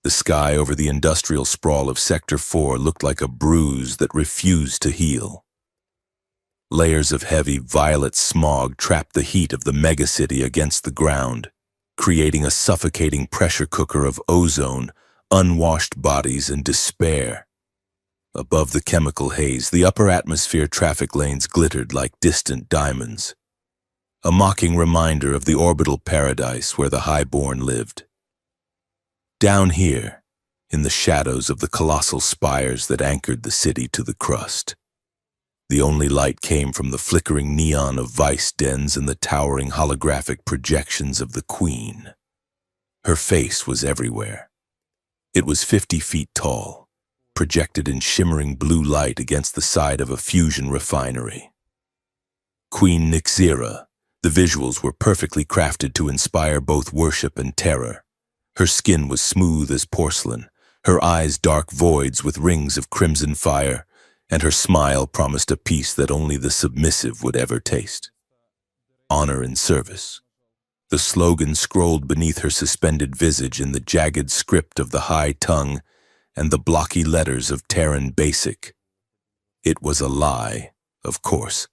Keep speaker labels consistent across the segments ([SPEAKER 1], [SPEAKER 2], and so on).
[SPEAKER 1] The sky over the industrial sprawl of Sector 4 looked like a bruise that refused to heal. Layers of heavy, violet smog trapped the heat of the megacity against the ground, creating a suffocating pressure cooker of ozone, unwashed bodies, and despair. Above the chemical haze, the upper atmosphere traffic lanes glittered like distant diamonds, a mocking reminder of the orbital paradise where the highborn lived. Down here, in the shadows of the colossal spires that anchored the city to the crust, the only light came from the flickering neon of vice dens and the towering holographic projections of the Queen. Her face was everywhere. It was 50 feet tall, projected in shimmering blue light against the side of a fusion refinery. Queen Nixira, the visuals were perfectly crafted to inspire both worship and terror. Her skin was smooth as porcelain, her eyes dark voids with rings of crimson fire, and her smile promised a peace that only the submissive would ever taste. Honor and service. The slogan scrolled beneath her suspended visage in the jagged script of the high tongue and the blocky letters of Terran Basic. It was a lie, of course.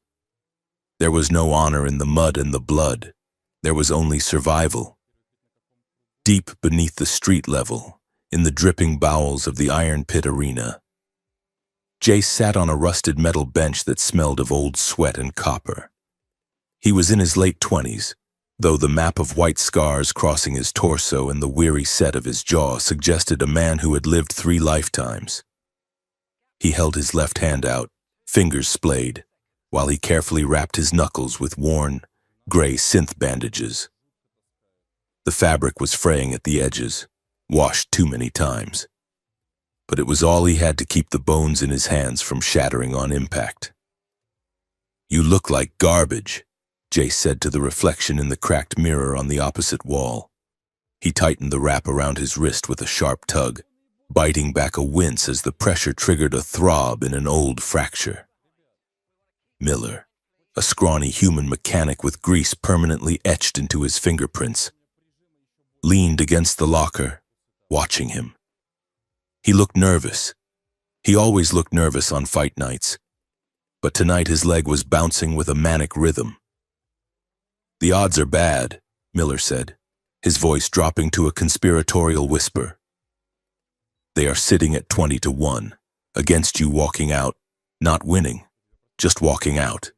[SPEAKER 1] There was no honor in the mud and the blood. There was only survival. Deep beneath the street level, in the dripping bowels of the Iron Pit Arena, Jace sat on a rusted metal bench that smelled of old sweat and copper. He was in his late 20s, though the map of white scars crossing his torso and the weary set of his jaw suggested a man who had lived 3 lifetimes. He held his left hand out, fingers splayed, while he carefully wrapped his knuckles with worn, gray synth bandages. The fabric was fraying at the edges, washed too many times. But it was all he had to keep the bones in his hands from shattering on impact. "You look like garbage," Jace said to the reflection in the cracked mirror on the opposite wall. He tightened the wrap around his wrist with a sharp tug, biting back a wince as the pressure triggered a throb in an old fracture. Miller, a scrawny human mechanic with grease permanently etched into his fingerprints, leaned against the locker, watching him. He looked nervous. He always looked nervous on fight nights, but tonight his leg was bouncing with a manic rhythm. "The odds are bad," Miller said, his voice dropping to a conspiratorial whisper. "They are sitting at 20-1, against you walking out, not winning, just walking out."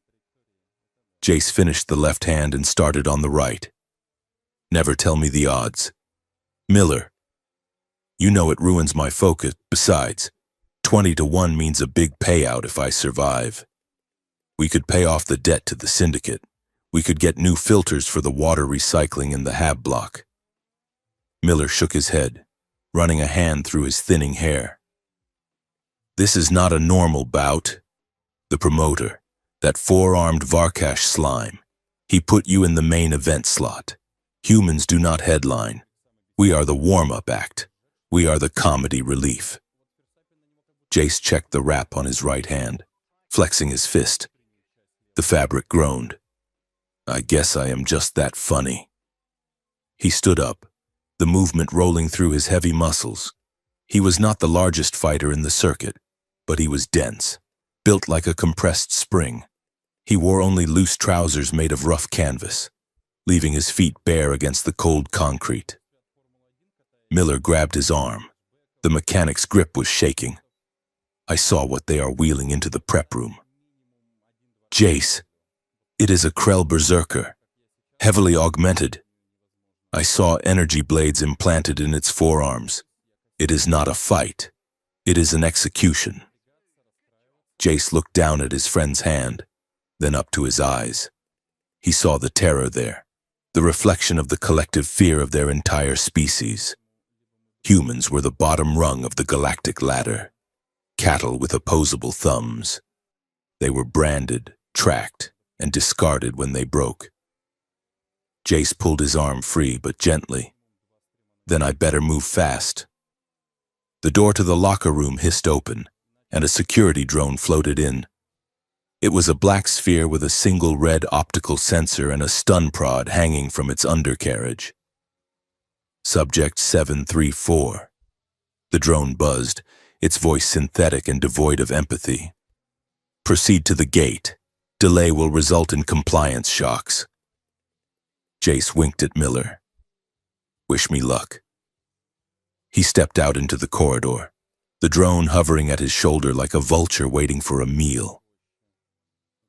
[SPEAKER 1] Jace finished the left hand and started on the right. "Never tell me the odds. Miller, you know it ruins my focus. Besides, 20-1 means a big payout if I survive. We could pay off the debt to the syndicate. We could get new filters for the water recycling in the Hab block." Miller shook his head, running a hand through his thinning hair. "This is not a normal bout. The promoter, that 4-armed Varkash slime, he put you in the main event slot. Humans do not headline. We are the warm-up act. We are the comedy relief." Jace checked the wrap on his right hand, flexing his fist. The fabric groaned. "I guess I am just that funny." He stood up, the movement rolling through his heavy muscles. He was not the largest fighter in the circuit, but he was dense, built like a compressed spring. He wore only loose trousers made of rough canvas, leaving his feet bare against the cold concrete. Miller grabbed his arm. The mechanic's grip was shaking. "I saw what they are wheeling into the prep room." "Jace, it is a Krell berserker, heavily augmented. I saw energy blades implanted in its forearms. It is not a fight. It is an execution." Jace looked down at his friend's hand, then up to his eyes. He saw the terror there, the reflection of the collective fear of their entire species. Humans were the bottom rung of the galactic ladder, cattle with opposable thumbs. They were branded, tracked, and discarded when they broke. Jace pulled his arm free, but gently. "Then I better move fast." The door to the locker room hissed open, and a security drone floated in. It was a black sphere with a single red optical sensor and a stun prod hanging from its undercarriage. "Subject 734, The drone buzzed, its voice synthetic and devoid of empathy. Proceed to the gate. Delay will result in compliance shocks. Jace winked at Miller. Wish me luck. He stepped out into the corridor, the drone hovering at his shoulder like a vulture waiting for a meal.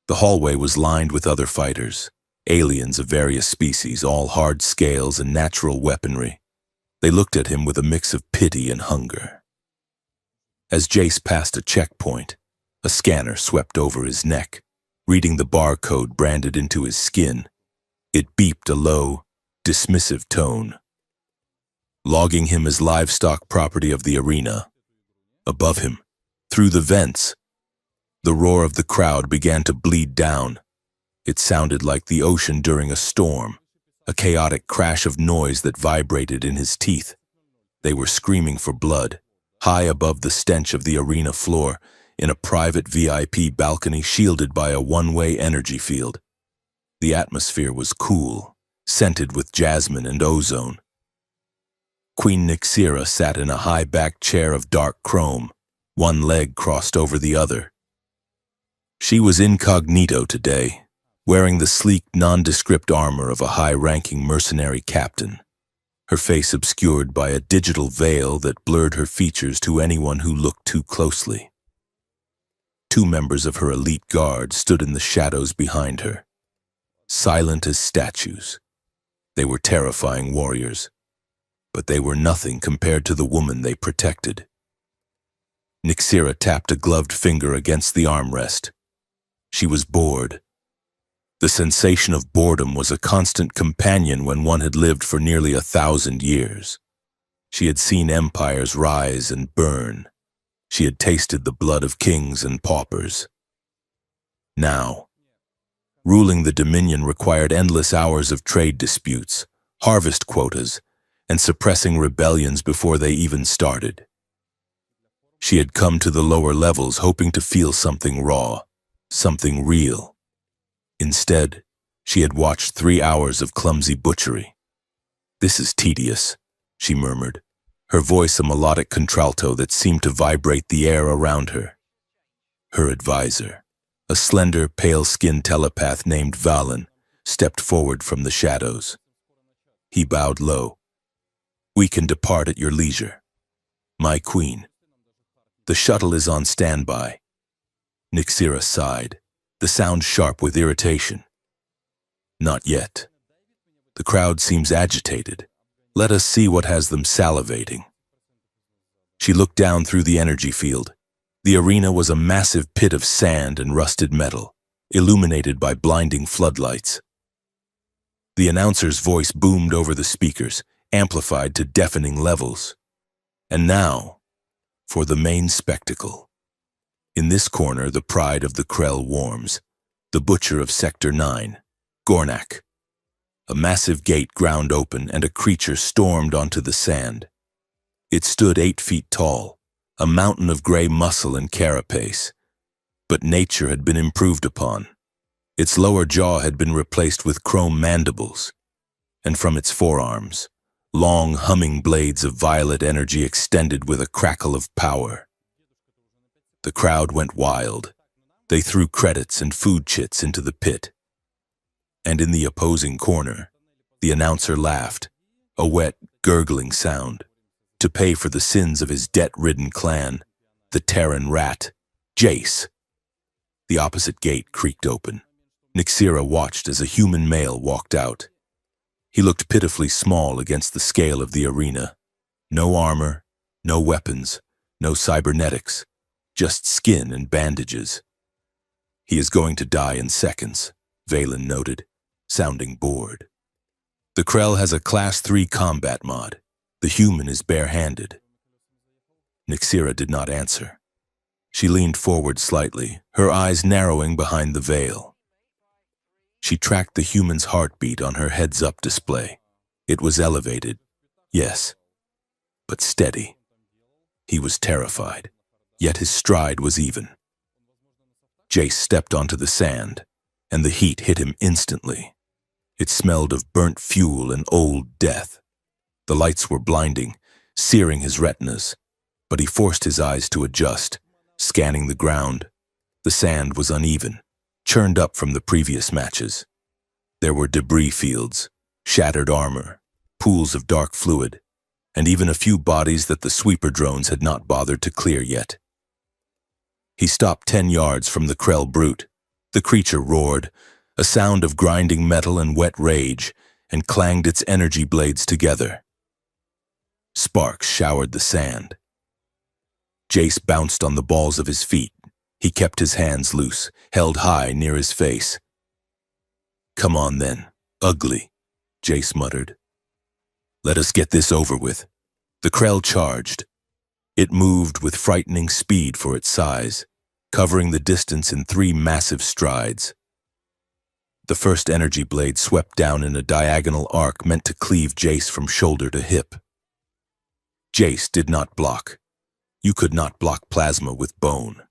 [SPEAKER 1] The hallway was lined with other fighters, aliens of various species, all hard scales and natural weaponry. They looked at him with a mix of pity and hunger. As Jace passed a checkpoint, a scanner swept over his neck, reading the barcode branded into his skin. It beeped a low, dismissive tone, logging him as livestock property of the arena. Above him, through the vents, the roar of the crowd began to bleed down. It sounded like the ocean during a storm, a chaotic crash of noise that vibrated in his teeth. They were screaming for blood, high above the stench of the arena floor, in a private VIP balcony shielded by a one-way energy field. The atmosphere was cool, scented with jasmine and ozone. Queen Nyxera sat in a high-backed chair of dark chrome, one leg crossed over the other. She was incognito today, wearing the sleek, nondescript armor of a high-ranking mercenary captain, her face obscured by a digital veil that blurred her features to anyone who looked too closely. Two members of her elite guard stood in the shadows behind her, silent as statues. They were terrifying warriors, but they were nothing compared to the woman they protected. Nyxera tapped a gloved finger against the armrest. She was bored. The sensation of boredom was a constant companion when one had lived for nearly 1,000 years. She had seen empires rise and burn. She had tasted the blood of kings and paupers. Now, ruling the Dominion required endless hours of trade disputes, harvest quotas, and suppressing rebellions before they even started. She had come to the lower levels hoping to feel something raw, something real. Instead, she had watched 3 hours of clumsy butchery. "This is tedious," she murmured, her voice a melodic contralto that seemed to vibrate the air around her. Her advisor, a slender, pale-skinned telepath named Valen, stepped forward from the shadows. He bowed low. "We can depart at your leisure, my queen. The shuttle is on standby." Nyxera sighed, the sound sharp with irritation. "Not yet. The crowd seems agitated. Let us see what has them salivating." She looked down through the energy field. The arena was a massive pit of sand and rusted metal, illuminated by blinding floodlights. The announcer's voice boomed over the speakers, amplified to deafening levels. And now, for the main spectacle. In this corner, the pride of the Krell warms, the butcher of Sector 9, Gornak. A massive gate ground open and a creature stormed onto the sand. It stood 8 feet tall, a mountain of gray muscle and carapace. But nature had been improved upon. Its lower jaw had been replaced with chrome mandibles, and from its forearms, long humming blades of violet energy extended with a crackle of power. The crowd went wild. They threw credits and food chits into the pit. And in the opposing corner, the announcer laughed, a wet, gurgling sound, to pay for the sins of his debt-ridden clan, the Terran rat, Jace. The opposite gate creaked open. Nyxera watched as a human male walked out. He looked pitifully small against the scale of the arena. No armor, no weapons, no cybernetics, just skin and bandages. "He is going to die in seconds," Valen noted, sounding bored. "The Krell has a Class 3 combat mod. The human is bare-handed." Nyxera did not answer. She leaned forward slightly, her eyes narrowing behind the veil. She tracked the human's heartbeat on her heads-up display. It was elevated, yes, but steady. He was terrified, yet his stride was even. Jace stepped onto the sand, and the heat hit him instantly. It smelled of burnt fuel and old death. The lights were blinding, searing his retinas. but he forced his eyes to adjust, scanning the ground. The sand was uneven, churned up from the previous matches. There were debris fields, shattered armor, pools of dark fluid, and even a few bodies that the sweeper drones had not bothered to clear yet. He stopped 10 yards from the Krell brute. The creature roared, a sound of grinding metal and wet rage, and clanged its energy blades together. Sparks showered the sand. Jace bounced on the balls of his feet. He kept his hands loose, held high near his face. "Come on then, ugly," Jace muttered. "Let us get this over with." The Krell charged. It moved with frightening speed for its size, covering the distance in 3 massive strides. The first energy blade swept down in a diagonal arc meant to cleave Jace from shoulder to hip. Jace did not block. You could not block plasma with bone.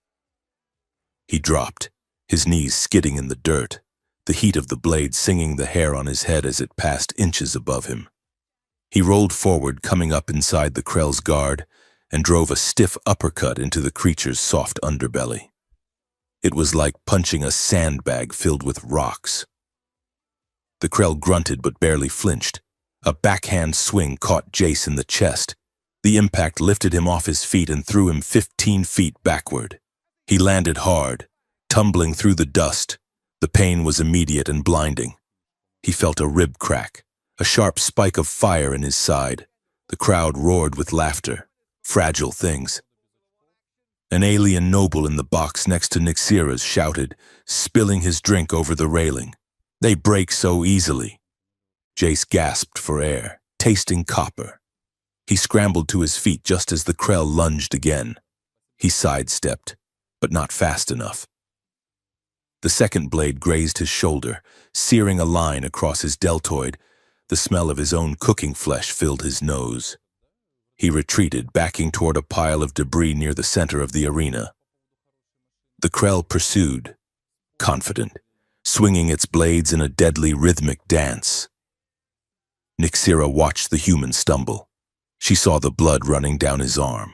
[SPEAKER 1] He dropped, his knees skidding in the dirt, the heat of the blade singing the hair on his head as it passed inches above him. He rolled forward, coming up inside the Krell's guard, and drove a stiff uppercut into the creature's soft underbelly. It was like punching a sandbag filled with rocks. The Krell grunted but barely flinched. A backhand swing caught Jace in the chest. The impact lifted him off his feet and threw him 15 feet backward. He landed hard, tumbling through the dust. The pain was immediate and blinding. He felt a rib crack, a sharp spike of fire in his side. The crowd roared with laughter. Fragile things. An alien noble in the box next to Nixira's shouted, spilling his drink over the railing. "They break so easily." Jace gasped for air, tasting copper. He scrambled to his feet just as the Krell lunged again. He sidestepped, but not fast enough. The second blade grazed his shoulder, searing a line across his deltoid. The smell of his own cooking flesh filled his nose. He retreated, backing toward a pile of debris near the center of the arena. The Krell pursued, confident, swinging its blades in a deadly rhythmic dance. Nixira watched the human stumble. She saw the blood running down his arm.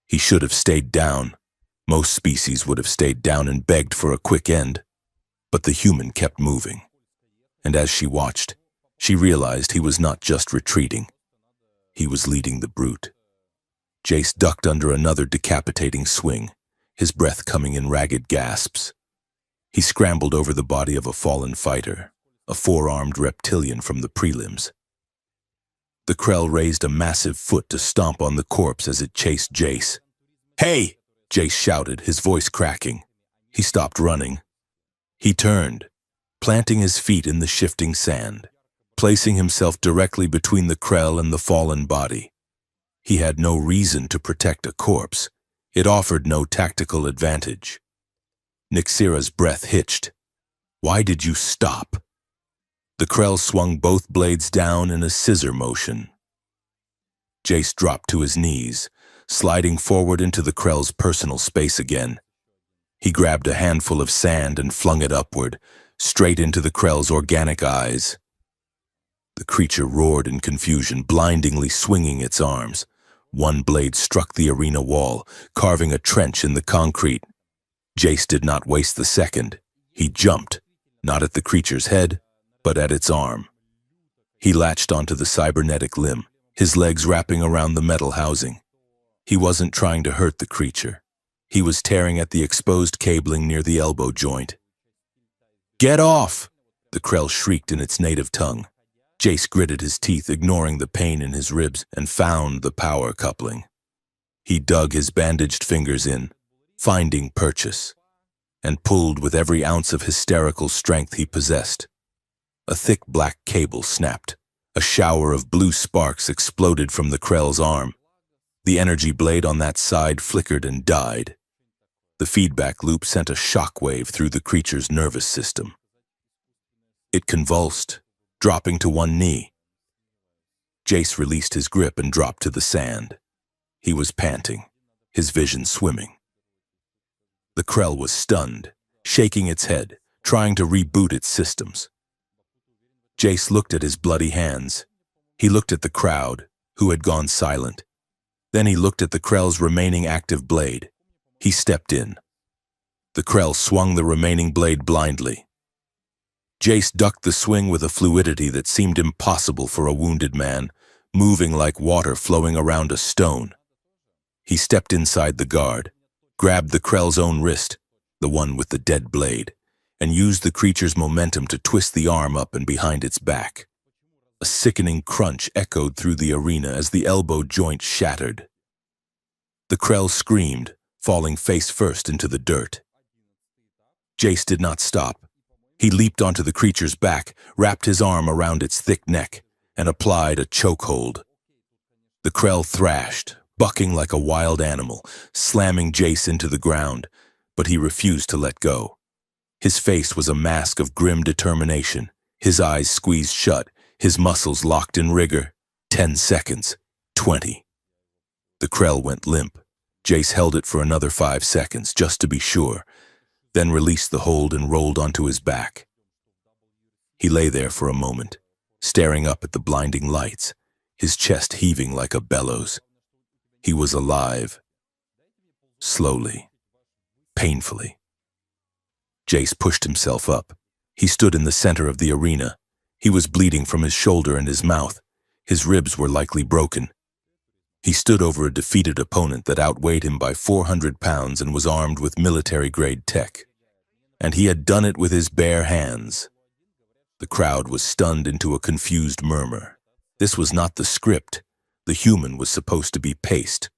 [SPEAKER 1] He should have stayed down. Most species would have stayed down and begged for a quick end. But the human kept moving. And as she watched, she realized he was not just retreating. He was leading the brute. Jace ducked under another decapitating swing, his breath coming in ragged gasps. He scrambled over the body of a fallen fighter, a 4-armed reptilian from the prelims. The Krell raised a massive foot to stomp on the corpse as it chased Jace. "Hey!" Jace shouted, his voice cracking. He stopped running. He turned, planting his feet in the shifting sand, placing himself directly between the Krell and the fallen body. He had no reason to protect a corpse. It offered no tactical advantage. Nixira's breath hitched. "Why did you stop?" The Krell swung both blades down in a scissor motion. Jace dropped to his knees, sliding forward into the Krell's personal space again. He grabbed a handful of sand and flung it upward, straight into the Krell's organic eyes. The creature roared in confusion, blindingly swinging its arms. One blade struck the arena wall, carving a trench in the concrete. Jace did not waste the second. He jumped, not at the creature's head, but at its arm. He latched onto the cybernetic limb, his legs wrapping around the metal housing. He wasn't trying to hurt the creature. He was tearing at the exposed cabling near the elbow joint. "Get off!" the Krell shrieked in its native tongue. Jace gritted his teeth, ignoring the pain in his ribs, and found the power coupling. He dug his bandaged fingers in, finding purchase, and pulled with every ounce of hysterical strength he possessed. A thick black cable snapped. A shower of blue sparks exploded from the Krell's arm. The energy blade on that side flickered and died. The feedback loop sent a shockwave through the creature's nervous system. It convulsed, dropping to one knee. Jace released his grip and dropped to the sand. He was panting, his vision swimming. The Krell was stunned, shaking its head, trying to reboot its systems. Jace looked at his bloody hands. He looked at the crowd, who had gone silent. Then he looked at the Krell's remaining active blade. He stepped in. The Krell swung the remaining blade blindly. Jace ducked the swing with a fluidity that seemed impossible for a wounded man, moving like water flowing around a stone. He stepped inside the guard, grabbed the Krell's own wrist, the one with the dead blade, and used the creature's momentum to twist the arm up and behind its back. A sickening crunch echoed through the arena as the elbow joint shattered. The Krell screamed, falling face first into the dirt. Jace did not stop. He leaped onto the creature's back, wrapped his arm around its thick neck, and applied a chokehold. The Krell thrashed, bucking like a wild animal, slamming Jace into the ground, but he refused to let go. His face was a mask of grim determination, his eyes squeezed shut, his muscles locked in rigor. 10 seconds. 20. The Krell went limp. Jace held it for another 5 seconds, just to be sure, then released the hold and rolled onto his back. He lay there for a moment, staring up at the blinding lights, his chest heaving like a bellows. He was alive. Slowly. Painfully. Jace pushed himself up. He stood in the center of the arena. He was bleeding from his shoulder and his mouth. His ribs were likely broken. He stood over a defeated opponent that outweighed him by 400 pounds and was armed with military-grade tech. And he had done it with his bare hands. The crowd was stunned into a confused murmur. This was not the script. The human was supposed to be paced.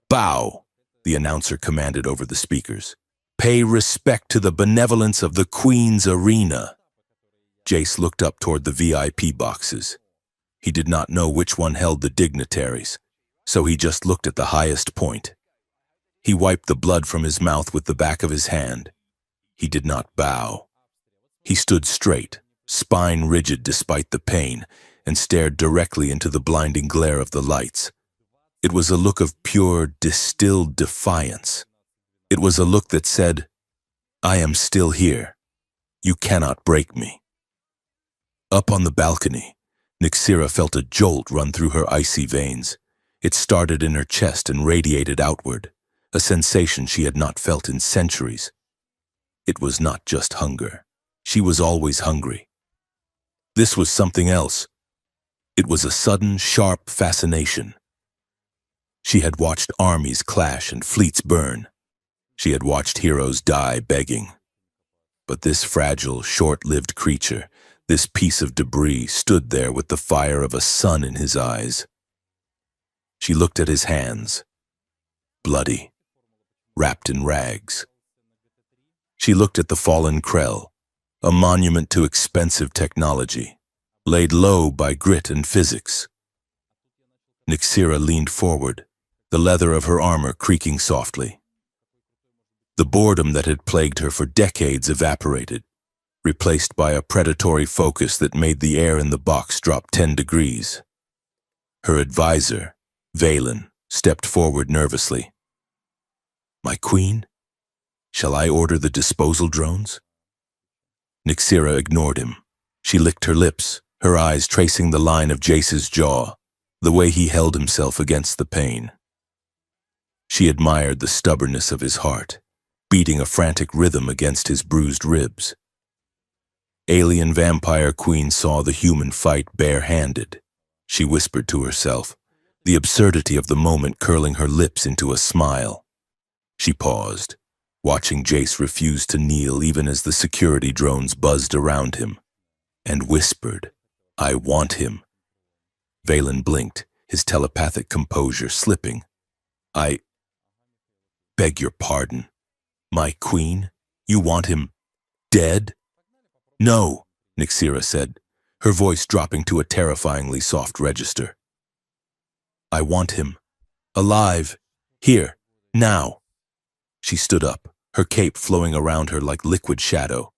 [SPEAKER 1] "Bow," the announcer commanded over the speakers. "Pay respect to the benevolence of the Queen's arena." Jace looked up toward the VIP boxes. He did not know which one held the dignitaries, so he just looked at the highest point. He wiped the blood from his mouth with the back of his hand. He did not bow. He stood straight, spine rigid despite the pain, and stared directly into the blinding glare of the lights. It was a look of pure, distilled defiance. It was a look that said, "I am still here. You cannot break me." Up on the balcony, Nyxera felt a jolt run through her icy veins. It started in her chest and radiated outward, a sensation she had not felt in centuries. It was not just hunger. She was always hungry. This was something else. It was a sudden, sharp fascination. She had watched armies clash and fleets burn. She had watched heroes die begging. But this fragile, short-lived creature, this piece of debris, stood there with the fire of a sun in his eyes. She looked at his hands, bloody, wrapped in rags. She looked at the fallen Krell, a monument to expensive technology, laid low by grit and physics. Nyxera leaned forward, the leather of her armor creaking softly. The boredom that had plagued her for decades evaporated, replaced by a predatory focus that made the air in the box drop 10 degrees. Her advisor, Valen, stepped forward nervously. "My queen? Shall I order the disposal drones?" Nyxera ignored him. She licked her lips, her eyes tracing the line of Jace's jaw, the way he held himself against the pain. She admired the stubbornness of his heart, beating a frantic rhythm against his bruised ribs. Alien vampire queen saw the human fight bare-handed. She whispered to herself, the absurdity of the moment curling her lips into a smile. She paused, watching Jace refuse to kneel even as the security drones buzzed around him, and whispered, "I want him." Valen blinked, his telepathic composure slipping. "I beg your pardon. My queen? You want him dead?" "No," Nyxera said, her voice dropping to a terrifyingly soft register. "I want him alive, here, now." She stood up, her cape flowing around her like liquid shadow.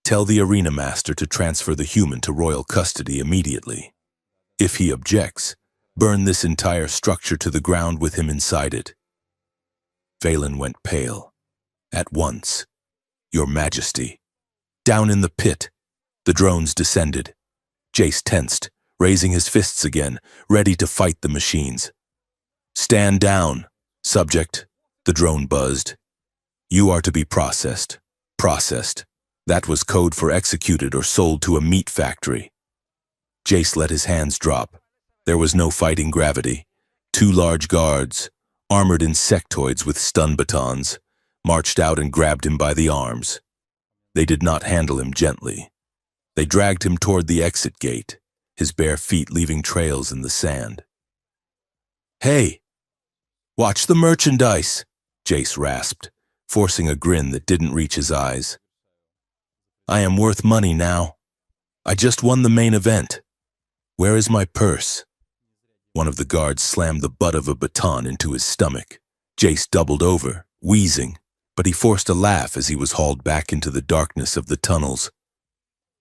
[SPEAKER 1] "Tell the arena master to transfer the human to royal custody immediately. If he objects, burn this entire structure to the ground with him inside it." Valen went pale. "At once, Your Majesty." Down in the pit, the drones descended. Jace tensed, raising his fists again, ready to fight the machines. Stand down, subject, the drone buzzed. You are to be processed. Processed. That was code for executed or sold to a meat factory. Jace let his hands drop. There was no fighting gravity. Two large guards, armored insectoids with stun batons, marched out and grabbed him by the arms. They did not handle him gently. They dragged him toward the exit gate, his bare feet leaving trails in the sand. Hey! Watch the merchandise, Jace rasped, forcing a grin that didn't reach his eyes. I am worth money now. I just won the main event. Where is my purse? One of the guards slammed the butt of a baton into his stomach. Jace doubled over, wheezing, but he forced a laugh as he was hauled back into the darkness of the tunnels.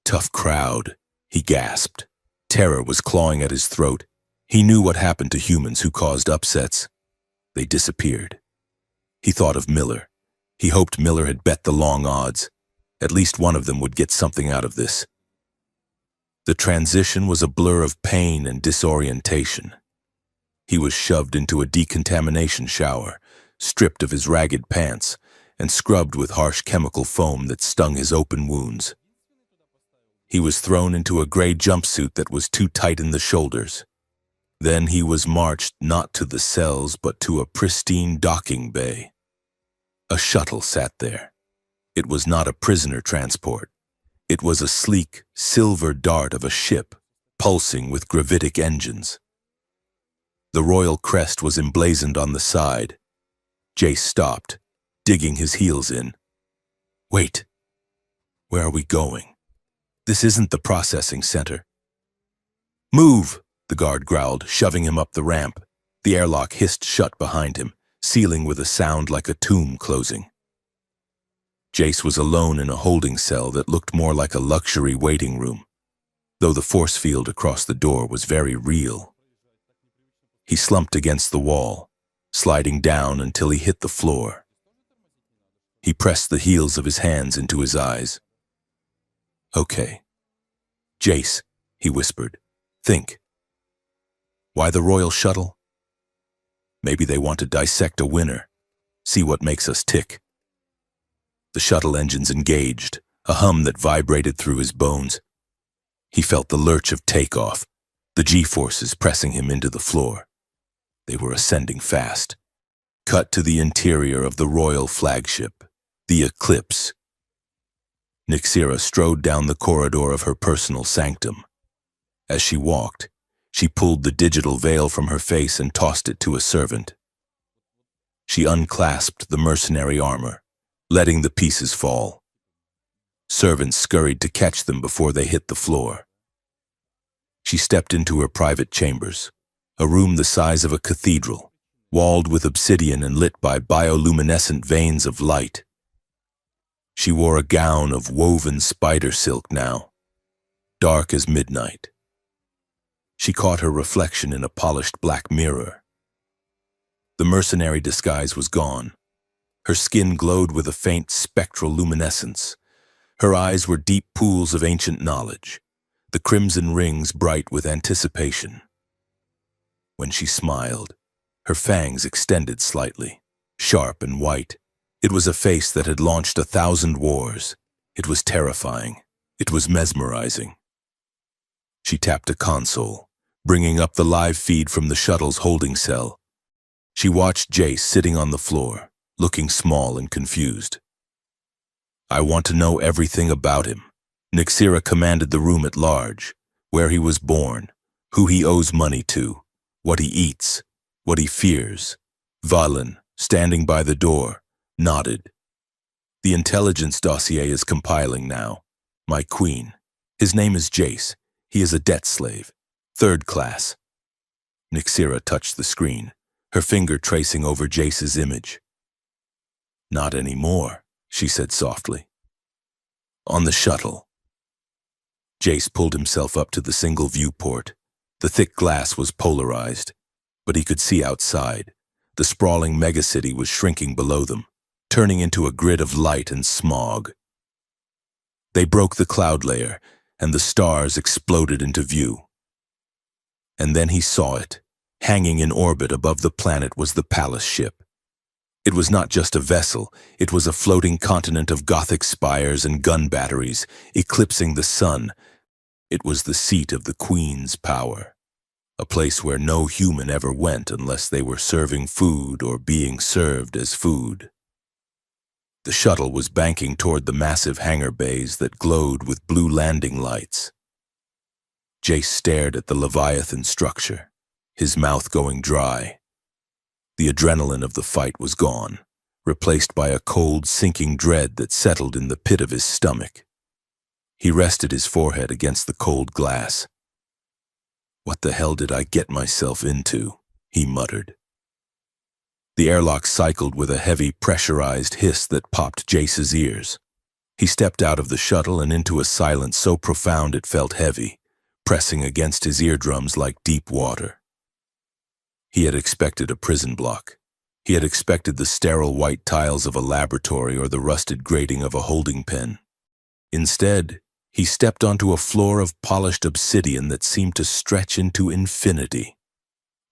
[SPEAKER 1] Tough crowd, he gasped. Terror was clawing at his throat. He knew what happened to humans who caused upsets. They disappeared. He thought of Miller. He hoped Miller had bet the long odds. At least one of them would get something out of this. The transition was a blur of pain and disorientation. He was shoved into a decontamination shower, stripped of his ragged pants, and scrubbed with harsh chemical foam that stung his open wounds. He was thrown into a gray jumpsuit that was too tight in the shoulders. Then he was marched not to the cells but to a pristine docking bay. A shuttle sat there. It was not a prisoner transport. It was a sleek, silver dart of a ship, pulsing with gravitic engines. The royal crest was emblazoned on the side. Jace stopped, digging his heels in. Wait. Where are we going? This isn't the processing center. Move! The guard growled, shoving him up the ramp. The airlock hissed shut behind him, sealing with a sound like a tomb closing. Jace was alone in a holding cell that looked more like a luxury waiting room, though the force field across the door was very real. He slumped against the wall, sliding down until he hit the floor. He pressed the heels of his hands into his eyes. Okay. Jace, he whispered, think. Why the royal shuttle? Maybe they want to dissect a winner, see what makes us tick. The shuttle engines engaged, a hum that vibrated through his bones. He felt the lurch of takeoff, the G-forces pressing him into the floor. They were ascending fast. Cut to the interior of the royal flagship, the Eclipse. Nyxera strode down the corridor of her personal sanctum. As she walked, she pulled the digital veil from her face and tossed it to a servant. She unclasped the mercenary armor, letting the pieces fall. Servants scurried to catch them before they hit the floor. She stepped into her private chambers, a room the size of a cathedral, walled with obsidian and lit by bioluminescent veins of light. She wore a gown of woven spider silk now, dark as midnight. She caught her reflection in a polished black mirror. The mercenary disguise was gone. Her skin glowed with a faint spectral luminescence. Her eyes were deep pools of ancient knowledge, the crimson rings bright with anticipation. When she smiled, her fangs extended slightly, sharp and white. It was a face that had launched 1,000 wars. It was terrifying. It was mesmerizing. She tapped a console, bringing up the live feed from the shuttle's holding cell. She watched Jace sitting on the floor, looking small and confused. I want to know everything about him. Nyxera commanded the room at large, where he was born, who he owes money to, what he eats, what he fears. Valen, standing by the door, nodded. The intelligence dossier is compiling now. My queen. His name is Jace. He is a debt slave. 3rd class. Nyxera touched the screen, her finger tracing over Jace's image. Not anymore, she said softly. On the shuttle. Jace pulled himself up to the single viewport. The thick glass was polarized, but he could see outside. The sprawling megacity was shrinking below them, turning into a grid of light and smog. They broke the cloud layer, and the stars exploded into view. And then he saw it, Hanging in orbit above the planet was the palace ship. It was not just a vessel, it was a floating continent of Gothic spires and gun batteries, eclipsing the sun. It was the seat of the Queen's power, a place where no human ever went unless they were serving food or being served as food. The shuttle was banking toward the massive hangar bays that glowed with blue landing lights. Jace stared at the Leviathan structure, his mouth going dry. The adrenaline of the fight was gone, replaced by a cold, sinking dread that settled in the pit of his stomach. He rested his forehead against the cold glass. "What the hell did I get myself into?" he muttered. The airlock cycled with a heavy, pressurized hiss that popped Jace's ears. He stepped out of the shuttle and into a silence so profound it felt heavy, pressing against his eardrums like deep water. He had expected a prison block. He had expected the sterile white tiles of a laboratory or the rusted grating of a holding pen. Instead, he stepped onto a floor of polished obsidian that seemed to stretch into infinity,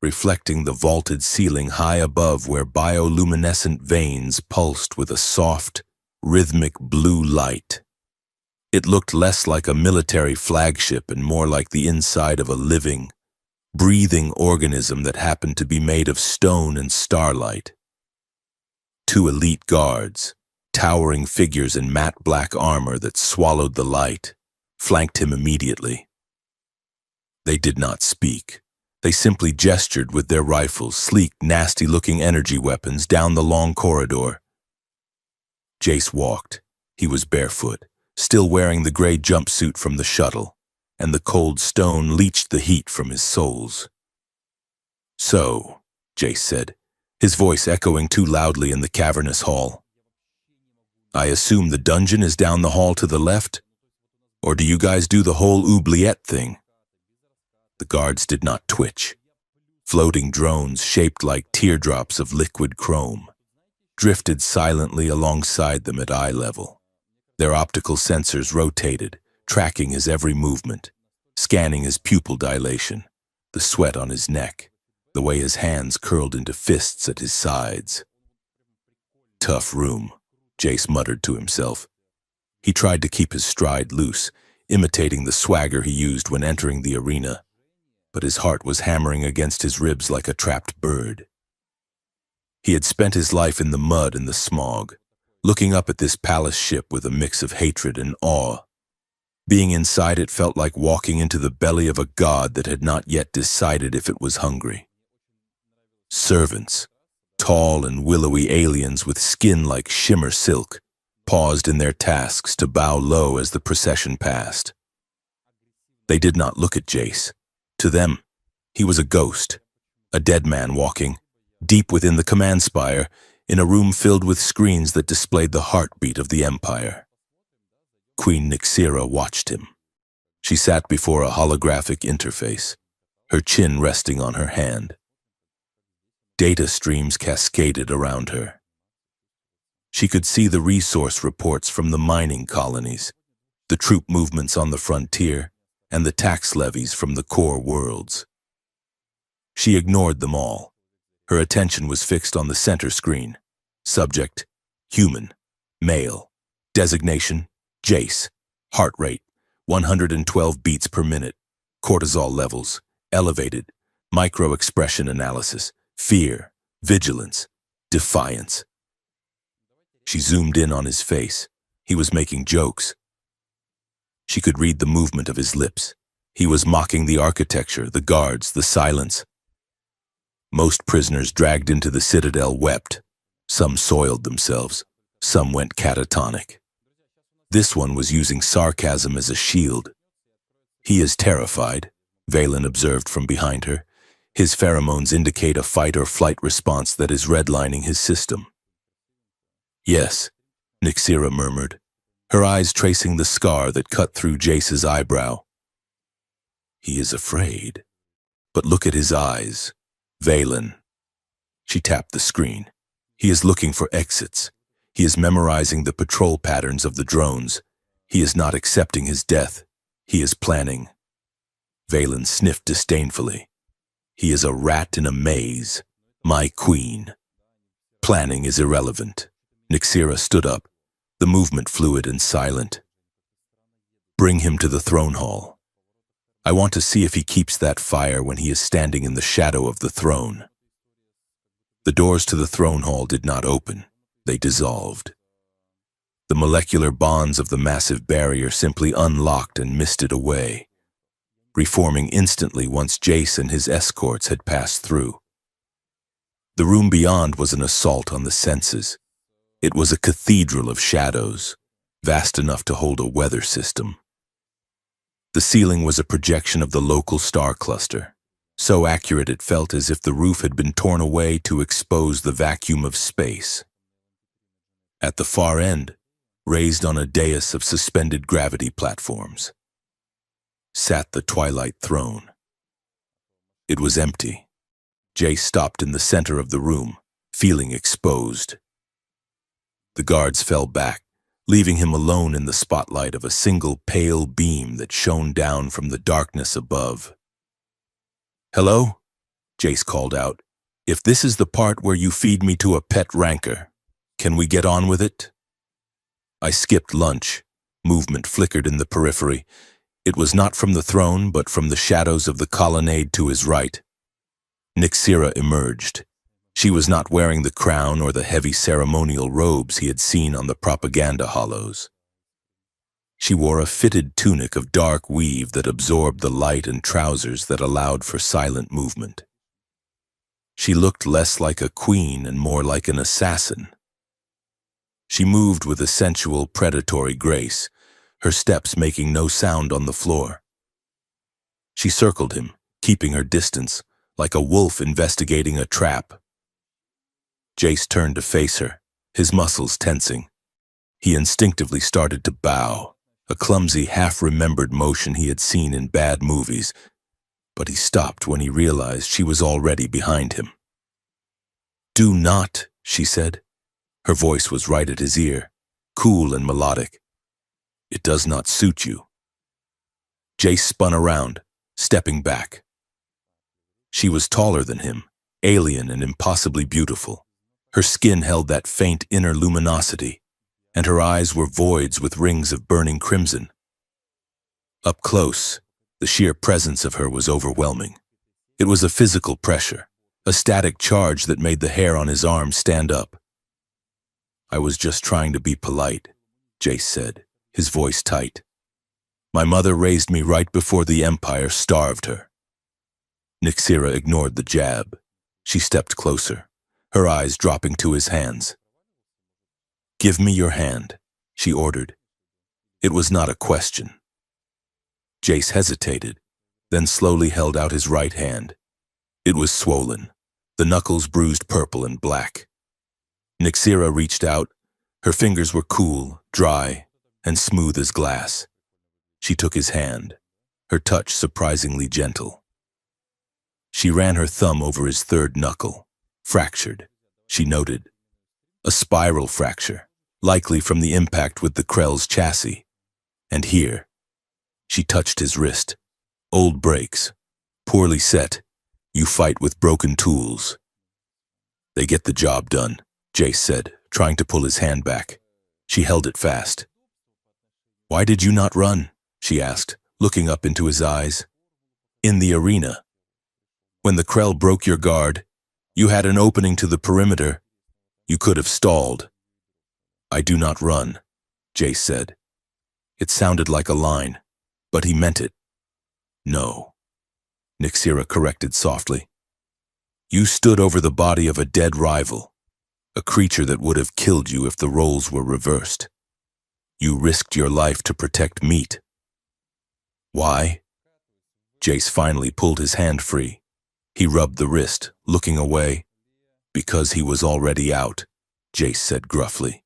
[SPEAKER 1] reflecting the vaulted ceiling high above where bioluminescent veins pulsed with a soft, rhythmic blue light. It looked less like a military flagship and more like the inside of a living, breathing organism that happened to be made of stone and starlight. Two elite guards, towering figures in matte black armor that swallowed the light, flanked him immediately. They did not speak. They simply gestured with their rifles, sleek, nasty-looking energy weapons, down the long corridor. Jace walked. He was barefoot, still wearing the gray jumpsuit from the shuttle, and the cold stone leached the heat from his soles. "So," Jace said, his voice echoing too loudly in the cavernous hall. "I assume the dungeon is down the hall to the left? Or do you guys do the whole oubliette thing?" The guards did not twitch. Floating drones shaped like teardrops of liquid chrome drifted silently alongside them at eye level. Their optical sensors rotated, tracking his every movement, scanning his pupil dilation, the sweat on his neck, the way his hands curled into fists at his sides. "Tough room," Jace muttered to himself. He tried to keep his stride loose, imitating the swagger he used when entering the arena, but his heart was hammering against his ribs like a trapped bird. He had spent his life in the mud and the smog, looking up at this palace ship with a mix of hatred and awe. Being inside it felt like walking into the belly of a god that had not yet decided if it was hungry. Servants, tall and willowy aliens with skin like shimmer silk, paused in their tasks to bow low as the procession passed. They did not look at Jace. To them, he was a ghost, a dead man walking, deep within the command spire, in a room filled with screens that displayed the heartbeat of the Empire. Queen Nyxera watched him. She sat before a holographic interface, her chin resting on her hand. Data streams cascaded around her. She could see the resource reports from the mining colonies, the troop movements on the frontier, and the tax levies from the core worlds. She ignored them all. Her attention was fixed on the center screen. Subject, human, male. Designation, Jace. Heart rate, 112 beats per minute. Cortisol levels, elevated. Micro-expression analysis, fear, vigilance, defiance. She zoomed in on his face. He was making jokes. She could read the movement of his lips. He was mocking the architecture, the guards, the silence. Most prisoners dragged into the citadel wept. Some soiled themselves. Some went catatonic. This one was using sarcasm as a shield. "He is terrified," Valen observed from behind her. "His pheromones indicate a fight or flight response that is redlining his system." "Yes," Nyxera murmured, her eyes tracing the scar that cut through Jace's eyebrow. "He is afraid. But look at his eyes. Valen." She tapped the screen. "He is looking for exits. He is memorizing the patrol patterns of the drones. He is not accepting his death. He is planning." Valen sniffed disdainfully. He is a rat in a maze. My queen. Planning is irrelevant. Nyxera stood up, the movement fluid and silent. Bring him to the throne hall. I want to see if he keeps that fire when he is standing in the shadow of the throne. The doors to the throne hall did not open. They dissolved. The molecular bonds of the massive barrier simply unlocked and misted away, reforming instantly once Jace and his escorts had passed through. The room beyond was an assault on the senses. It was a cathedral of shadows, vast enough to hold a weather system. The ceiling was a projection of the local star cluster, so accurate it felt as if the roof had been torn away to expose the vacuum of space. At the far end, raised on a dais of suspended gravity platforms, sat the Twilight Throne. It was empty. Jay stopped in the center of the room, feeling exposed. The guards fell back, leaving him alone in the spotlight of a single pale beam that shone down from the darkness above. "Hello?" Jace called out. "If this is the part where you feed me to a pet rancor, can we get on with it?" I skipped lunch. Movement flickered in the periphery. It was not from the throne, but from the shadows of the colonnade to his right. Nyxera emerged. She was not wearing the crown or the heavy ceremonial robes he had seen on the propaganda hollows. She wore a fitted tunic of dark weave that absorbed the light and trousers that allowed for silent movement. She looked less like a queen and more like an assassin. She moved with a sensual, predatory grace, her steps making no sound on the floor. She circled him, keeping her distance, like a wolf investigating a trap. Jace turned to face her, his muscles tensing. He instinctively started to bow, a clumsy, half-remembered motion he had seen in bad movies, but he stopped when he realized she was already behind him. "Do not," she said. Her voice was right at his ear, cool and melodic. "It does not suit you." Jace spun around, stepping back. She was taller than him, alien and impossibly beautiful. Her skin held that faint inner luminosity, and her eyes were voids with rings of burning crimson. Up close, the sheer presence of her was overwhelming. It was a physical pressure, a static charge that made the hair on his arm stand up. "I was just trying to be polite," Jace said, his voice tight. "My mother raised me right before the Empire starved her." Nyxera ignored the jab. She stepped closer, her eyes dropping to his hands. "Give me your hand," she ordered. It was not a question. Jace hesitated, then slowly held out his right hand. It was swollen, the knuckles bruised purple and black. Nyxera reached out. Her fingers were cool, dry, and smooth as glass. She took his hand, her touch surprisingly gentle. She ran her thumb over his third knuckle. Fractured, she noted. A spiral fracture, likely from the impact with the Krell's chassis. And here, she touched his wrist. "Old breaks. Poorly set. You fight with broken tools." "They get the job done," Jace said, trying to pull his hand back. She held it fast. "Why did you not run?" she asked, looking up into his eyes. "In the arena. When the Krell broke your guard, you had an opening to the perimeter. You could have stalled." "I do not run," Jace said. It sounded like a line, but he meant it. "No," Nyxera corrected softly. "You stood over the body of a dead rival, a creature that would have killed you if the roles were reversed. You risked your life to protect meat." "Why?" Jace finally pulled his hand free. He rubbed the wrist, looking away. "Because he was already out," Jace said gruffly.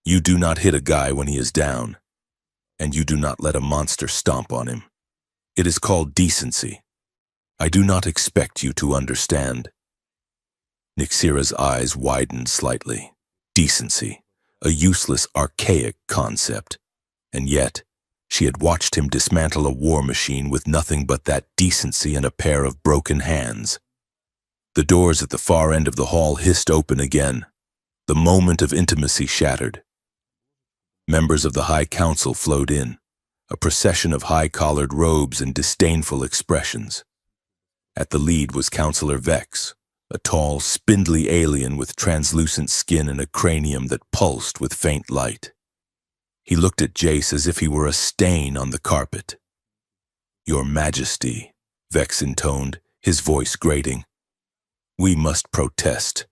[SPEAKER 1] "You do not hit a guy when he is down, and you do not let a monster stomp on him. It is called decency. I do not expect you to understand." Nyxera's eyes widened slightly. Decency, a useless, archaic concept. And yet, She had watched him dismantle a war machine with nothing but that decency and a pair of broken hands. The doors at the far end of the hall hissed open again. The moment of intimacy shattered. Members of the High Council flowed in, a procession of high-collared robes and disdainful expressions. At the lead was Councillor Vex, a tall, spindly alien with translucent skin and a cranium that pulsed with faint light. He looked at Jace as if he were a stain on the carpet. "Your Majesty," Vex intoned, his voice grating. "We must protest."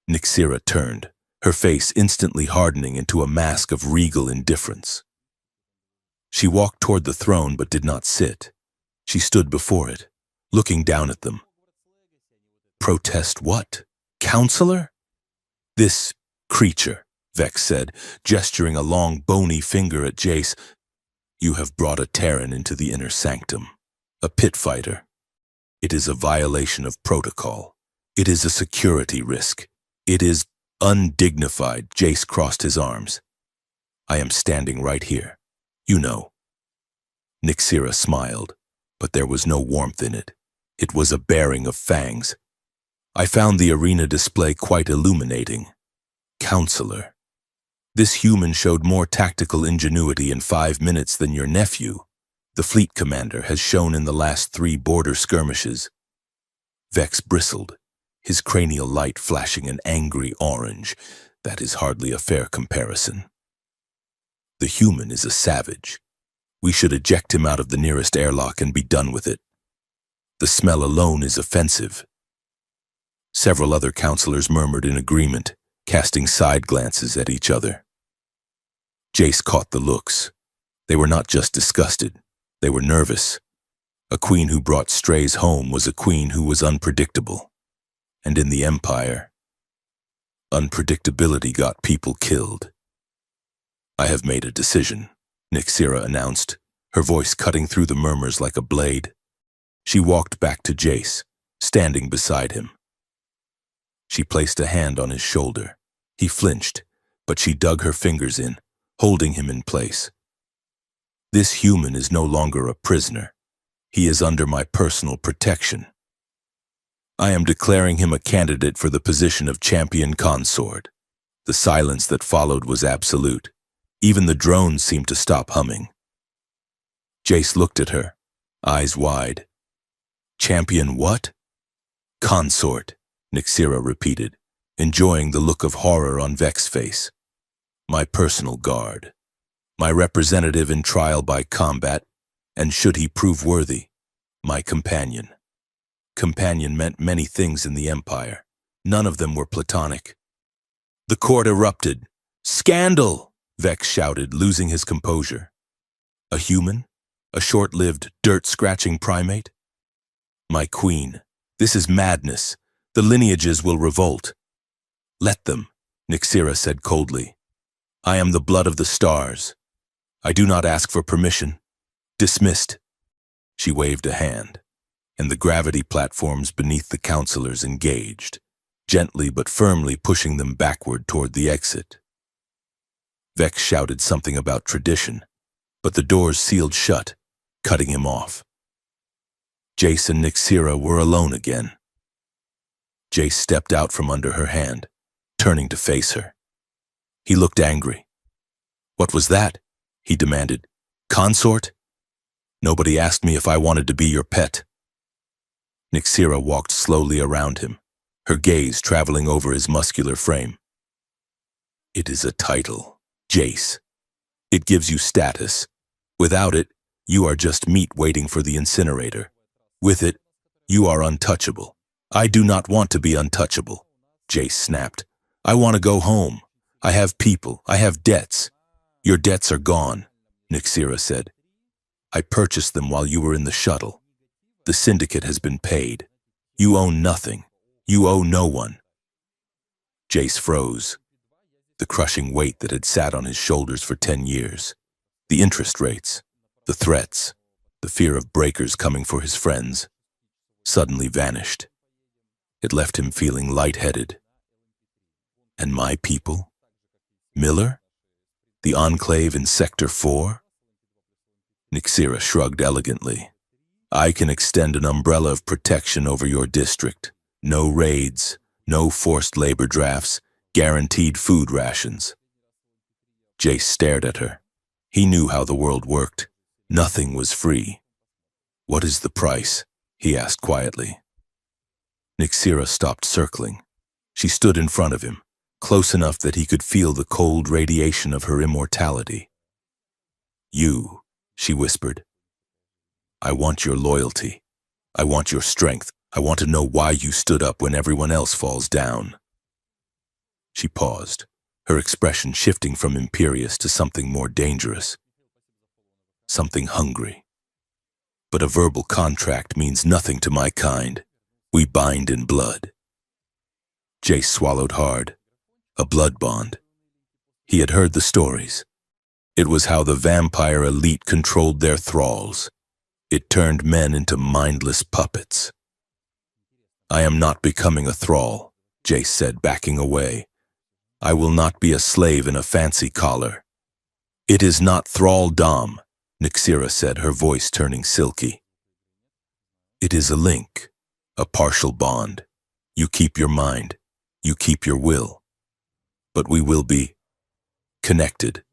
[SPEAKER 1] Nyxera turned, her face instantly hardening into a mask of regal indifference. She walked toward the throne but did not sit. She stood before it, looking down at them. "Protest what? Counselor?" "This creature," Vex said, gesturing a long, bony finger at Jace. "You have brought a Terran into the inner sanctum, a pit fighter. It is a violation of protocol. It is a security risk. It is undignified." Jace crossed his arms. "I am standing right here. You know." Nyxera smiled, but there was no warmth in it. It was a baring of fangs. "I found the arena display quite illuminating. Counselor, this human showed more tactical ingenuity in 5 minutes than your nephew, the fleet commander, has shown in the last 3 border skirmishes." Vex bristled, his cranial light flashing an angry orange. "That is hardly a fair comparison. The human is a savage. We should eject him out of the nearest airlock and be done with it. The smell alone is offensive." Several other counselors murmured in agreement, casting side glances at each other. Jace caught the looks. They were not just disgusted, they were nervous. A queen who brought strays home was a queen who was unpredictable. And in the Empire, unpredictability got people killed. "I have made a decision," Nyxera announced, her voice cutting through the murmurs like a blade. She walked back to Jace, standing beside him. She placed a hand on his shoulder. He flinched, but she dug her fingers in, holding him in place. "This human is no longer a prisoner. He is under my personal protection. I am declaring him a candidate for the position of champion consort." The silence that followed was absolute. Even the drones seemed to stop humming. Jace looked at her, eyes wide. "Champion what?" "Consort," Nyxera repeated, enjoying the look of horror on Vex's face. "My personal guard. My representative in trial by combat, and should he prove worthy, my companion." Companion meant many things in the Empire. None of them were platonic. The court erupted. "Scandal!" Vex shouted, losing his composure. "A human? A short-lived, dirt-scratching primate?" "My queen, this is madness. The lineages will revolt." "Let them," Nyxera said coldly. "I am the blood of the stars. I do not ask for permission. Dismissed." She waved a hand, and the gravity platforms beneath the counselors engaged, gently but firmly pushing them backward toward the exit. Vex shouted something about tradition, but the doors sealed shut, cutting him off. Jace and Nyxera were alone again. Jace stepped out from under her hand, turning to face her. He looked angry. "What was that?" he demanded. "Consort? Nobody asked me if I wanted to be your pet." Nyxera walked slowly around him, her gaze traveling over his muscular frame. "It is a title, Jace. It gives you status. Without it, you are just meat waiting for the incinerator. With it, you are untouchable." "I do not want to be untouchable," Jace snapped. "I want to go home. I have people. I have debts." "Your debts are gone," Nyxera said. "I purchased them while you were in the shuttle. The syndicate has been paid. You own nothing. You owe no one." Jace froze. The crushing weight that had sat on his shoulders for 10 years, the interest rates, the threats, the fear of breakers coming for his friends, suddenly vanished. It left him feeling lightheaded. And my people? Miller? The Enclave in Sector 4? Nixira shrugged elegantly. I can extend an umbrella of protection over your district. No raids, no forced labor drafts, guaranteed food rations. Jace stared at her. He knew how the world worked. Nothing was free. What is the price? He asked quietly. Nixira stopped circling. She stood in front of him, close enough that he could feel the cold radiation of her immortality. You, she whispered. I want your loyalty. I want your strength. I want to know why you stood up when everyone else falls down. She paused, her expression shifting from imperious to something more dangerous. Something hungry. But a verbal contract means nothing to my kind. We bind in blood. Jace swallowed hard. A blood bond. He had heard the stories. It was how the vampire elite controlled their thralls. It turned men into mindless puppets. I am not becoming a thrall, Jace said, backing away. I will not be a slave in a fancy collar. It is not thralldom, Nixira said, her voice turning silky. It is a link, a partial bond. You keep your mind, you keep your will. But we will be connected.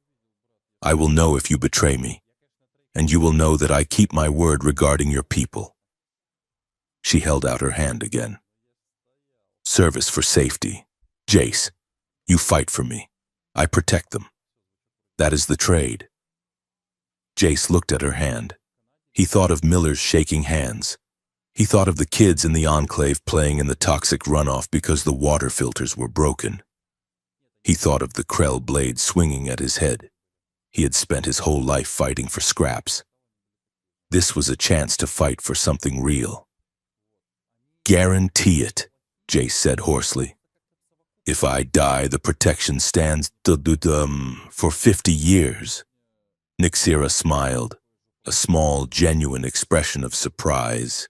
[SPEAKER 1] I will know if you betray me, and you will know that I keep my word regarding your people. She held out her hand again. Service for safety. Jace, you fight for me. I protect them. That is the trade. Jace looked at her hand. He thought of Miller's shaking hands. He thought of the kids in the enclave playing in the toxic runoff because the water filters were broken. He thought of the Krell blade swinging at his head. He had spent his whole life fighting for scraps. This was a chance to fight for something real. Guarantee it, Jace said hoarsely. If I die, the protection stands for 50 years. Nixira smiled, a small, genuine expression of surprise.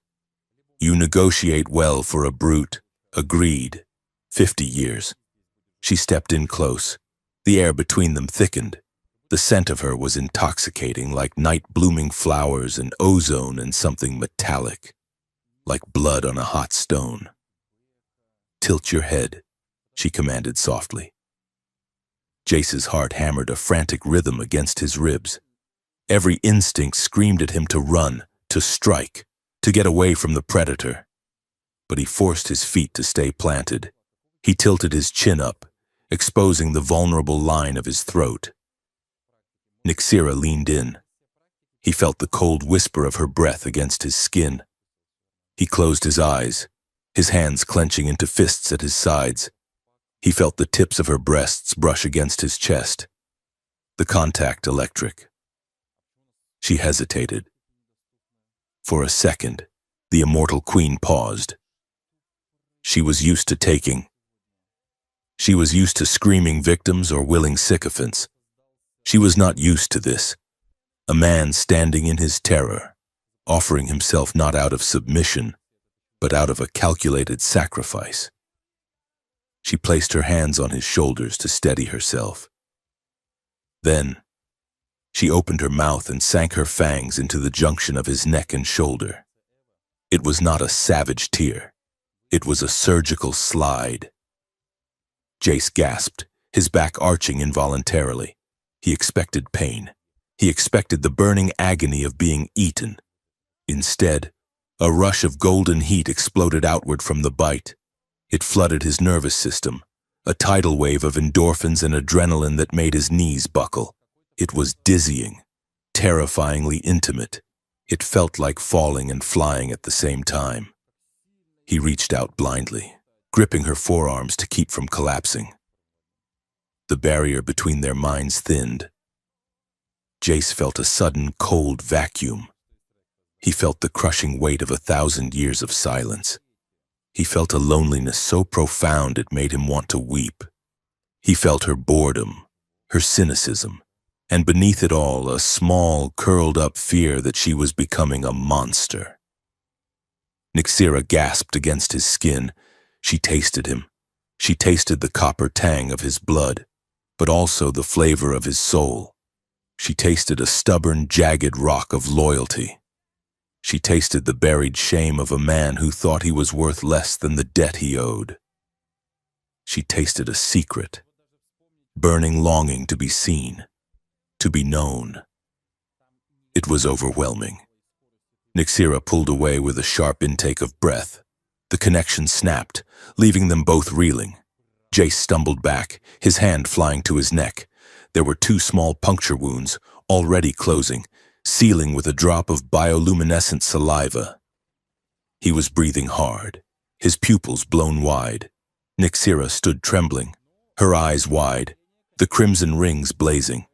[SPEAKER 1] You negotiate well for a brute. Agreed. 50 years. She stepped in close. The air between them thickened. The scent of her was intoxicating, like night-blooming flowers and ozone and something metallic, like blood on a hot stone. Tilt your head, she commanded softly. Jace's heart hammered a frantic rhythm against his ribs. Every instinct screamed at him to run, to strike, to get away from the predator. But he forced his feet to stay planted. He tilted his chin up, exposing the vulnerable line of his throat. Nixira leaned in. He felt the cold whisper of her breath against his skin. He closed his eyes, his hands clenching into fists at his sides. He felt the tips of her breasts brush against his chest. The contact electric. She hesitated. For a second, the immortal queen paused. She was used to taking. She was used to screaming victims or willing sycophants. She was not used to this. A man standing in his terror, offering himself not out of submission, but out of a calculated sacrifice. She placed her hands on his shoulders to steady herself. Then, she opened her mouth and sank her fangs into the junction of his neck and shoulder. It was not a savage tear. It was a surgical slide. Jace gasped, his back arching involuntarily. He expected pain. He expected the burning agony of being eaten. Instead, a rush of golden heat exploded outward from the bite. It flooded his nervous system, a tidal wave of endorphins and adrenaline that made his knees buckle. It was dizzying, terrifyingly intimate. It felt like falling and flying at the same time. He reached out blindly, gripping her forearms to keep from collapsing. The barrier between their minds thinned. Jace felt a sudden cold vacuum. He felt the crushing weight of 1,000 years of silence. He felt a loneliness so profound it made him want to weep. He felt her boredom, her cynicism, and beneath it all a small, curled-up fear that she was becoming a monster. Nixira gasped against his skin. She tasted him. She tasted the copper tang of his blood, but also the flavor of his soul. She tasted a stubborn, jagged rock of loyalty. She tasted the buried shame of a man who thought he was worth less than the debt he owed. She tasted a secret, burning longing to be seen, to be known. It was overwhelming. Nyxera pulled away with a sharp intake of breath. The connection snapped, leaving them both reeling. Jace stumbled back, his hand flying to his neck. There were 2 small puncture wounds, already closing, sealing with a drop of bioluminescent saliva. He was breathing hard, his pupils blown wide. Nyxera stood trembling, her eyes wide, the crimson rings blazing.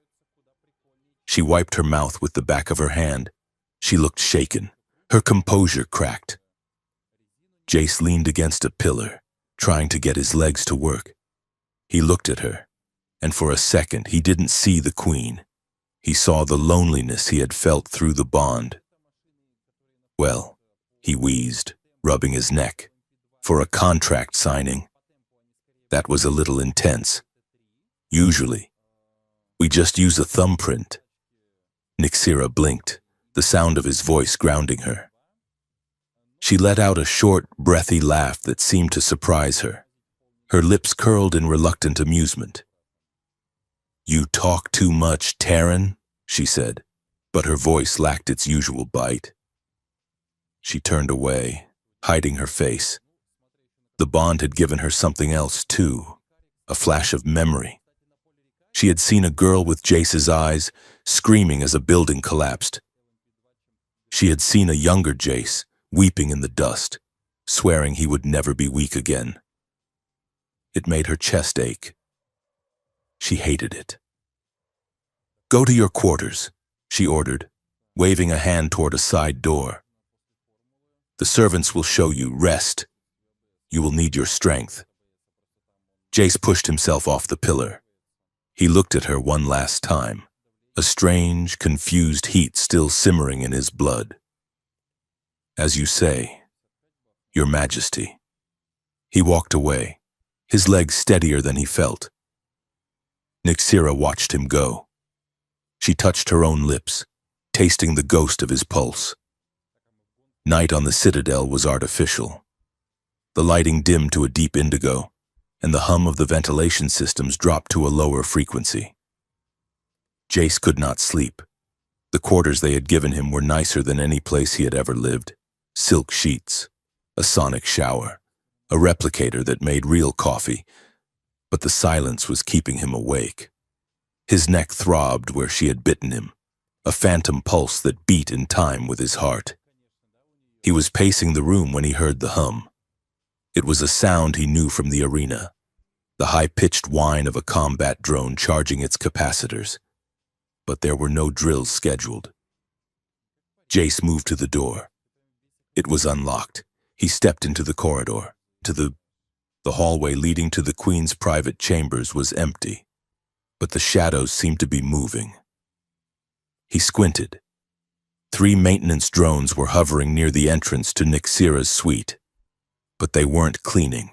[SPEAKER 1] She wiped her mouth with the back of her hand. She looked shaken, her composure cracked. Jace leaned against a pillar, trying to get his legs to work. He looked at her, and for a second he didn't see the queen. He saw the loneliness he had felt through the bond. Well, he wheezed, rubbing his neck, for a contract signing. That was a little intense. Usually, we just use a thumbprint. Nyxera blinked, the sound of his voice grounding her. She let out a short, breathy laugh that seemed to surprise her. Her lips curled in reluctant amusement. "You talk too much, Terran," she said, but her voice lacked its usual bite. She turned away, hiding her face. The bond had given her something else, too, a flash of memory. She had seen a girl with Jace's eyes, screaming as a building collapsed. She had seen a younger Jace, weeping in the dust, swearing he would never be weak again. It made her chest ache. She hated it. "Go to your quarters," she ordered, waving a hand toward a side door. "The servants will show you. Rest. You will need your strength." Jace pushed himself off the pillar. He looked at her one last time, a strange, confused heat still simmering in his blood. "As you say, Your Majesty." He walked away, his legs steadier than he felt. Nyxera watched him go. She touched her own lips, tasting the ghost of his pulse. Night on the Citadel was artificial. The lighting dimmed to a deep indigo, and the hum of the ventilation systems dropped to a lower frequency. Jace could not sleep. The quarters they had given him were nicer than any place he had ever lived. Silk sheets, a sonic shower, a replicator that made real coffee, but the silence was keeping him awake. His neck throbbed where she had bitten him, a phantom pulse that beat in time with his heart. He was pacing the room when he heard the hum. It was a sound he knew from the arena, the high-pitched whine of a combat drone charging its capacitors. But there were no drills scheduled. Jace moved to the door. It was unlocked. He stepped into the corridor. The hallway leading to the Queen's private chambers was empty, but the shadows seemed to be moving. He squinted. 3 maintenance drones were hovering near the entrance to Nyxera's suite, but they weren't cleaning.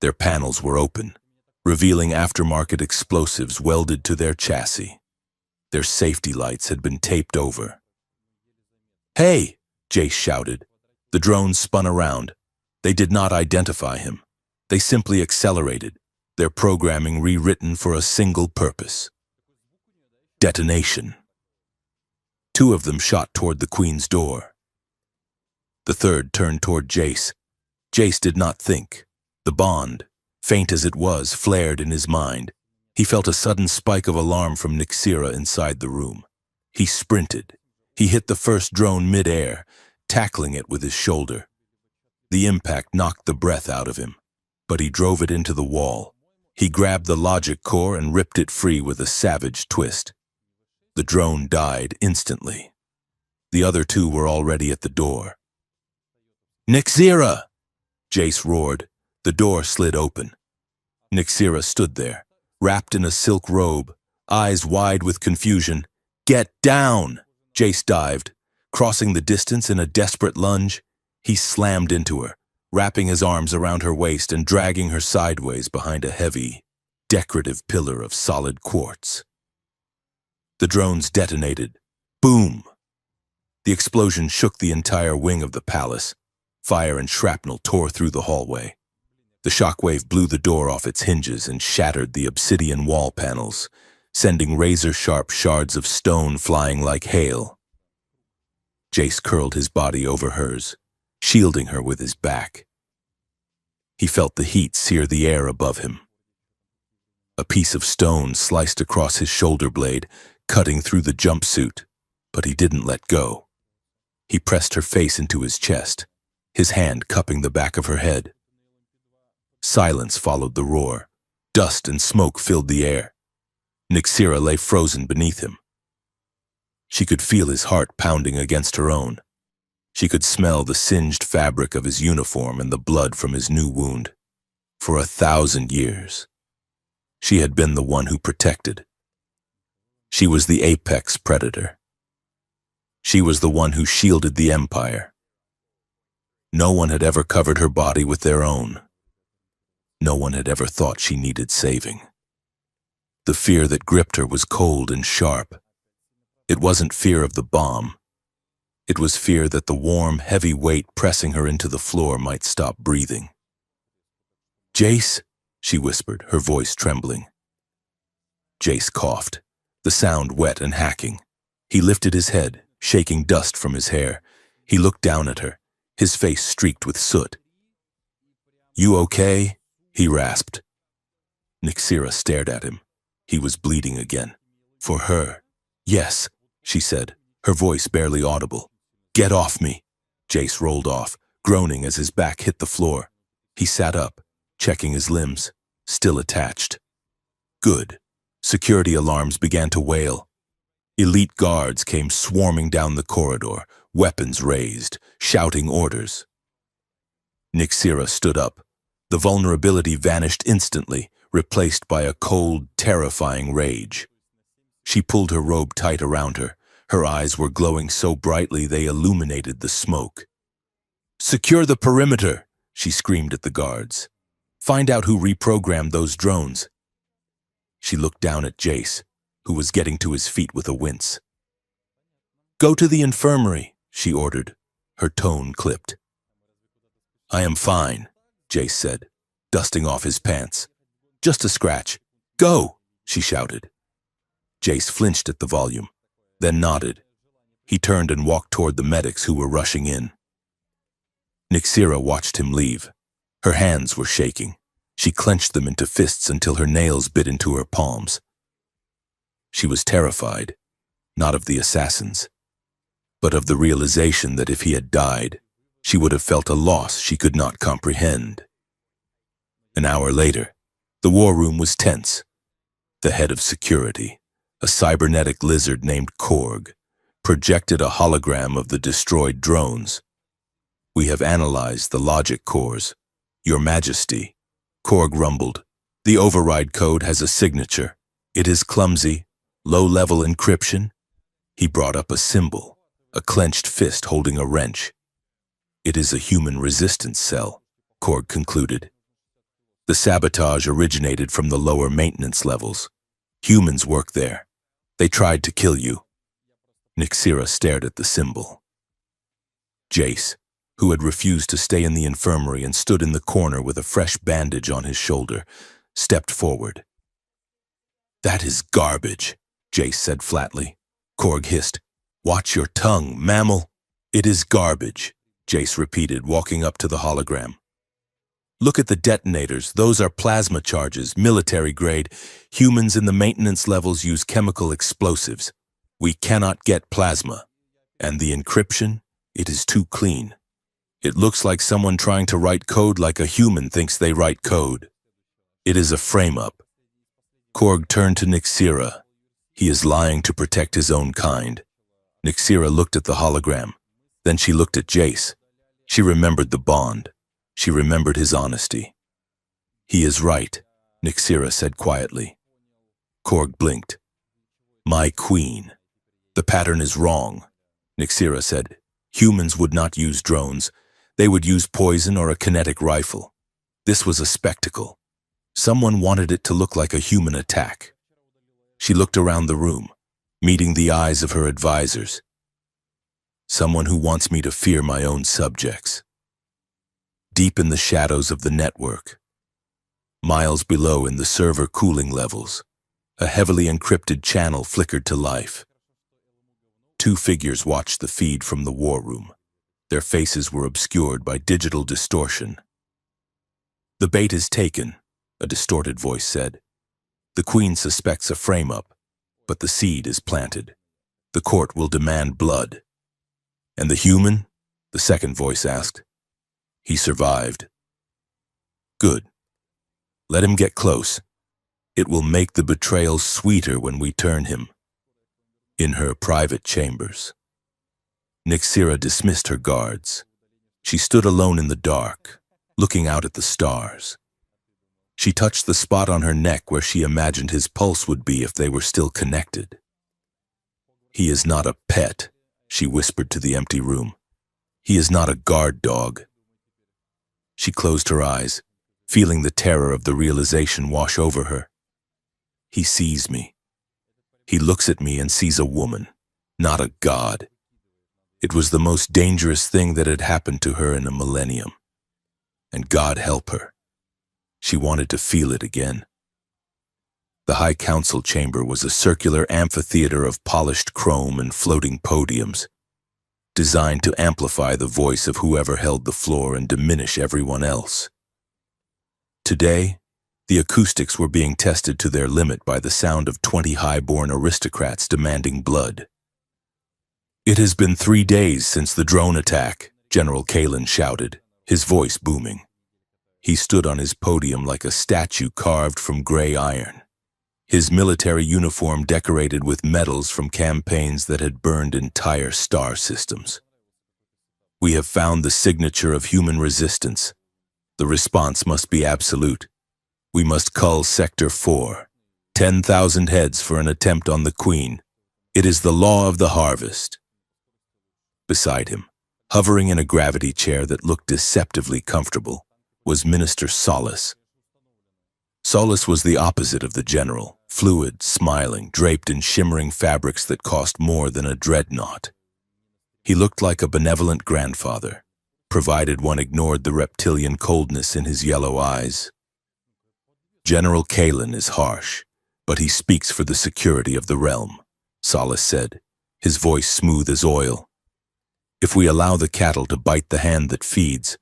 [SPEAKER 1] Their panels were open, revealing aftermarket explosives welded to their chassis. Their safety lights had been taped over. "Hey!" Jace shouted. The drones spun around. They did not identify him. They simply accelerated, their programming rewritten for a single purpose: detonation. 2 of them shot toward the Queen's door. The third turned toward Jace. Jace did not think. The bond, faint as it was, flared in his mind. He felt a sudden spike of alarm from Nyxera inside the room. He sprinted. He hit the first drone mid-air, tackling it with his shoulder. The impact knocked the breath out of him, but he drove it into the wall. He grabbed the logic core and ripped it free with a savage twist. The drone died instantly. The other 2 were already at the door. "Nyxera!" Jace roared. The door slid open. Nyxera stood there, wrapped in a silk robe, eyes wide with confusion. "Get down!" Jace dived. Crossing the distance in a desperate lunge, he slammed into her, wrapping his arms around her waist and dragging her sideways behind a heavy, decorative pillar of solid quartz. The drones detonated. Boom! The explosion shook the entire wing of the palace. Fire and shrapnel tore through the hallway. The shockwave blew the door off its hinges and shattered the obsidian wall panels, sending razor-sharp shards of stone flying like hail. Jace curled his body over hers, shielding her with his back. He felt the heat sear the air above him. A piece of stone sliced across his shoulder blade, cutting through the jumpsuit, but he didn't let go. He pressed her face into his chest, his hand cupping the back of her head. Silence followed the roar. Dust and smoke filled the air. Nyxera lay frozen beneath him. She could feel his heart pounding against her own. She could smell the singed fabric of his uniform and the blood from his new wound. For 1,000 years, she had been the one who protected. She was the apex predator. She was the one who shielded the Empire. No one had ever covered her body with their own. No one had ever thought she needed saving. The fear that gripped her was cold and sharp. It wasn't fear of the bomb. It was fear that the warm, heavy weight pressing her into the floor might stop breathing. "Jace," she whispered, her voice trembling. Jace coughed, the sound wet and hacking. He lifted his head, shaking dust from his hair. He looked down at her, his face streaked with soot. "You okay?" he rasped. Nyxera stared at him. He was bleeding again. For her. "Yes," she said, her voice barely audible. "Get off me." Jace rolled off, groaning as his back hit the floor. He sat up, checking his limbs, still attached. Good. Security alarms began to wail. Elite guards came swarming down the corridor, weapons raised, shouting orders. Nyxera stood up. The vulnerability vanished instantly, replaced by a cold, terrifying rage. She pulled her robe tight around her. Her eyes were glowing so brightly they illuminated the smoke. "Secure the perimeter," she screamed at the guards. "Find out who reprogrammed those drones." She looked down at Jace, who was getting to his feet with a wince. "Go to the infirmary," she ordered, her tone clipped. "I am fine," Jace said, dusting off his pants. "Just a scratch. Go," she shouted. Jace flinched at the volume, then nodded. He turned and walked toward the medics who were rushing in. Nyxera watched him leave. Her hands were shaking. She clenched them into fists until her nails bit into her palms. She was terrified, not of the assassins, but of the realization that if he had died, she would have felt a loss she could not comprehend. An hour later, the war room was tense. The head of security, a cybernetic lizard named Korg, projected a hologram of the destroyed drones. "We have analyzed the logic cores. Your Majesty," Korg rumbled, "the override code has a signature. It is clumsy, low-level encryption." He brought up a symbol, a clenched fist holding a wrench. "It is a human resistance cell," Korg concluded. "The sabotage originated from the lower maintenance levels. Humans work there. They tried to kill you." Nyxera stared at the symbol. Jace, who had refused to stay in the infirmary and stood in the corner with a fresh bandage on his shoulder, stepped forward. "That is garbage," Jace said flatly. Korg hissed, "Watch your tongue, mammal." "It is garbage," Jace repeated, walking up to the hologram. "Look at the detonators. Those are plasma charges, military grade. Humans in the maintenance levels use chemical explosives. We cannot get plasma. And the encryption? It is too clean. It looks like someone trying to write code like a human thinks they write code. It is a frame-up." Korg turned to Nyxera. "He is lying to protect his own kind." Nyxera looked at the hologram. Then she looked at Jace. She remembered the bond. She remembered his honesty. "He is right," Nyxera said quietly. Korg blinked. "My queen. The pattern is wrong," Nyxera said. "Humans would not use drones. They would use poison or a kinetic rifle. This was a spectacle. Someone wanted it to look like a human attack." She looked around the room. meeting the eyes of her advisors. Someone who wants me to fear my own subjects. Deep in the shadows of the network, miles below in the server cooling levels, a heavily encrypted channel flickered to life. Two figures watched the feed from the war room. Their faces were obscured by digital distortion. "The bait is taken," a distorted voice said. "The Queen suspects a frame-up, but the seed is planted. The court will demand blood." "And the human?" the second voice asked. "He survived." "Good. Let him get close. It will make the betrayal sweeter when we turn him." In her private chambers, Nixira dismissed her guards. She stood alone in the dark, looking out at the stars. She touched the spot on her neck where she imagined his pulse would be if they were still connected. "He is not a pet," she whispered to the empty room. "He is not a guard dog." She closed her eyes, feeling the terror of the realization wash over her. "He sees me. He looks at me and sees a woman, not a god." It was the most dangerous thing that had happened to her in a millennium. And God help her. She wanted to feel it again. The High Council chamber was a circular amphitheater of polished chrome and floating podiums, designed to amplify the voice of whoever held the floor and diminish everyone else. Today, the acoustics were being tested to their limit by the sound of 20 high-born aristocrats demanding blood. "It has been 3 days since the drone attack," General Kalen shouted, his voice booming. He stood on his podium like a statue carved from gray iron, his military uniform decorated with medals from campaigns that had burned entire star systems. "We have found the signature of human resistance. The response must be absolute. We must cull Sector 4, 10,000 heads for an attempt on the Queen. It is the law of the harvest." Beside him, hovering in a gravity chair that looked deceptively comfortable, was Minister Solace. Solace was the opposite of the general, fluid, smiling, draped in shimmering fabrics that cost more than a dreadnought. He looked like a benevolent grandfather, provided one ignored the reptilian coldness in his yellow eyes. "General Kalen is harsh, but he speaks for the security of the realm," Solace said, his voice smooth as oil. "If we allow the cattle to bite the hand that feeds,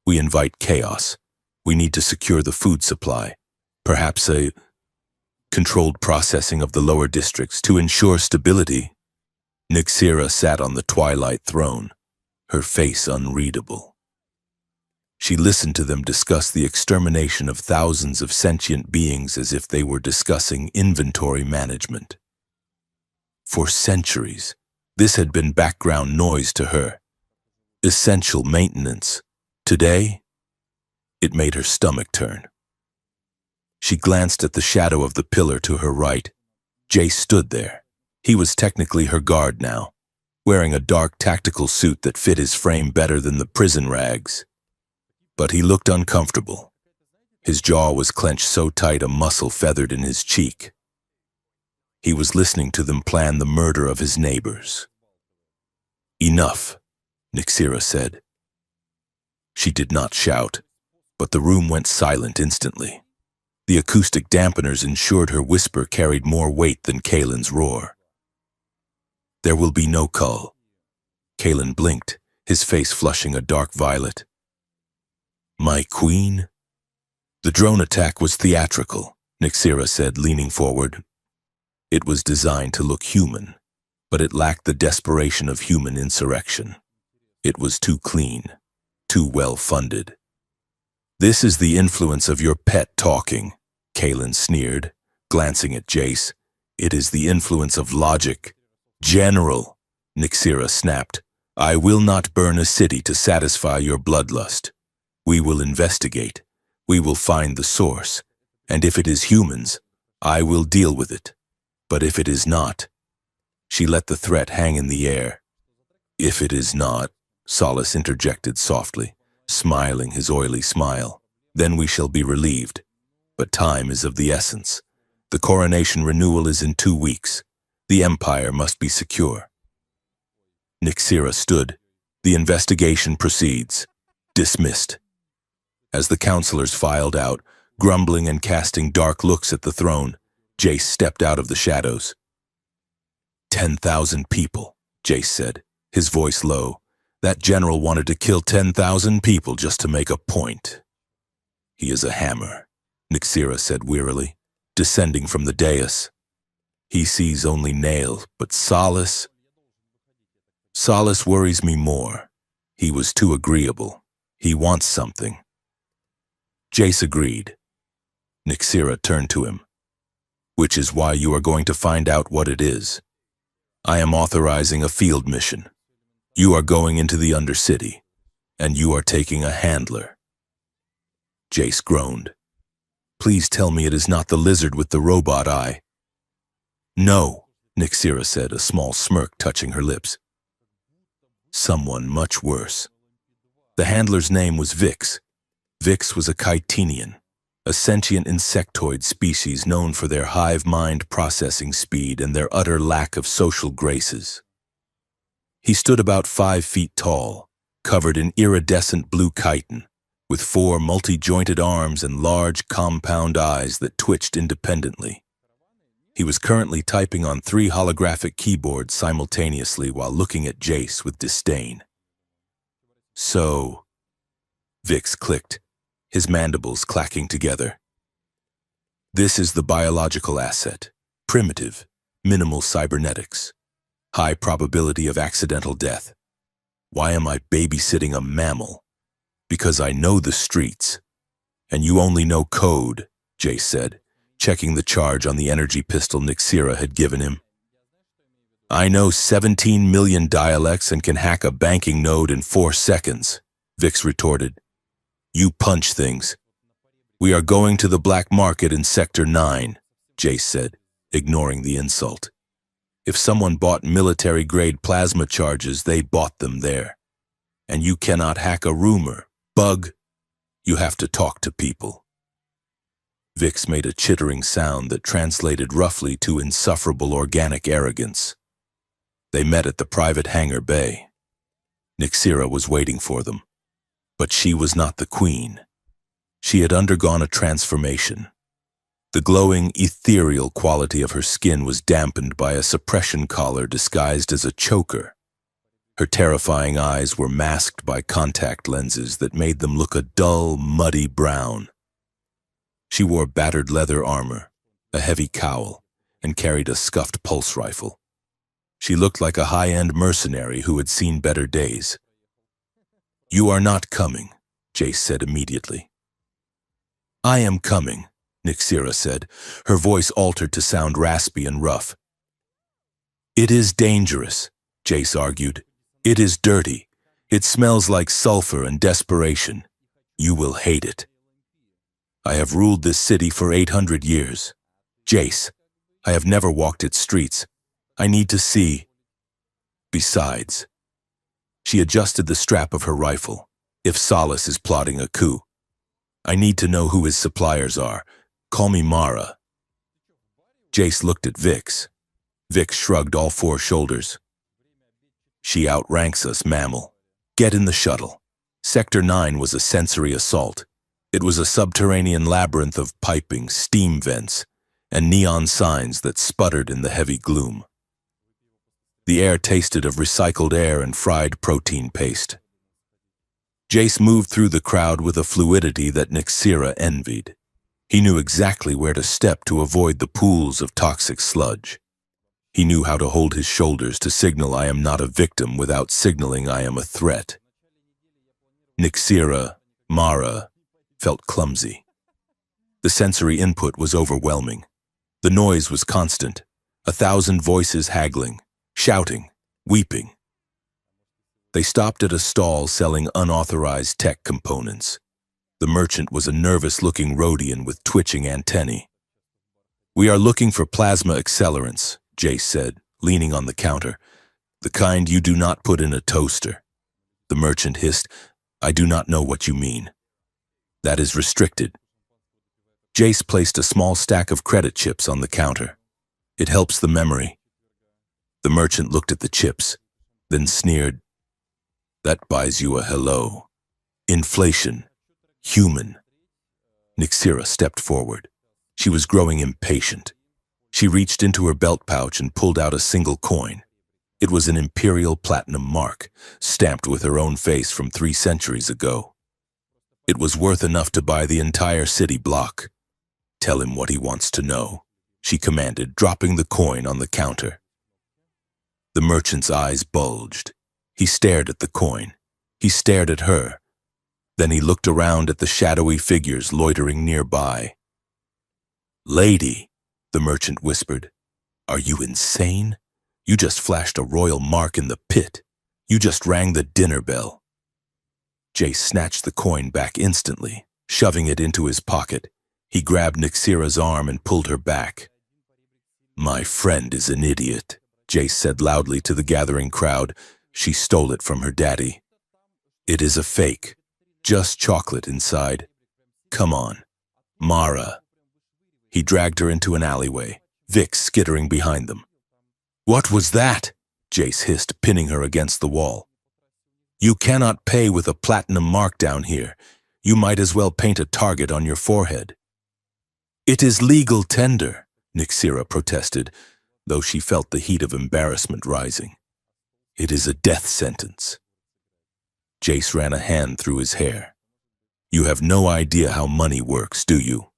[SPEAKER 1] we invite chaos. We need to secure the food supply, perhaps a controlled processing of the lower districts to ensure stability." Nixira sat on the twilight throne, her face unreadable. She listened to them discuss the extermination of thousands of sentient beings as if they were discussing inventory management. For centuries, this had been background noise to her, essential maintenance. Today, it made her stomach turn. She glanced at the shadow of the pillar to her right. Jace stood there. He was technically her guard now, wearing a dark tactical suit that fit his frame better than the prison rags. But he looked uncomfortable. His jaw was clenched so tight a muscle feathered in his cheek. He was listening to them plan the murder of his neighbors. "Enough," Nixira said. She did not shout, but the room went silent instantly. The acoustic dampeners ensured her whisper carried more weight than Kalen's roar. "There will be no cull." Kalen blinked, his face flushing a dark violet. "My queen?" "The drone attack was theatrical," Nixira said, leaning forward. "It was designed to look human, but it lacked the desperation of human insurrection. It was too clean, too well-funded." "This is the influence of your pet talking," Kalen sneered, glancing at Jace. "It is the influence of logic." "General," Nixira snapped, "I will not burn a city to satisfy your bloodlust. We will investigate. We will find the source. And if it is humans, I will deal with it. But if it is not..." She let the threat hang in the air. "If it is not," Solace interjected softly, smiling his oily smile, "then we shall be relieved. But time is of the essence. The coronation renewal is in 2 weeks. The Empire must be secure. Nixira stood. The investigation proceeds. Dismissed. As the counselors filed out, grumbling and casting dark looks at the throne, Jace stepped out of the shadows. 10,000 people, Jace said, his voice low. That general wanted to kill 10,000 people just to make a point. He is a hammer, Nixira said wearily, descending from the dais. He sees only nail, but Solace worries me more. He was too agreeable. He wants something. Jace agreed. Nixira turned to him. Which is why you are going to find out what it is. I am authorizing a field mission. You are going into the Undercity, and you are taking a handler. Jace groaned. Please tell me it is not the lizard with the robot eye. No, Nixira said, a small smirk touching her lips. Someone much worse. The handler's name was Vix. Vix was a Chitinian, a sentient insectoid species known for their hive mind processing speed and their utter lack of social graces. He stood about 5 feet tall, covered in iridescent blue chitin, with 4 multi-jointed arms and large compound eyes that twitched independently. He was currently typing on 3 holographic keyboards simultaneously while looking at Jace with disdain. So, Vix clicked, his mandibles clacking together. This is the biological asset, primitive, minimal cybernetics, high probability of accidental death. Why am I babysitting a mammal? Because I know the streets. And you only know code, Jace said, checking the charge on the energy pistol Nixira had given him. I know 17 million dialects and can hack a banking node in 4 seconds, Vix retorted. You punch things. We are going to the black market in Sector 9, Jace said, ignoring the insult. If someone bought military-grade plasma charges, they bought them there. And you cannot hack a rumor, bug. You have to talk to people. Vix made a chittering sound that translated roughly to insufferable organic arrogance. They met at the private hangar bay. Nixira was waiting for them. But she was not the queen. She had undergone a transformation. The glowing, ethereal quality of her skin was dampened by a suppression collar disguised as a choker. Her terrifying eyes were masked by contact lenses that made them look a dull, muddy brown. She wore battered leather armor, a heavy cowl, and carried a scuffed pulse rifle. She looked like a high-end mercenary who had seen better days. You are not coming, Jace said immediately. I am coming, Nixira said, her voice altered to sound raspy and rough. It is dangerous, Jace argued. It is dirty. It smells like sulfur and desperation. You will hate it. I have ruled this city for 800 years. Jace, I have never walked its streets. I need to see. Besides, she adjusted the strap of her rifle. If Solace is plotting a coup, I need to know who his suppliers are. Call me Mara. Jace looked at Vix. Vix shrugged all 4 shoulders. She outranks us, mammal. Get in the shuttle. Sector 9 was a sensory assault. It was a subterranean labyrinth of piping, steam vents, and neon signs that sputtered in the heavy gloom. The air tasted of recycled air and fried protein paste. Jace moved through the crowd with a fluidity that Nixira envied. He knew exactly where to step to avoid the pools of toxic sludge. He knew how to hold his shoulders to signal I am not a victim without signaling I am a threat. Nixira, Mara, felt clumsy. The sensory input was overwhelming. The noise was constant, 1,000 voices haggling, shouting, weeping. They stopped at a stall selling unauthorized tech components. The merchant was a nervous-looking Rhodian with twitching antennae. We are looking for plasma accelerants, Jace said, leaning on the counter. The kind you do not put in a toaster. The merchant hissed, I do not know what you mean. That is restricted. Jace placed a small stack of credit chips on the counter. It helps the memory. The merchant looked at the chips, then sneered, "That buys you a hello. Inflation. Human." Nixira stepped forward. She was growing impatient. She reached into her belt pouch and pulled out a single coin. It was an imperial platinum mark, stamped with her own face from 3 centuries ago. It was worth enough to buy the entire city block. "Tell him what he wants to know," she commanded, dropping the coin on the counter. The merchant's eyes bulged. He stared at the coin. He stared at her. Then he looked around at the shadowy figures loitering nearby. "Lady," the merchant whispered, "are you insane? You just flashed a royal mark in the pit. You just rang the dinner bell." Jace snatched the coin back instantly, shoving it into his pocket. He grabbed Nixira's arm and pulled her back. "My friend is an idiot," Jace said loudly to the gathering crowd. "She stole it from her daddy. It is a fake. Just chocolate inside. Come on. Mara." He dragged her into an alleyway, Vix skittering behind them. "What was that?" Jace hissed, pinning her against the wall. "You cannot pay with a platinum mark down here. You might as well paint a target on your forehead." "It is legal tender," Nixira protested, though she felt the heat of embarrassment rising. "It is a death sentence." Jace ran a hand through his hair. "You have no idea how money works, do you?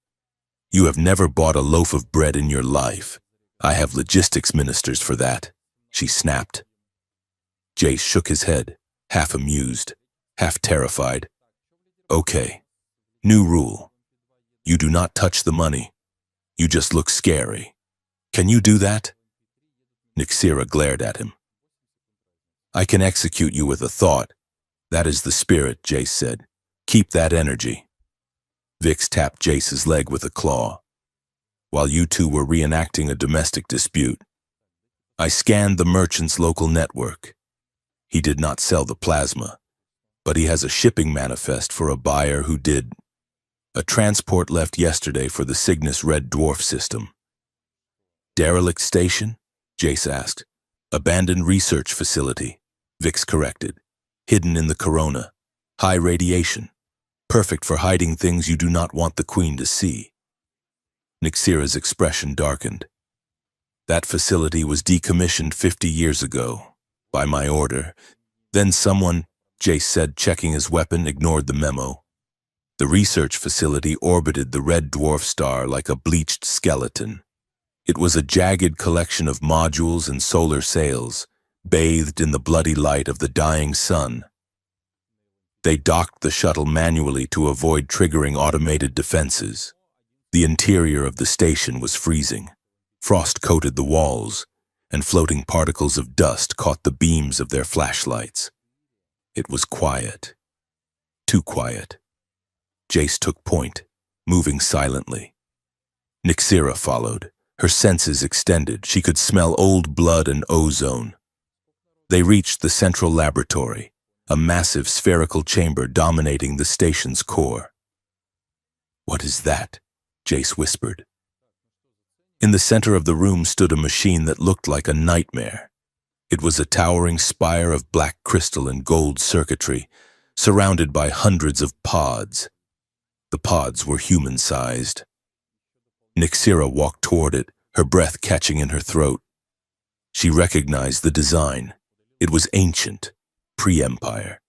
[SPEAKER 1] You have never bought a loaf of bread in your life. I have logistics ministers for that," she snapped. Jace shook his head, half amused, half terrified. "Okay, new rule. You do not touch the money. You just look scary. Can you do that?" Nixira glared at him. "I can execute you with a thought. That is the spirit," Jace said. "Keep that energy." Vix tapped Jace's leg with a claw. "While you two were reenacting a domestic dispute, I scanned the merchant's local network. He did not sell the plasma, but he has a shipping manifest for a buyer who did. A transport left yesterday for the Cygnus Red Dwarf system." "Derelict station?" Jace asked. "Abandoned research facility," Vix corrected. "Hidden in the corona. High radiation. Perfect for hiding things you do not want the Queen to see." Nixira's expression darkened. "That facility was decommissioned 50 years ago, by my order. Then someone," Jace said, checking his weapon, ignored the memo. "The research facility orbited the red dwarf star like a bleached skeleton. It was a jagged collection of modules and solar sails, bathed in the bloody light of the dying sun. They docked the shuttle manually to avoid triggering automated defenses. The interior of the station was freezing. Frost coated the walls, and floating particles of dust caught the beams of their flashlights. It was quiet. Too quiet. Jace took point, moving silently. Nixira followed, her senses extended. She could smell old blood and ozone. They reached the central laboratory, a massive spherical chamber dominating the station's core. "What is that?" Jace whispered. In the center of the room stood a machine that looked like a nightmare. It was a towering spire of black crystal and gold circuitry, surrounded by hundreds of pods. The pods were human-sized. Nixira walked toward it, her breath catching in her throat. She recognized the design. It was ancient, pre-Empire.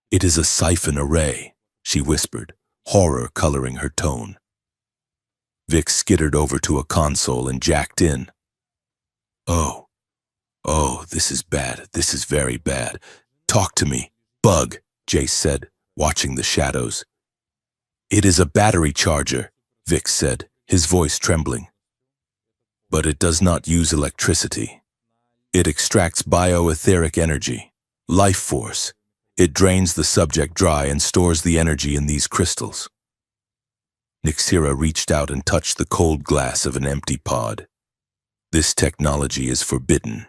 [SPEAKER 1] "It is a siphon array," she whispered, horror coloring her tone. Vix skittered over to a console and jacked in. Oh, this is bad. This is very bad. Talk to me, Bug," Jace said, watching the shadows. "It is a battery charger," Vix said, his voice trembling. "But it does not use electricity. It extracts bioetheric energy, life force. It drains the subject dry and stores the energy in these crystals." Nixira reached out and touched the cold glass of an empty pod. "This technology is forbidden.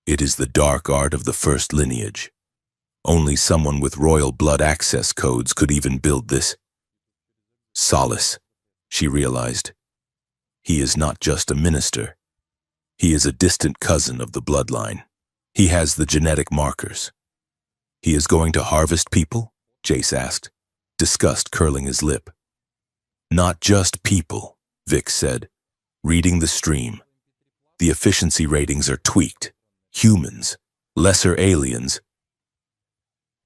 [SPEAKER 1] It is the dark art of the first lineage. Only someone with royal blood access codes could even build this." Solace, she realized. He is not just a minister. He is a distant cousin of the bloodline. He has the genetic markers. He is going to harvest people? Jace asked, disgust curling his lip. Not just people, Vic said, reading the stream. The efficiency ratings are tweaked. Humans, lesser aliens,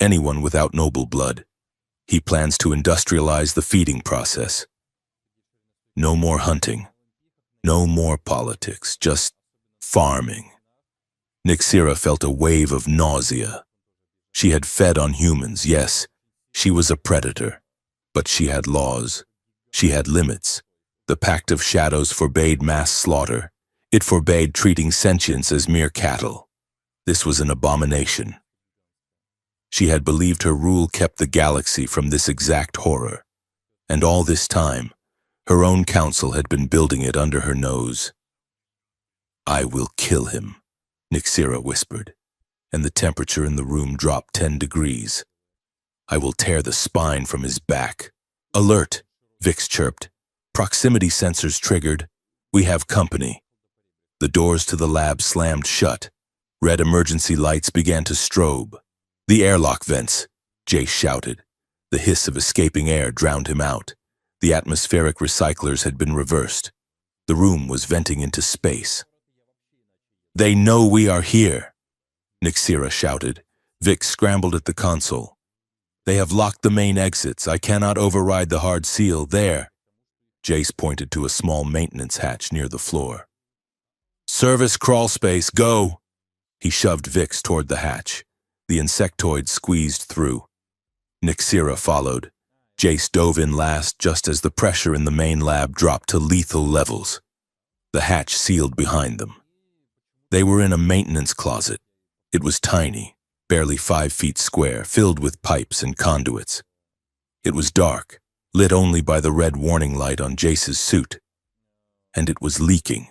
[SPEAKER 1] anyone without noble blood. He plans to industrialize the feeding process. No more hunting. No more politics, just farming. Nixira felt a wave of nausea. She had fed on humans, yes, she was a predator, but she had laws. She had limits. The Pact of Shadows forbade mass slaughter. It forbade treating sentience as mere cattle. This was an abomination. She had believed her rule kept the galaxy from this exact horror, and all this time, her own council had been building it under her nose. I will kill him, Nixira whispered, and the temperature in the room dropped 10 degrees. I will tear the spine from his back. Alert, Vix chirped. Proximity sensors triggered. We have company. The doors to the lab slammed shut. Red emergency lights began to strobe. The airlock vents, Jace shouted. The hiss of escaping air drowned him out. The atmospheric recyclers had been reversed. The room was venting into space. They know we are here, Nixira shouted. Vic scrambled at the console. They have locked the main exits. I cannot override the hard seal. There. Jace pointed to a small maintenance hatch near the floor. Service crawl space, go! He shoved Vix toward the hatch. The insectoid squeezed through. Nixira followed. Jace dove in last just as the pressure in the main lab dropped to lethal levels. The hatch sealed behind them. They were in a maintenance closet. It was tiny, barely 5 feet square, filled with pipes and conduits. It was dark, lit only by the red warning light on Jace's suit. And it was leaking.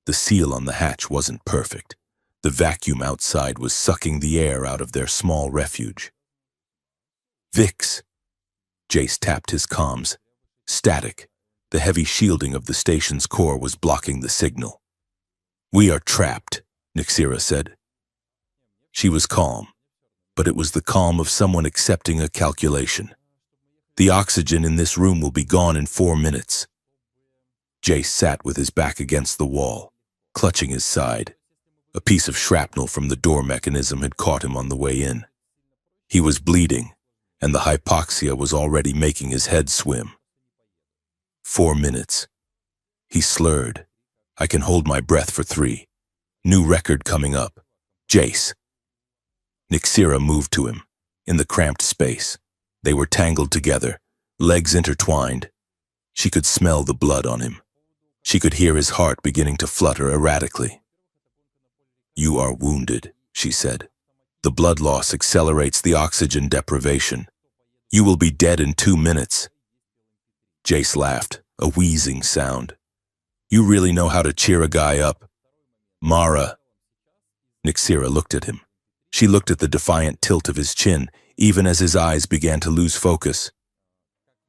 [SPEAKER 1] The seal on the hatch wasn't perfect. The vacuum outside was sucking the air out of their small refuge. Vix. Jace tapped his comms. Static. The heavy shielding of the station's core was blocking the signal. We are trapped, Nixira said. She was calm, but it was the calm of someone accepting a calculation. The oxygen in this room will be gone in 4 minutes. Jace sat with his back against the wall, clutching his side. A piece of shrapnel from the door mechanism had caught him on the way in. He was bleeding, and the hypoxia was already making his head swim. 4 minutes. He slurred. I can hold my breath for 3. New record coming up. Jace. Nixira moved to him, in the cramped space. They were tangled together, legs intertwined. She could smell the blood on him. She could hear his heart beginning to flutter erratically. You are wounded, she said. The blood loss accelerates the oxygen deprivation. You will be dead in 2 minutes. Jace laughed, a wheezing sound. You really know how to cheer a guy up. Mara. Nixira looked at him. She looked at the defiant tilt of his chin, even as his eyes began to lose focus.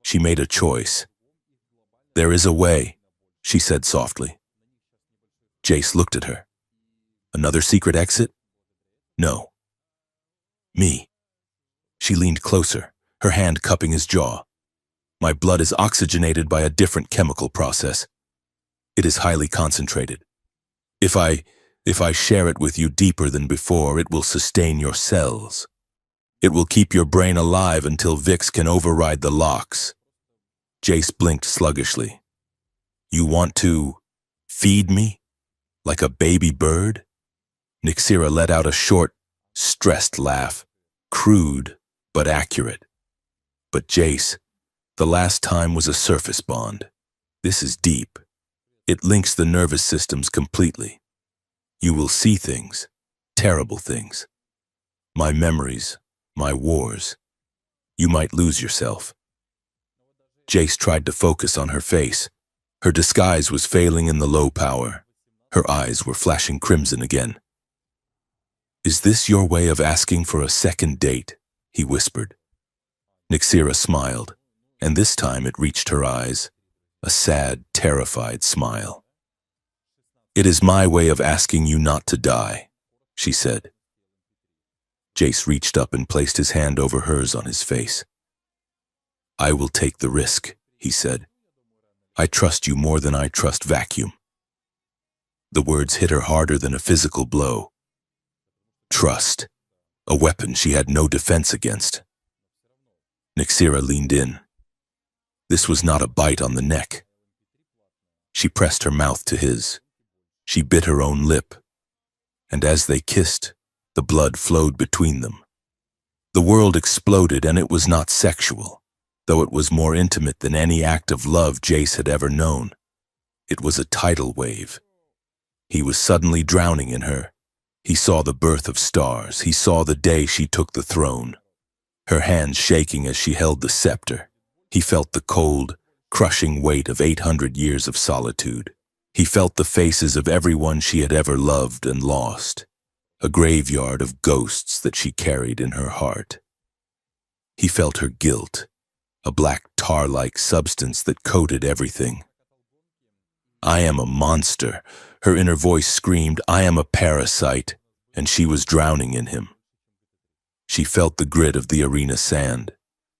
[SPEAKER 1] She made a choice. There is a way, she said softly. Jace looked at her. Another secret exit? No. Me. She leaned closer, her hand cupping his jaw. My blood is oxygenated by a different chemical process. It is highly concentrated. If I share it with you deeper than before, it will sustain your cells. It will keep your brain alive until Vix can override the locks. Jace blinked sluggishly. You want to feed me? Like a baby bird? Nixira let out a short, stressed laugh, crude but accurate. But Jace, the last time was a surface bond. This is deep. It links the nervous systems completely. You will see things, terrible things. My memories, my wars. You might lose yourself. Jace tried to focus on her face. Her disguise was failing in the low power. Her eyes were flashing crimson again. Is this your way of asking for a second date? He whispered. Nixira smiled, and this time it reached her eyes. A sad, terrified smile. It is my way of asking you not to die, she said. Jace reached up and placed his hand over hers on his face. I will take the risk, he said. I trust you more than I trust vacuum. The words hit her harder than a physical blow. Trust, a weapon she had no defense against. Nyxera leaned in. This was not a bite on the neck. She pressed her mouth to his. She bit her own lip. And as they kissed, the blood flowed between them. The world exploded, and it was not sexual, though it was more intimate than any act of love Jace had ever known. It was a tidal wave. He was suddenly drowning in her. He saw the birth of stars. He saw the day she took the throne. Her hands shaking as she held the scepter. He felt the cold, crushing weight of 800 years of solitude. He felt the faces of everyone she had ever loved and lost. A graveyard of ghosts that she carried in her heart. He felt her guilt, a black tar-like substance that coated everything. I am a monster, her inner voice screamed. I am a parasite, and she was drowning in him. She felt the grit of the arena sand.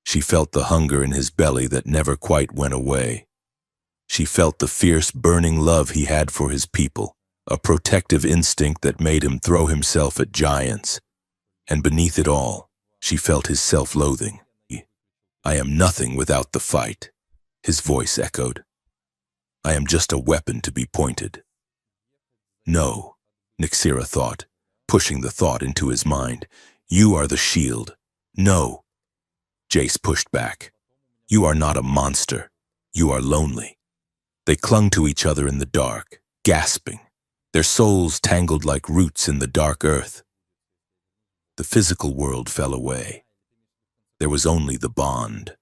[SPEAKER 1] She felt the hunger in his belly that never quite went away. She felt the fierce, burning love he had for his people, a protective instinct that made him throw himself at giants. And beneath it all, she felt his self-loathing. I am nothing without the fight, his voice echoed. I am just a weapon to be pointed. No, Nyxera thought, pushing the thought into his mind. You are the shield. No. Jace pushed back. You are not a monster. You are lonely. They clung to each other in the dark, gasping, their souls tangled like roots in the dark earth. The physical world fell away. There was only the bond,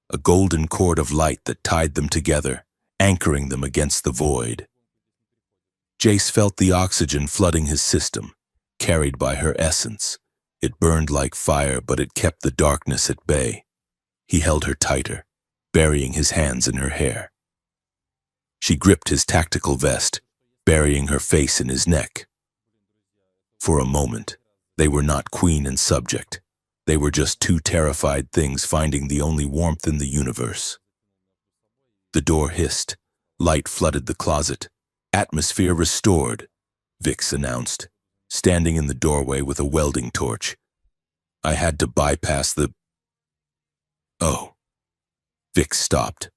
[SPEAKER 1] a golden cord of light that tied them together, anchoring them against the void. Jace felt the oxygen flooding his system, carried by her essence. It burned like fire, but it kept the darkness at bay. He held her tighter, burying his hands in her hair. She gripped his tactical vest, burying her face in his neck. For a moment, they were not queen and subject. They were just two terrified things finding the only warmth in the universe. The door hissed. Light flooded the closet. Atmosphere restored, Vix announced, standing in the doorway with a welding torch. I had to bypass the... Oh. Vix stopped.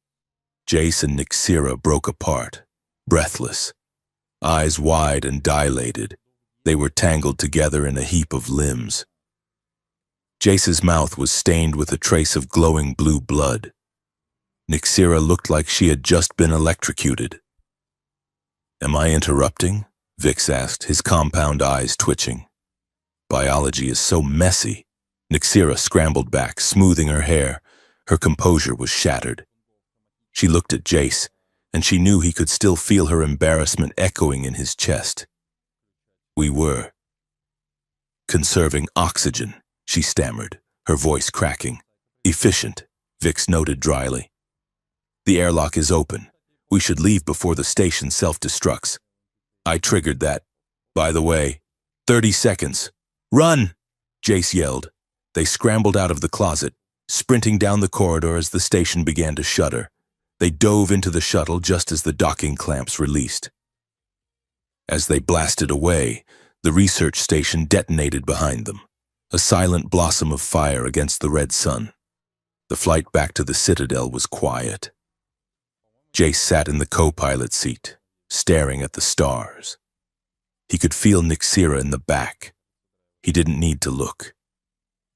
[SPEAKER 1] Jace and Nyxera broke apart, breathless, eyes wide and dilated. They were tangled together in a heap of limbs. Jace's mouth was stained with a trace of glowing blue blood. Nyxera looked like she had just been electrocuted. Am I interrupting? Vix asked, his compound eyes twitching. Biology is so messy. Nyxera scrambled back, smoothing her hair. Her composure was shattered. She looked at Jace, and she knew he could still feel her embarrassment echoing in his chest. We were conserving oxygen, she stammered, her voice cracking. Efficient, Vix noted dryly. The airlock is open. We should leave before the station self-destructs. I triggered that. By the way, 30 seconds. Run! Jace yelled. They scrambled out of the closet, sprinting down the corridor as the station began to shudder. They dove into the shuttle just as the docking clamps released. As they blasted away, the research station detonated behind them, a silent blossom of fire against the red sun. The flight back to the Citadel was quiet. Jace sat in the co-pilot seat, staring at the stars. He could feel Nyxera in the back. He didn't need to look.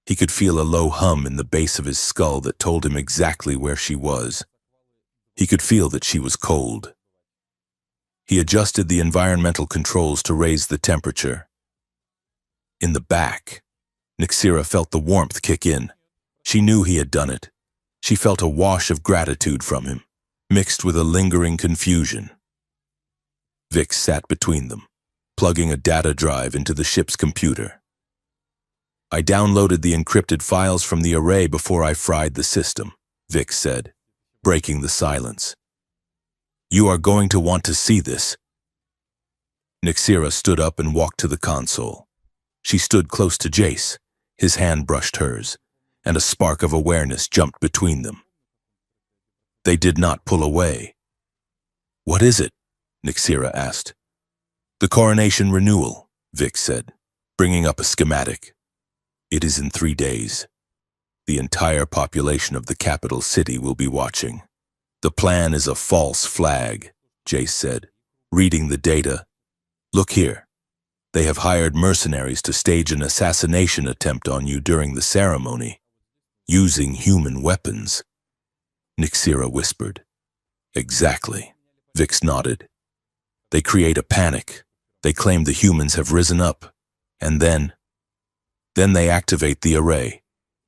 [SPEAKER 1] He could feel a low hum in the base of his skull that told him exactly where she was. He could feel that she was cold. He adjusted the environmental controls to raise the temperature. In the back, Nyxera felt the warmth kick in. She knew he had done it. She felt a wash of gratitude from him, mixed with a lingering confusion. Vix sat between them, plugging a data drive into the ship's computer. I downloaded the encrypted files from the array before I fried the system, Vix said, breaking the silence. You are going to want to see this. Nixira stood up and walked to the console. She stood close to Jace. His hand brushed hers, and a spark of awareness jumped between them. They did not pull away. "What is it?" Nixira asked. "The coronation renewal," Vix said, bringing up a schematic. "It is in 3 days. The entire population of the capital city will be watching. The plan is a false flag," Jace said, reading the data. "Look here. They have hired mercenaries to stage an assassination attempt on you during the ceremony, using human weapons." Nixira whispered. "Exactly." Vix nodded. "They create a panic. They claim the humans have risen up, and then they activate the array."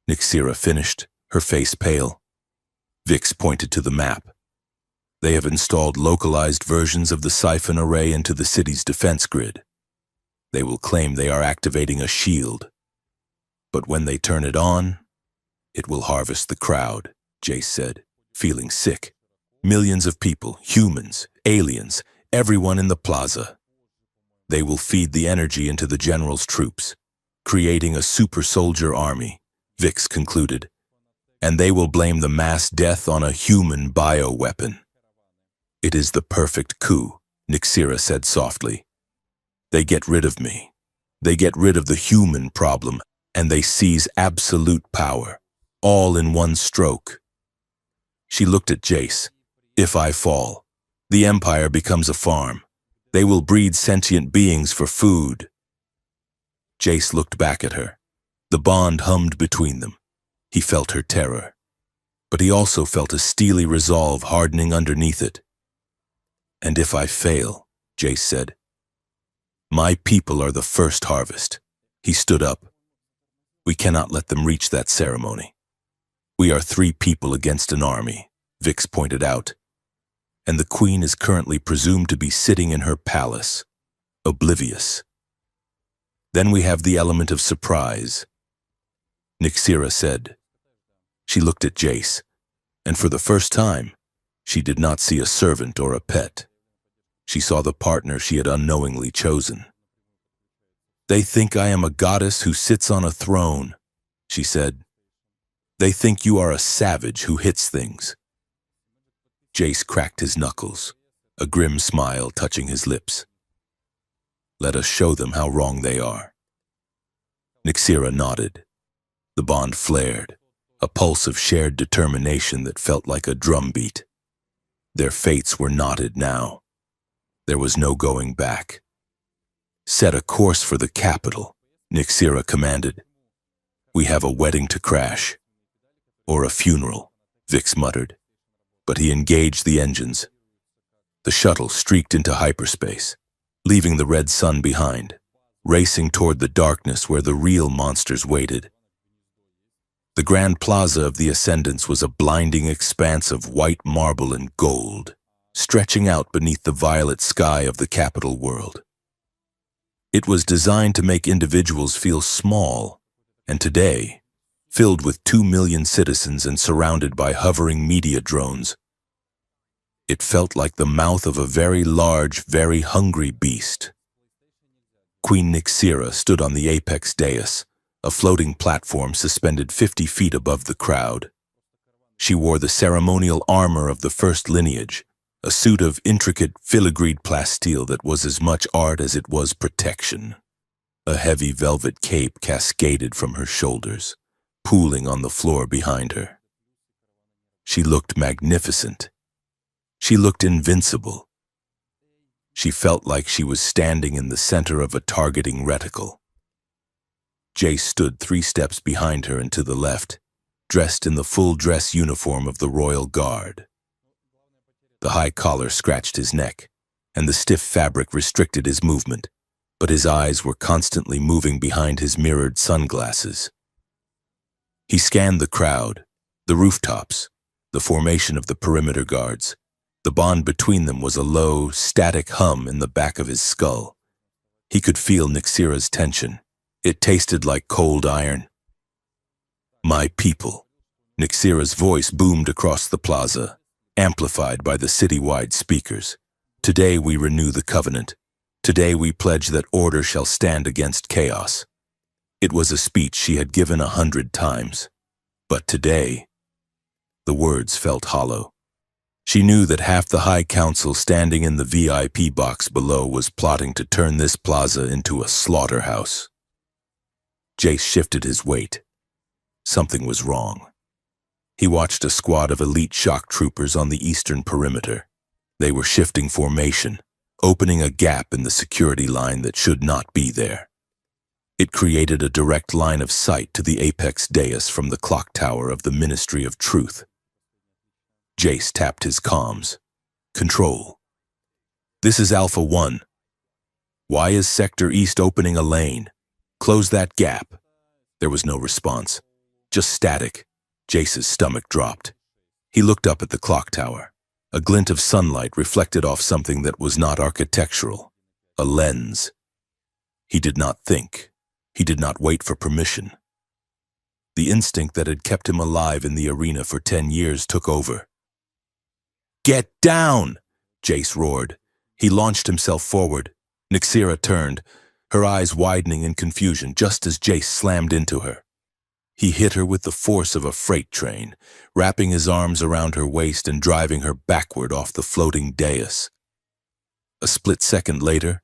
[SPEAKER 1] Nixira finished, her face pale. Vix pointed to the map. "They have installed localized versions of the siphon array into the city's defense grid. They will claim they are activating a shield. But when they turn it on, it will harvest the crowd," Jace said, feeling sick. "Millions of people, humans, aliens, everyone in the plaza. They will feed the energy into the general's troops, creating a super soldier army," Vix concluded. "And they will blame the mass death on a human bioweapon." "It is the perfect coup," Nixira said softly. "They get rid of me. They get rid of the human problem, and they seize absolute power, all in one stroke." She looked at Jace. "If I fall, the Empire becomes a farm. They will breed sentient beings for food." Jace looked back at her. The bond hummed between them. He felt her terror, but he also felt a steely resolve hardening underneath it. "And if I fail," Jace said, "my people are the first harvest." He stood up. "We cannot let them reach that ceremony. We are 3 people against an army," Vix pointed out. "And the Queen is currently presumed to be sitting in her palace, oblivious. Then we have the element of surprise," Nixira said. She looked at Jace, and for the first time, she did not see a servant or a pet. She saw the partner she had unknowingly chosen. "They think I am a goddess who sits on a throne," she said. "They think you are a savage who hits things." Jace cracked his knuckles, a grim smile touching his lips. "Let us show them how wrong they are." Nixira nodded. The bond flared, a pulse of shared determination that felt like a drumbeat. Their fates were knotted now. There was no going back. "Set a course for the capital," Nixira commanded. "We have a wedding to crash." "Or a funeral," Vix muttered. But he engaged the engines. The shuttle streaked into hyperspace, leaving the red sun behind, racing toward the darkness where the real monsters waited. The grand plaza of the Ascendants was a blinding expanse of white marble and gold, stretching out beneath the violet sky of the capital world. It was designed to make individuals feel small, and today, filled with 2 million citizens and surrounded by hovering media drones, it felt like the mouth of a very large, very hungry beast. Queen Nixira stood on the apex dais, a floating platform suspended 50 feet above the crowd. She wore the ceremonial armor of the first lineage, a suit of intricate filigreed plasteel that was as much art as it was protection. A heavy velvet cape cascaded from her shoulders, pooling on the floor behind her. She looked magnificent. She looked invincible. She felt like she was standing in the center of a targeting reticle. Jace stood 3 steps behind her and to the left, dressed in the full dress uniform of the Royal Guard. The high collar scratched his neck, and the stiff fabric restricted his movement, but his eyes were constantly moving behind his mirrored sunglasses. He scanned the crowd, the rooftops, the formation of the perimeter guards. The bond between them was a low, static hum in the back of his skull. He could feel Nixira's tension. It tasted like cold iron. "My people," Nixira's voice boomed across the plaza, amplified by the citywide speakers. "Today we renew the covenant. Today we pledge that order shall stand against chaos. It was a speech she had given 100 times. But today, the words felt hollow. She knew that half the High Council standing in the VIP box below was plotting to turn this plaza into a slaughterhouse. Jace shifted his weight. Something was wrong. He watched a squad of elite shock troopers on the eastern perimeter. They were shifting formation, opening a gap in the security line that should not be there. It created a direct line of sight to the apex dais from the clock tower of the Ministry of Truth. Jace tapped his comms. Control. This is Alpha 1. Why is Sector East opening a lane? Close that gap. There was no response. Just static. Jace's stomach dropped. He looked up at the clock tower. A glint of sunlight reflected off something that was not architectural. A lens. He did not think. He did not wait for permission. The instinct that had kept him alive in the arena for 10 years took over. Get down! Jace roared. He launched himself forward. Nyxera turned, her eyes widening in confusion just as Jace slammed into her. He hit her with the force of a freight train, wrapping his arms around her waist and driving her backward off the floating dais. A split second later,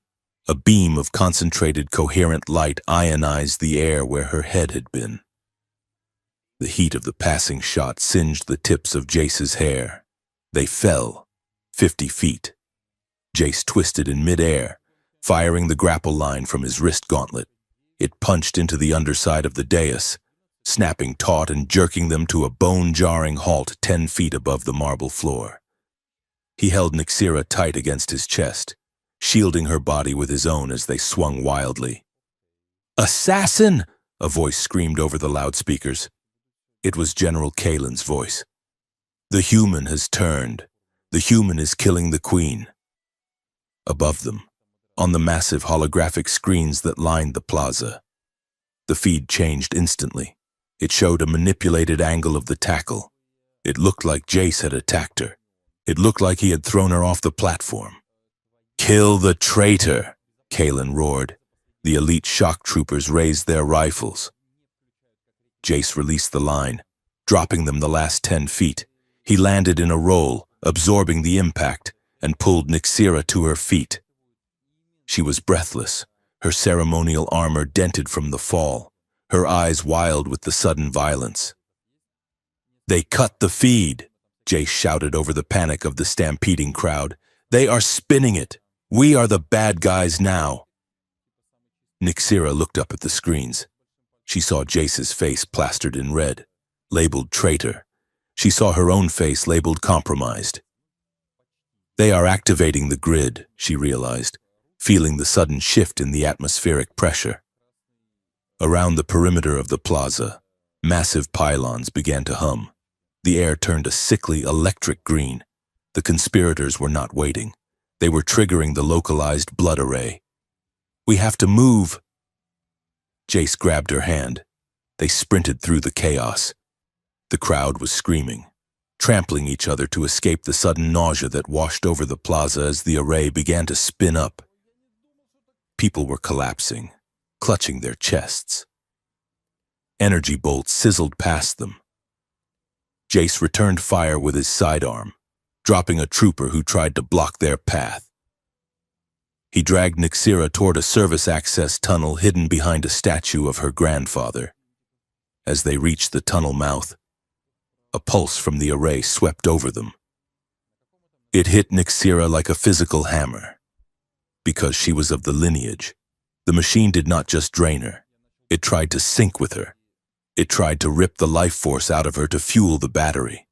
[SPEAKER 1] a beam of concentrated coherent light ionized the air where her head had been. The heat of the passing shot singed the tips of Jace's hair. They fell, 50 feet. Jace twisted in midair, firing the grapple line from his wrist gauntlet. It punched into the underside of the dais, snapping taut and jerking them to a bone-jarring halt 10 feet above the marble floor. He held Nyxera tight against his chest, shielding her body with his own as they swung wildly. "Assassin!" a voice screamed over the loudspeakers. It was General Kalen's voice. "The human has turned. The human is killing the Queen." Above them, on the massive holographic screens that lined the plaza, the feed changed instantly. It showed a manipulated angle of the tackle. It looked like Jace had attacked her. It looked like he had thrown her off the platform. "Kill the traitor!" Kalen roared. The elite shock troopers raised their rifles. Jace released the line, dropping them the last 10 feet. He landed in a roll, absorbing the impact, and pulled Nyxera to her feet. She was breathless, her ceremonial armor dented from the fall, her eyes wild with the sudden violence. "They cut the feed," Jace shouted over the panic of the stampeding crowd. "They are spinning it. We are the bad guys now." Nyxera looked up at the screens. She saw Jace's face plastered in red, labeled traitor. She saw her own face labeled compromised. They are activating the grid, she realized, feeling the sudden shift in the atmospheric pressure. Around the perimeter of the plaza, massive pylons began to hum. The air turned a sickly electric green. The conspirators were not waiting. They were triggering the localized blood array. "We have to move." Jace grabbed her hand. They sprinted through the chaos. The crowd was screaming, trampling each other to escape the sudden nausea that washed over the plaza as the array began to spin up. People were collapsing, clutching their chests. Energy bolts sizzled past them. Jace returned fire with his sidearm, dropping a trooper who tried to block their path. He dragged Nyxera toward a service access tunnel hidden behind a statue of her grandfather. As they reached the tunnel mouth, a pulse from the array swept over them. It hit Nyxera like a physical hammer. Because she was of the lineage, the machine did not just drain her. It tried to sync with her. It tried to rip the life force out of her to fuel the battery.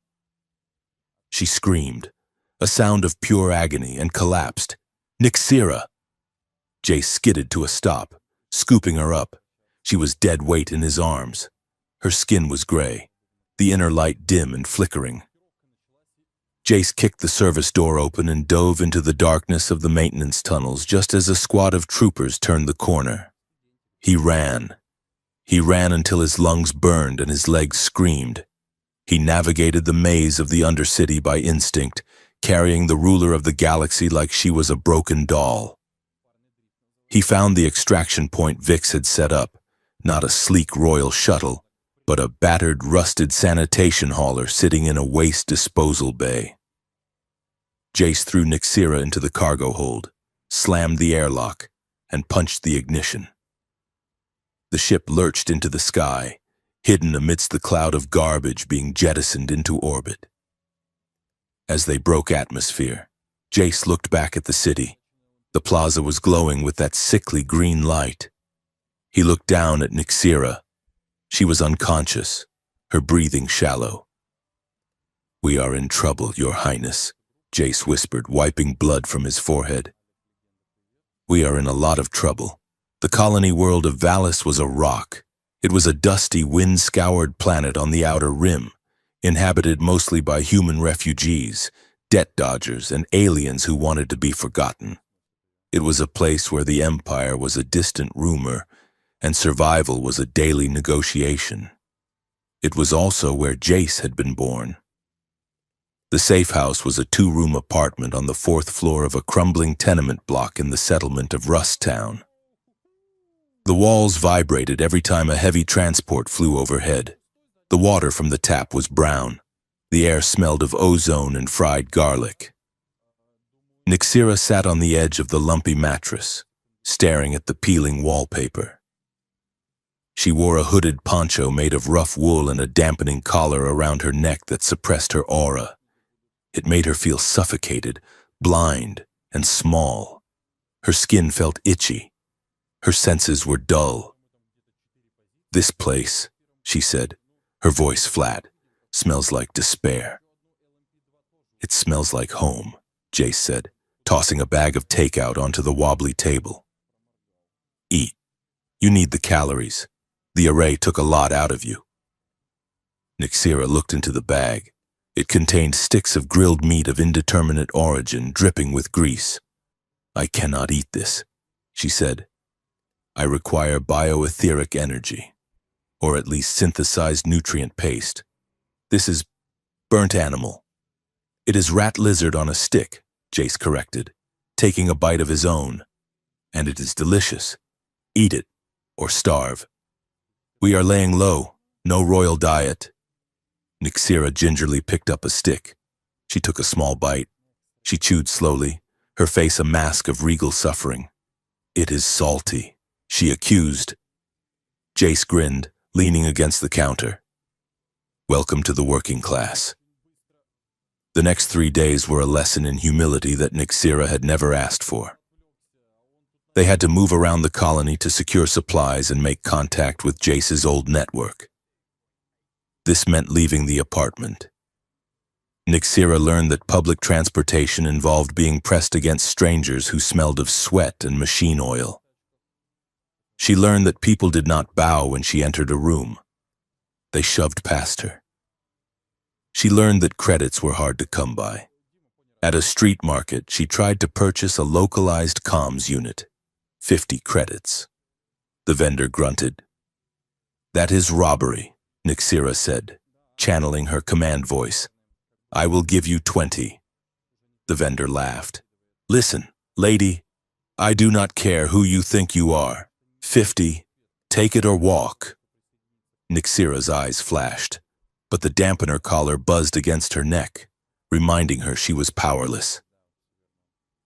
[SPEAKER 1] She screamed, a sound of pure agony, and collapsed. "Nyxera!" Jace skidded to a stop, scooping her up. She was dead weight in his arms. Her skin was gray, the inner light dim and flickering. Jace kicked the service door open and dove into the darkness of the maintenance tunnels just as a squad of troopers turned the corner. He ran. He ran until his lungs burned and his legs screamed. He navigated the maze of the Undercity by instinct, carrying the ruler of the galaxy like she was a broken doll. He found the extraction point Vix had set up, not a sleek royal shuttle, but a battered, rusted sanitation hauler sitting in a waste disposal bay. Jace threw Nyxera into the cargo hold, slammed the airlock, and punched the ignition. The ship lurched into the sky, hidden amidst the cloud of garbage being jettisoned into orbit. As they broke atmosphere, Jace looked back at the city. The plaza was glowing with that sickly green light. He looked down at Nyxera. She was unconscious, her breathing shallow. "We are in trouble, Your Highness," Jace whispered, wiping blood from his forehead. "We are in a lot of trouble. The colony world of Valis was a rock. It was a dusty, wind-scoured planet on the outer rim, inhabited mostly by human refugees, debt dodgers, and aliens who wanted to be forgotten. It was a place where the Empire was a distant rumor, and survival was a daily negotiation. It was also where Jace had been born. The safe house was a 2-room apartment on the 4th floor of a crumbling tenement block in the settlement of Rust Town. The walls vibrated every time a heavy transport flew overhead. The water from the tap was brown. The air smelled of ozone and fried garlic. Nyxera sat on the edge of the lumpy mattress, staring at the peeling wallpaper. She wore a hooded poncho made of rough wool and a dampening collar around her neck that suppressed her aura. It made her feel suffocated, blind, and small. Her skin felt itchy. Her senses were dull. "This place," she said, her voice flat, "smells like despair." "It smells like home," Jace said, tossing a bag of takeout onto the wobbly table. "Eat. You need the calories. The array took a lot out of you." Nyxera looked into the bag. It contained sticks of grilled meat of indeterminate origin, dripping with grease. "I cannot eat this," she said. "I require bioetheric energy, or at least synthesized nutrient paste. This is burnt animal." "It is rat lizard on a stick," Jace corrected, taking a bite of his own. "And it is delicious. Eat it, or starve." "We are laying low. No royal diet." Nyxera gingerly picked up a stick. She took a small bite. She chewed slowly, her face a mask of regal suffering. "It is salty," she accused. Jace grinned, leaning against the counter. "Welcome to the working class." The next 3 days were a lesson in humility that Nyxera had never asked for. They had to move around the colony to secure supplies and make contact with Jace's old network. This meant leaving the apartment. Nyxera learned that public transportation involved being pressed against strangers who smelled of sweat and machine oil. She learned that people did not bow when she entered a room. They shoved past her. She learned that credits were hard to come by. At a street market, she tried to purchase a localized comms unit. 50 credits. The vendor grunted. "That is robbery," Nyxera said, channeling her command voice. "I will give you 20. The vendor laughed. "Listen, lady, I do not care who you think you are. 50, take it or walk." Nyxera's eyes flashed, but the dampener collar buzzed against her neck, reminding her she was powerless.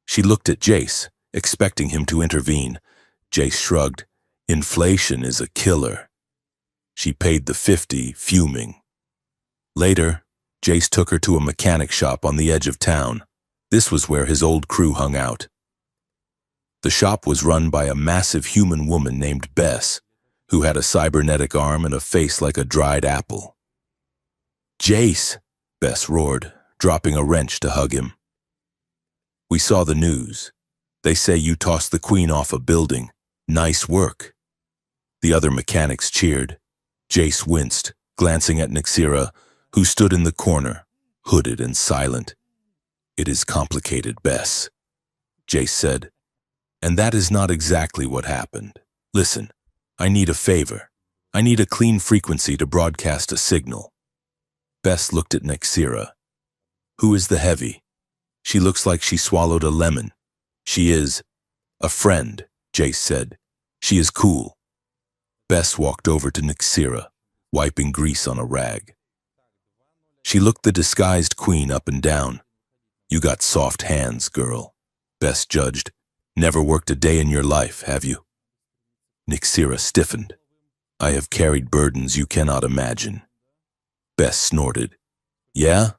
[SPEAKER 1] She looked at Jace, expecting him to intervene. Jace shrugged. "Inflation is a killer." She paid the 50, fuming. Later, Jace took her to a mechanic shop on the edge of town. This was where his old crew hung out. The shop was run by a massive human woman named Bess, who had a cybernetic arm and a face like a dried apple. "Jace," Bess roared, dropping a wrench to hug him. "We saw the news. They say you tossed the Queen off a building. Nice work." The other mechanics cheered. Jace winced, glancing at Nyxera, who stood in the corner, hooded and silent. "It is complicated, Bess," Jace said. "And that is not exactly what happened. Listen, I need a favor. I need a clean frequency to broadcast a signal." Bess looked at Nyxera. "Who is the heavy?" "She looks like she swallowed a lemon." "She is a friend," Jace said. She is cool. Bess walked over to Nyxera, wiping grease on a rag. She looked the disguised queen up and down. You got soft hands, girl. Bess judged. Never worked a day in your life, have you? Nyxera stiffened. I have carried burdens you cannot imagine. Bess snorted. Yeah?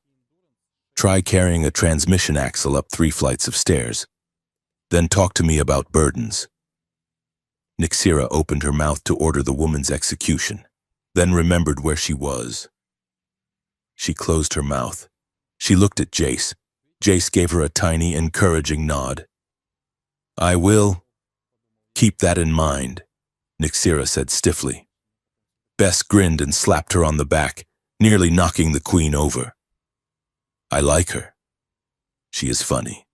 [SPEAKER 1] Try carrying a transmission axle up 3 flights of stairs. Then talk to me about burdens. Nyxera opened her mouth to order the woman's execution, then remembered where she was. She closed her mouth. She looked at Jace. Jace gave her a tiny, encouraging nod. I will. Keep that in mind, Nyxera said stiffly. Bess grinned and slapped her on the back, nearly knocking the queen over. I like her. She is funny.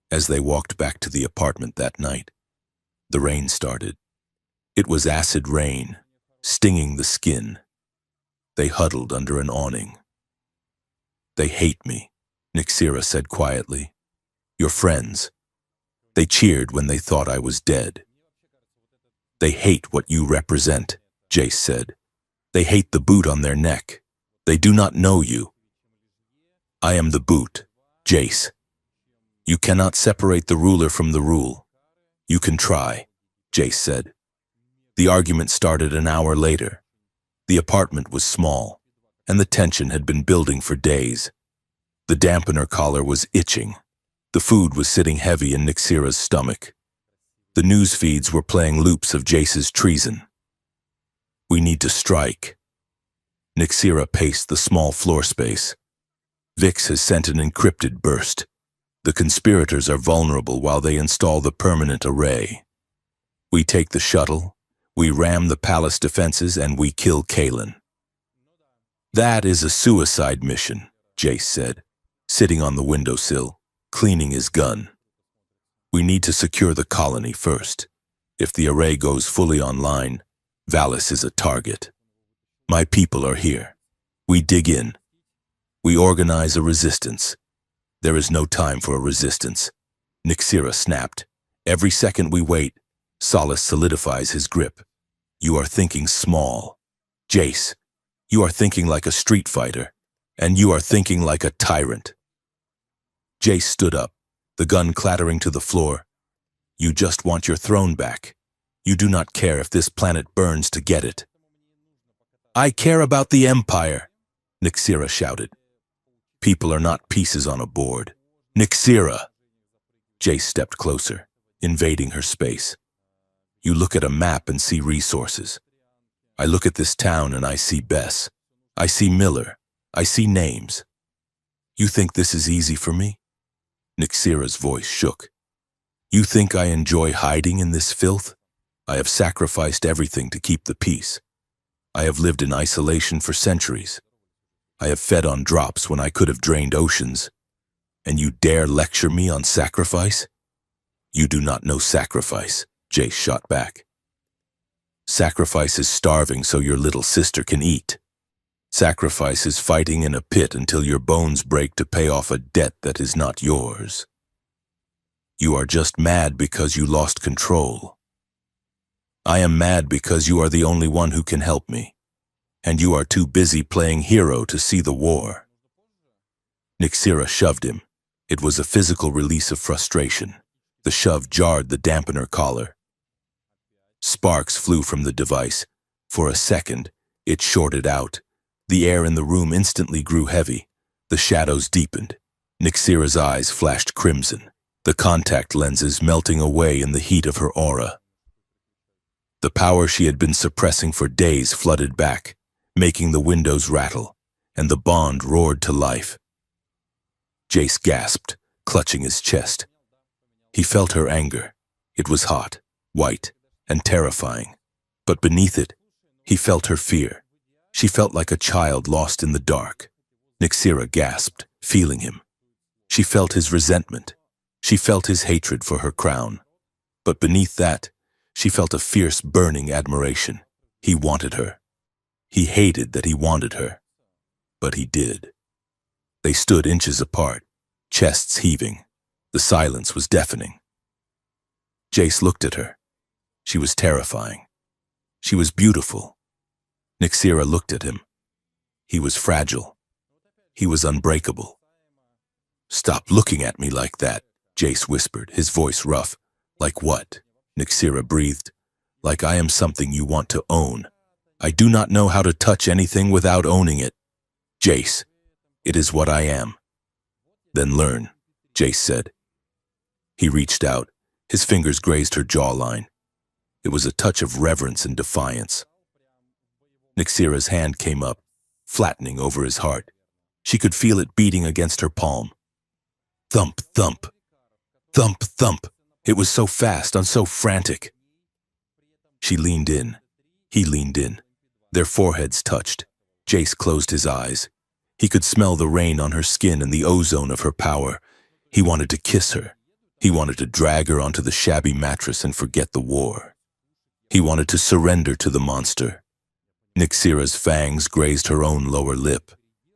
[SPEAKER 1] As they walked back to the apartment that night, the rain started. It was acid rain, stinging the skin. They huddled under an awning. They hate me, Nyxera said quietly. Your friends. They cheered when they thought I was dead. They hate what you represent, Jace said. They hate the boot on their neck. They do not know you. I am the boot, Jace. You cannot separate the ruler from the rule. You can try, Jace said. The argument started an hour later. The apartment was small, and the tension had been building for days. The dampener collar was itching. The food was sitting heavy in Nyxera's stomach. The news feeds were playing loops of Jace's treason. We need to strike. Nyxera paced the small floor space. Vix has sent an encrypted burst. The conspirators are vulnerable while they install the permanent array. We take the shuttle, we ram the palace defenses, and we kill Kalen. That is a suicide mission, Jace said, sitting on the windowsill, cleaning his gun. We need to secure the colony first. If the array goes fully online, Valis is a target. My people are here. We dig in. We organize a resistance. There is no time for a resistance. Nyxera snapped. Every second we wait, Solace solidifies his grip. You are thinking small. Jace, you are thinking like a street fighter, and you are thinking like a tyrant. Jace stood up, the gun clattering to the floor. You just want your throne back. You do not care if this planet burns to get it. I care about the Empire, Nyxera shouted. People are not pieces on a board. Nyxera! Jace stepped closer, invading her space. You look at a map and see resources. I look at this town and I see Bess. I see Miller. I see names. You think this is easy for me? Nyxera's voice shook. You think I enjoy hiding in this filth? I have sacrificed everything to keep the peace. I have lived in isolation for centuries. I have fed on drops when I could have drained oceans. And you dare lecture me on sacrifice? You do not know sacrifice, Jace shot back. Sacrifice is starving so your little sister can eat. Sacrifice is fighting in a pit until your bones break to pay off a debt that is not yours. You are just mad because you lost control. I am mad because you are the only one who can help me, and you are too busy playing hero to see the war. Nyxera shoved him. It was a physical release of frustration. The shove jarred the dampener collar. Sparks flew from the device. For a second, it shorted out. The air in the room instantly grew heavy. The shadows deepened. Nyxera's eyes flashed crimson, the contact lenses melting away in the heat of her aura. The power she had been suppressing for days flooded back, making the windows rattle, and the bond roared to life. Jace gasped, clutching his chest. He felt her anger. It was hot, white, and terrifying. But beneath it, he felt her fear. She felt like a child lost in the dark. Nyxera gasped, feeling him. She felt his resentment. She felt his hatred for her crown. But beneath that, she felt a fierce, burning admiration. He wanted her. He hated that he wanted her. But he did. They stood inches apart, chests heaving. The silence was deafening. Jace looked at her. She was terrifying. She was beautiful. Nyxera looked at him. He was fragile. He was unbreakable. "Stop looking at me like that," Jace whispered, his voice rough. "Like what?" Nyxera breathed. "Like I am something you want to own. I do not know how to touch anything without owning it. Jace, it is what I am." "Then learn," Jace said. He reached out. His fingers grazed her jawline. It was a touch of reverence and defiance. Nyxera's hand came up, flattening over his heart. She could feel it beating against her palm. Thump, thump. Thump, thump. It was so fast and so frantic. She leaned in. He leaned in. Their foreheads touched. Jace closed his eyes. He could smell the rain on her skin and the ozone of her power. He wanted to kiss her. He wanted to drag her onto the shabby mattress and forget the war. He wanted to surrender to the monster. Nyxera's fangs grazed her own lower lip.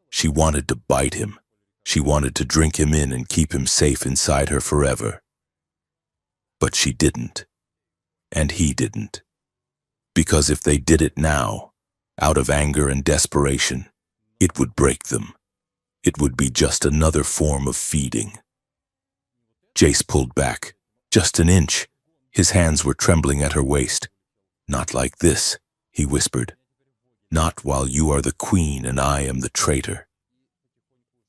[SPEAKER 1] She wanted to bite him. She wanted to drink him in and keep him safe inside her forever. But she didn't. And he didn't. Because if they did it now, out of anger and desperation, it would break them. It would be just another form of feeding. Jace pulled back, just an inch. His hands were trembling at her waist. "Not like this," he whispered. "Not while you are the queen and I am the traitor."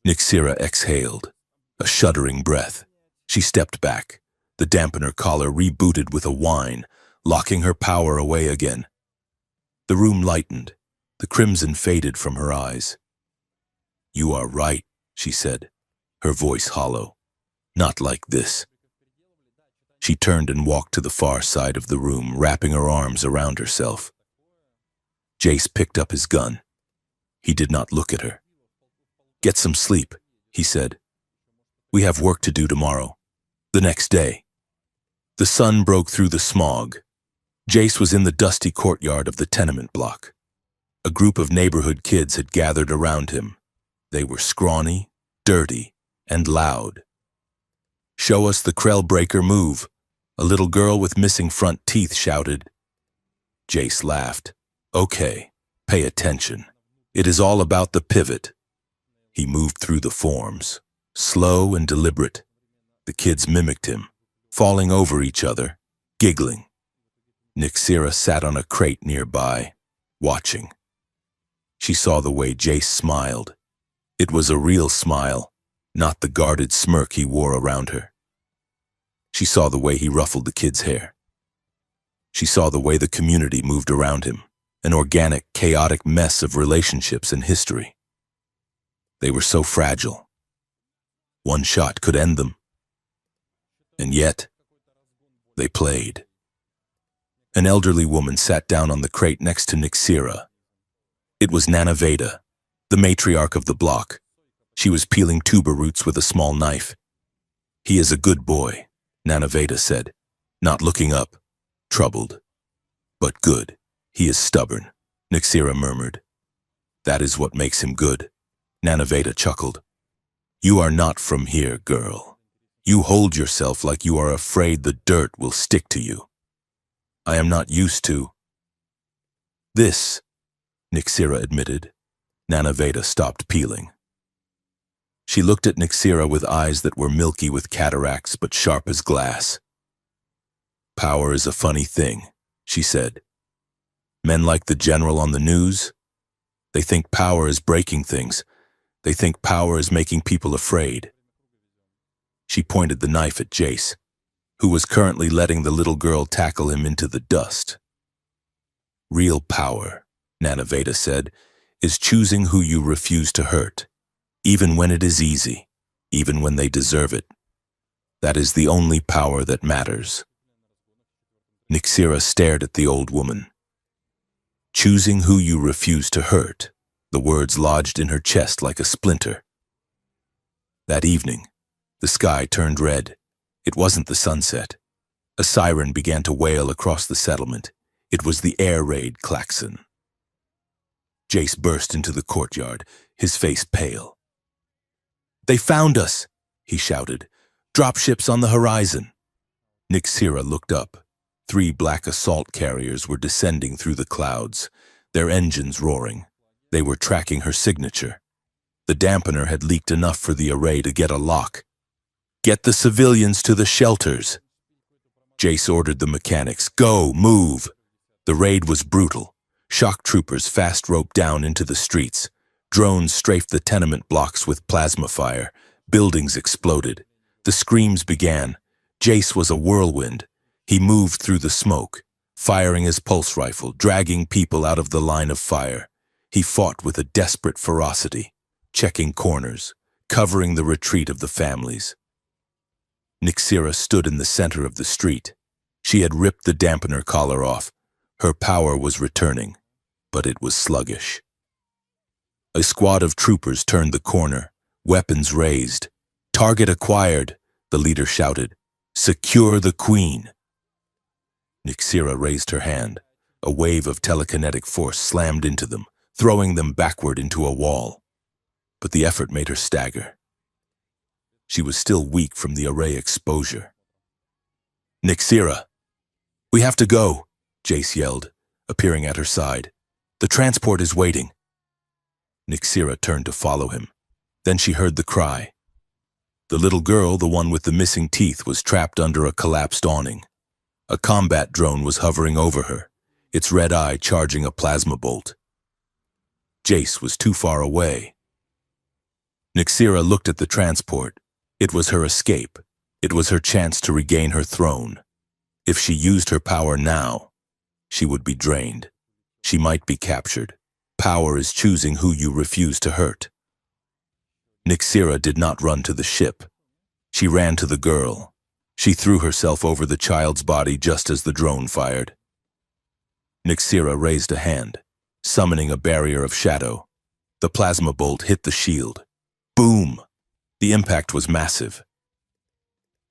[SPEAKER 1] Nyxera exhaled, a shuddering breath. She stepped back, the dampener collar rebooted with a whine, locking her power away again. The room lightened. The crimson faded from her eyes. "You are right," she said, her voice hollow. "Not like this." She turned and walked to the far side of the room, wrapping her arms around herself. Jace picked up his gun. He did not look at her. "Get some sleep," he said. "We have work to do tomorrow. The next day." The sun broke through the smog. Jace was in the dusty courtyard of the tenement block. A group of neighborhood kids had gathered around him. They were scrawny, dirty, and loud. "Show us the Krell Breaker move," a little girl with missing front teeth shouted. Jace laughed. "Okay, pay attention. It is all about the pivot." He moved through the forms, slow and deliberate. The kids mimicked him, falling over each other, giggling. Nyxera sat on a crate nearby, watching. She saw the way Jace smiled. It was a real smile, not the guarded smirk he wore around her. She saw the way he ruffled the kids' hair. She saw the way the community moved around him, an organic, chaotic mess of relationships and history. They were so fragile. One shot could end them. And yet, they played. An elderly woman sat down on the crate next to Nyxera. It was Nana Veda, the matriarch of the block. She was peeling tuber roots with a small knife. "He is a good boy," Nana Veda said, not looking up, troubled. "But good. He is stubborn," Nyxera murmured. "That is what makes him good," Nana Veda chuckled. "You are not from here, girl. You hold yourself like you are afraid the dirt will stick to you. I am not used to this," Nyxera admitted. Nana Veda stopped peeling. She looked at Nyxera with eyes that were milky with cataracts but sharp as glass. "Power is a funny thing," she said. "Men like the general on the news, they think power is breaking things. They think power is making people afraid." She pointed the knife at Jace, who was currently letting the little girl tackle him into the dust. "Real power," Nana Veda said, "is choosing who you refuse to hurt, even when it is easy, even when they deserve it. That is the only power that matters." Nyxera stared at the old woman. "Choosing who you refuse to hurt," the words lodged in her chest like a splinter. That evening, the sky turned red. It wasn't the sunset. A siren began to wail across the settlement. It was the air raid klaxon. Jace burst into the courtyard, his face pale. "They found us," he shouted. "Dropships on the horizon." Nixira looked up. 3 black assault carriers were descending through the clouds, their engines roaring. They were tracking her signature. The dampener had leaked enough for the array to get a lock. "Get the civilians to the shelters." Jace ordered the mechanics. "Go, move." The raid was brutal. Shock troopers fast roped down into the streets. Drones strafed the tenement blocks with plasma fire. Buildings exploded. The screams began. Jace was a whirlwind. He moved through the smoke, firing his pulse rifle, dragging people out of the line of fire. He fought with a desperate ferocity, checking corners, covering the retreat of the families. Nixira stood in the center of the street. She had ripped the dampener collar off. Her power was returning, but it was sluggish. A squad of troopers turned the corner, weapons raised. "Target acquired," the leader shouted. "Secure the queen." Nixira raised her hand. A wave of telekinetic force slammed into them, throwing them backward into a wall. But the effort made her stagger. She was still weak from the array exposure. "Nixira, we have to go," Jace yelled, appearing at her side. "The transport is waiting." Nixira turned to follow him. Then she heard the cry. The little girl, the one with the missing teeth, was trapped under a collapsed awning. A combat drone was hovering over her, its red eye charging a plasma bolt. Jace was too far away. Nixira looked at the transport. It was her escape. It was her chance to regain her throne. If she used her power now, she would be drained. She might be captured. Power is choosing who you refuse to hurt. Nixira did not run to the ship. She ran to the girl. She threw herself over the child's body just as the drone fired. Nixira raised a hand, summoning a barrier of shadow. The plasma bolt hit the shield. Boom! The impact was massive.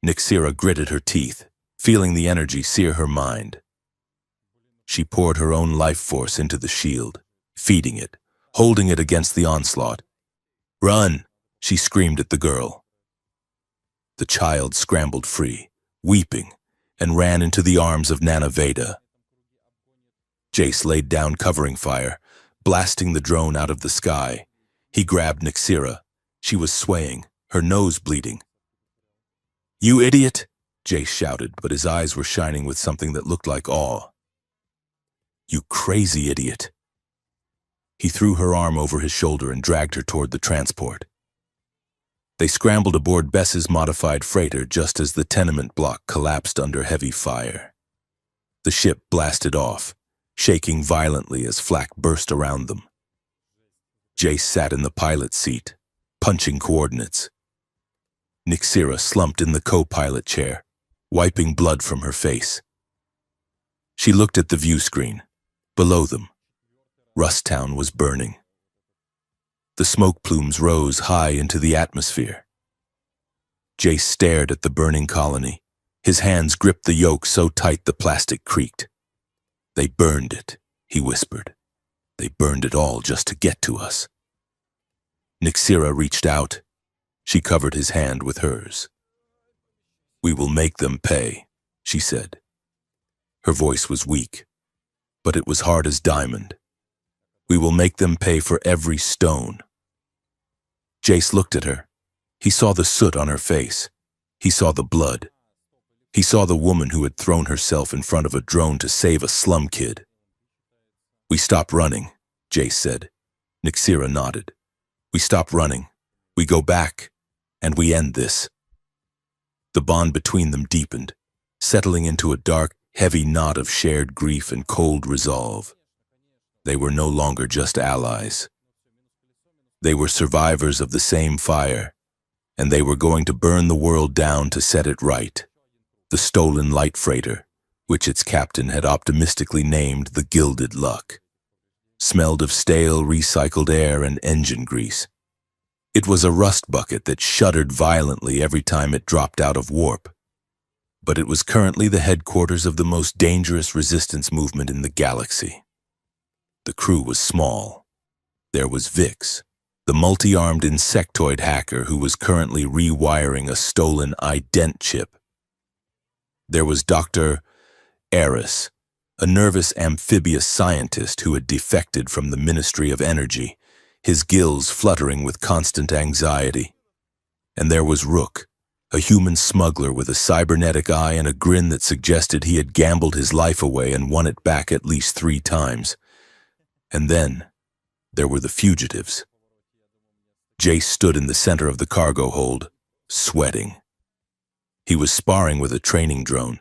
[SPEAKER 1] Nixira gritted her teeth, feeling the energy sear her mind. She poured her own life force into the shield, feeding it, holding it against the onslaught. "Run!" she screamed at the girl. The child scrambled free, weeping, and ran into the arms of Nana Veda. Jace laid down covering fire, blasting the drone out of the sky. He grabbed Nixira. She was swaying, her nose bleeding. "You idiot!" Jace shouted, but his eyes were shining with something that looked like awe. "You crazy idiot!" He threw her arm over his shoulder and dragged her toward the transport. They scrambled aboard Bess's modified freighter just as the tenement block collapsed under heavy fire. The ship blasted off, shaking violently as flak burst around them. Jace sat in the pilot's seat, punching coordinates. Nixira slumped in the co-pilot chair, wiping blood from her face. She looked at the view screen. Below them, Rusttown was burning. The smoke plumes rose high into the atmosphere. Jace stared at the burning colony. His hands gripped the yoke so tight the plastic creaked. "They burned it," he whispered. "They burned it all just to get to us." Nixira reached out. She covered his hand with hers. "We will make them pay," she said. Her voice was weak, but it was hard as diamond. "We will make them pay for every stone." Jace looked at her. He saw the soot on her face. He saw the blood. He saw the woman who had thrown herself in front of a drone to save a slum kid. "We stop running," Jace said. Nixira nodded. "We stop running. We go back, and we end this." The bond between them deepened, settling into a dark, heavy knot of shared grief and cold resolve. They were no longer just allies. They were survivors of the same fire, and they were going to burn the world down to set it right. The stolen light freighter, which its captain had optimistically named the Gilded Luck, smelled of stale recycled air and engine grease. It was a rust bucket that shuddered violently every time it dropped out of warp. But it was currently the headquarters of the most dangerous resistance movement in the galaxy. The crew was small. There was Vix, the multi-armed insectoid hacker who was currently rewiring a stolen ident chip. There was Dr. Eris, a nervous amphibious scientist who had defected from the Ministry of Energy, his gills fluttering with constant anxiety. And there was Rook, a human smuggler with a cybernetic eye and a grin that suggested he had gambled his life away and won it back at least 3 times. And then there were the fugitives. Jace stood in the center of the cargo hold, sweating. He was sparring with a training drone,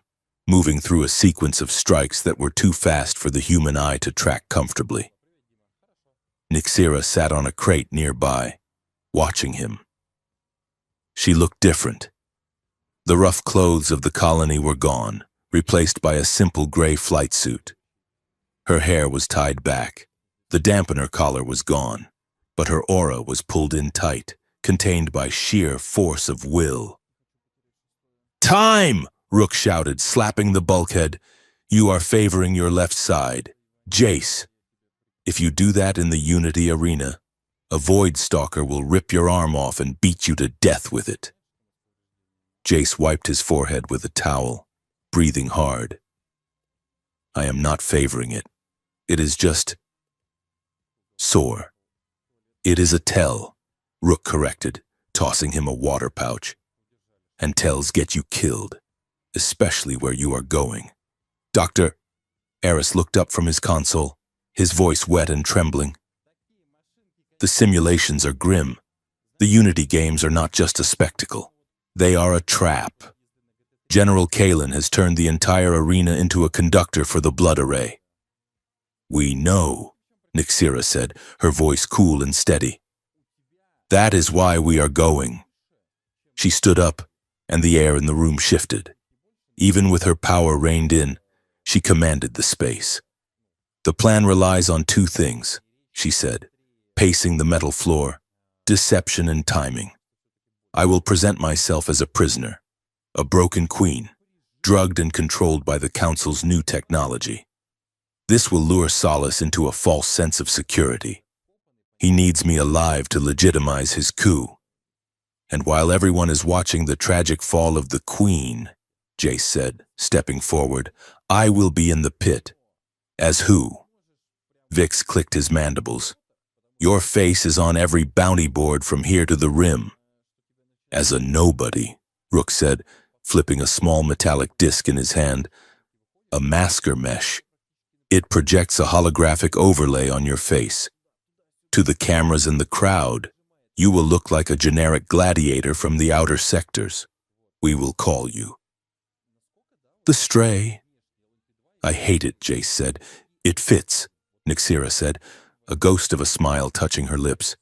[SPEAKER 1] moving through a sequence of strikes that were too fast for the human eye to track comfortably. Nixira sat on a crate nearby, watching him. She looked different. The rough clothes of the colony were gone, replaced by a simple gray flight suit. Her hair was tied back. The dampener collar was gone, but her aura was pulled in tight, contained by sheer force of will. "Time!" Rook shouted, slapping the bulkhead. "You are favoring your left side. Jace, if you do that in the Unity Arena, a Void Stalker will rip your arm off and beat you to death with it." Jace wiped his forehead with a towel, breathing hard. "I am not favoring it. It is just sore." "It is a tell," Rook corrected, tossing him a water pouch. "And tells get you killed, especially where you are going." Dr. Eris looked up from his console, his voice wet and trembling. "The simulations are grim. The Unity games are not just a spectacle. They are a trap. General Kalen has turned the entire arena into a conductor for the Blood Array." "We know," Nixira said, her voice cool and steady. "That is why we are going." She stood up, and the air in the room shifted. Even with her power reined in, she commanded the space. "The plan relies on 2 things," she said, pacing the metal floor: deception and timing. "I will present myself as a prisoner, a broken queen, drugged and controlled by the Council's new technology. This will lure Solace into a false sense of security. He needs me alive to legitimize his coup. And while everyone is watching the tragic fall of the Queen," Jace said, stepping forward, "I will be in the pit." "As who?" Vix clicked his mandibles. "Your face is on every bounty board from here to the rim." "As a nobody," Rook said, flipping a small metallic disc in his hand. "A masker mesh. It projects a holographic overlay on your face. To the cameras in the crowd, you will look like a generic gladiator from the outer sectors. We will call you the Stray." "I hate it," Jace said. "It fits," Nixira said, a ghost of a smile touching her lips.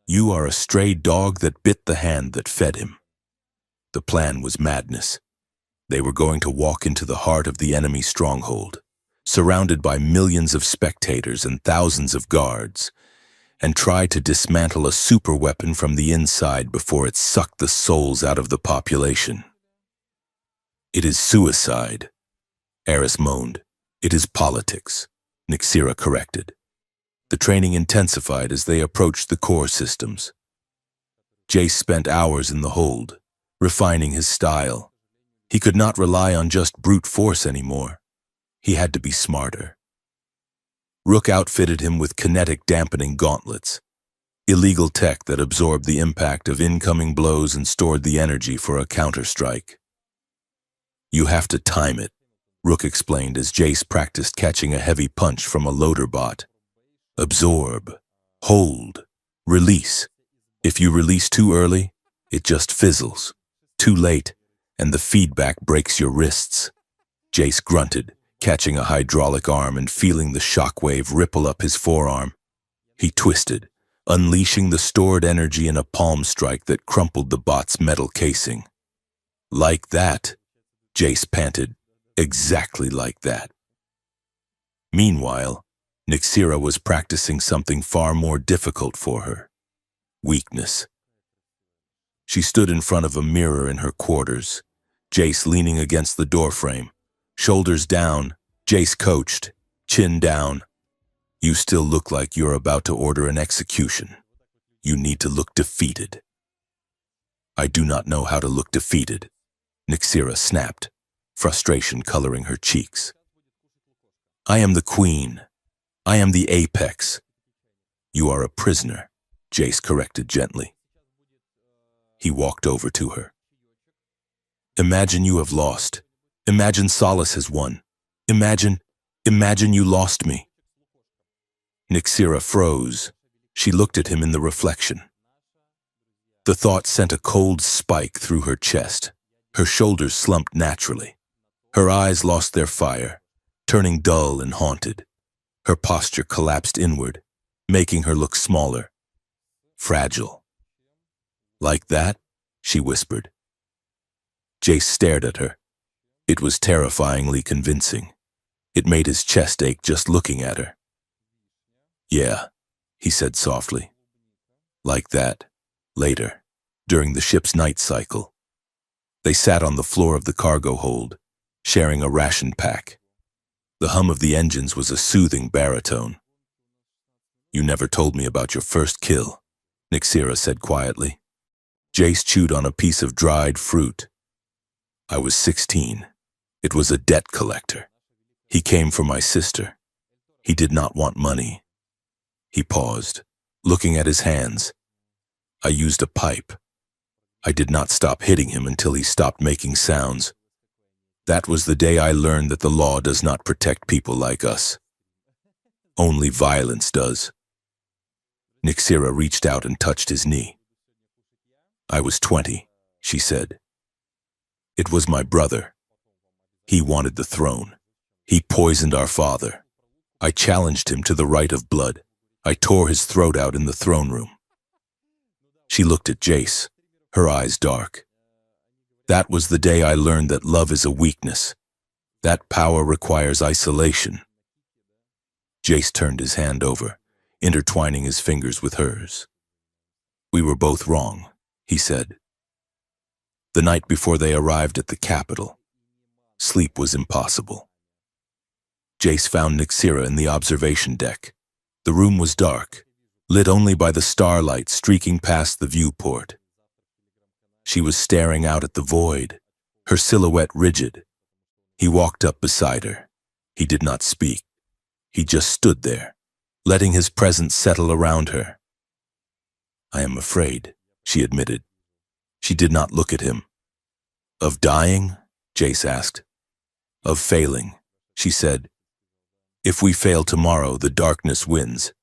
[SPEAKER 1] "You are a stray dog that bit the hand that fed him." The plan was madness. They were going to walk into the heart of the enemy stronghold, surrounded by millions of spectators and thousands of guards, and try to dismantle a superweapon from the inside before it sucked the souls out of the population. "It is suicide," Eris moaned. "It is politics," Nixira corrected. The training intensified as they approached the core systems. Jace spent hours in the hold, refining his style. He could not rely on just brute force anymore. He had to be smarter. Rook outfitted him with kinetic dampening gauntlets, illegal tech that absorbed the impact of incoming blows and stored the energy for a counterstrike. "You have to time it," Rook explained as Jace practiced catching a heavy punch from a loader bot. "Absorb, hold, release. If you release too early, it just fizzles. Too late, and the feedback breaks your wrists." Jace grunted, catching a hydraulic arm and feeling the shockwave ripple up his forearm. He twisted, unleashing the stored energy in a palm strike that crumpled the bot's metal casing. "Like that," Jace panted. "Exactly like that." Meanwhile, Nixira was practicing something far more difficult for her: weakness. She stood in front of a mirror in her quarters, Jace leaning against the doorframe. Shoulders down, Jace coached, chin down. "You still look like you're about to order an execution. You need to look defeated." "I do not know how to look defeated," Nixira snapped, frustration coloring her cheeks. I am the queen. I am the apex. You are a prisoner, Jace corrected gently. He walked over to her. Imagine you have lost. Imagine Solace has won. Imagine you lost me. Nyxera froze. She looked at him in the reflection. The thought sent a cold spike through her chest. Her shoulders slumped naturally. Her eyes lost their fire, turning dull and haunted. Her posture collapsed inward, making her look smaller, fragile. Like that? She whispered. Jace stared at her. It was terrifyingly convincing. It made his chest ache just looking at her. Yeah, he said softly. Like that, later, during the ship's night cycle. They sat on the floor of the cargo hold, sharing a ration pack. The hum of the engines was a soothing baritone. You never told me about your first kill, Nyxera said quietly. Jace chewed on a piece of dried fruit. I was 16. It was a debt collector. He came for my sister. He did not want money. He paused, looking at his hands. I used a pipe. I did not stop hitting him until he stopped making sounds. That was the day I learned that the law does not protect people like us. Only violence does. Nyxera reached out and touched his knee. I was 20, she said. It was my brother. He wanted the throne. He poisoned our father. I challenged him to the right of blood. I tore his throat out in the throne room. She looked at Jace, her eyes dark. That was the day I learned that love is a weakness. That power requires isolation. Jace turned his hand over, intertwining his fingers with hers. We were both wrong, he said. The night before they arrived at the capital, sleep was impossible. Jace found Nyxera in the observation deck. The room was dark, lit only by the starlight streaking past the viewport. She was staring out at the void, her silhouette rigid. He walked up beside her. He did not speak. He just stood there, letting his presence settle around her. I am afraid, she admitted. She did not look at him. Of dying? Jace asked. Of failing, she said. If we fail tomorrow, the darkness wins.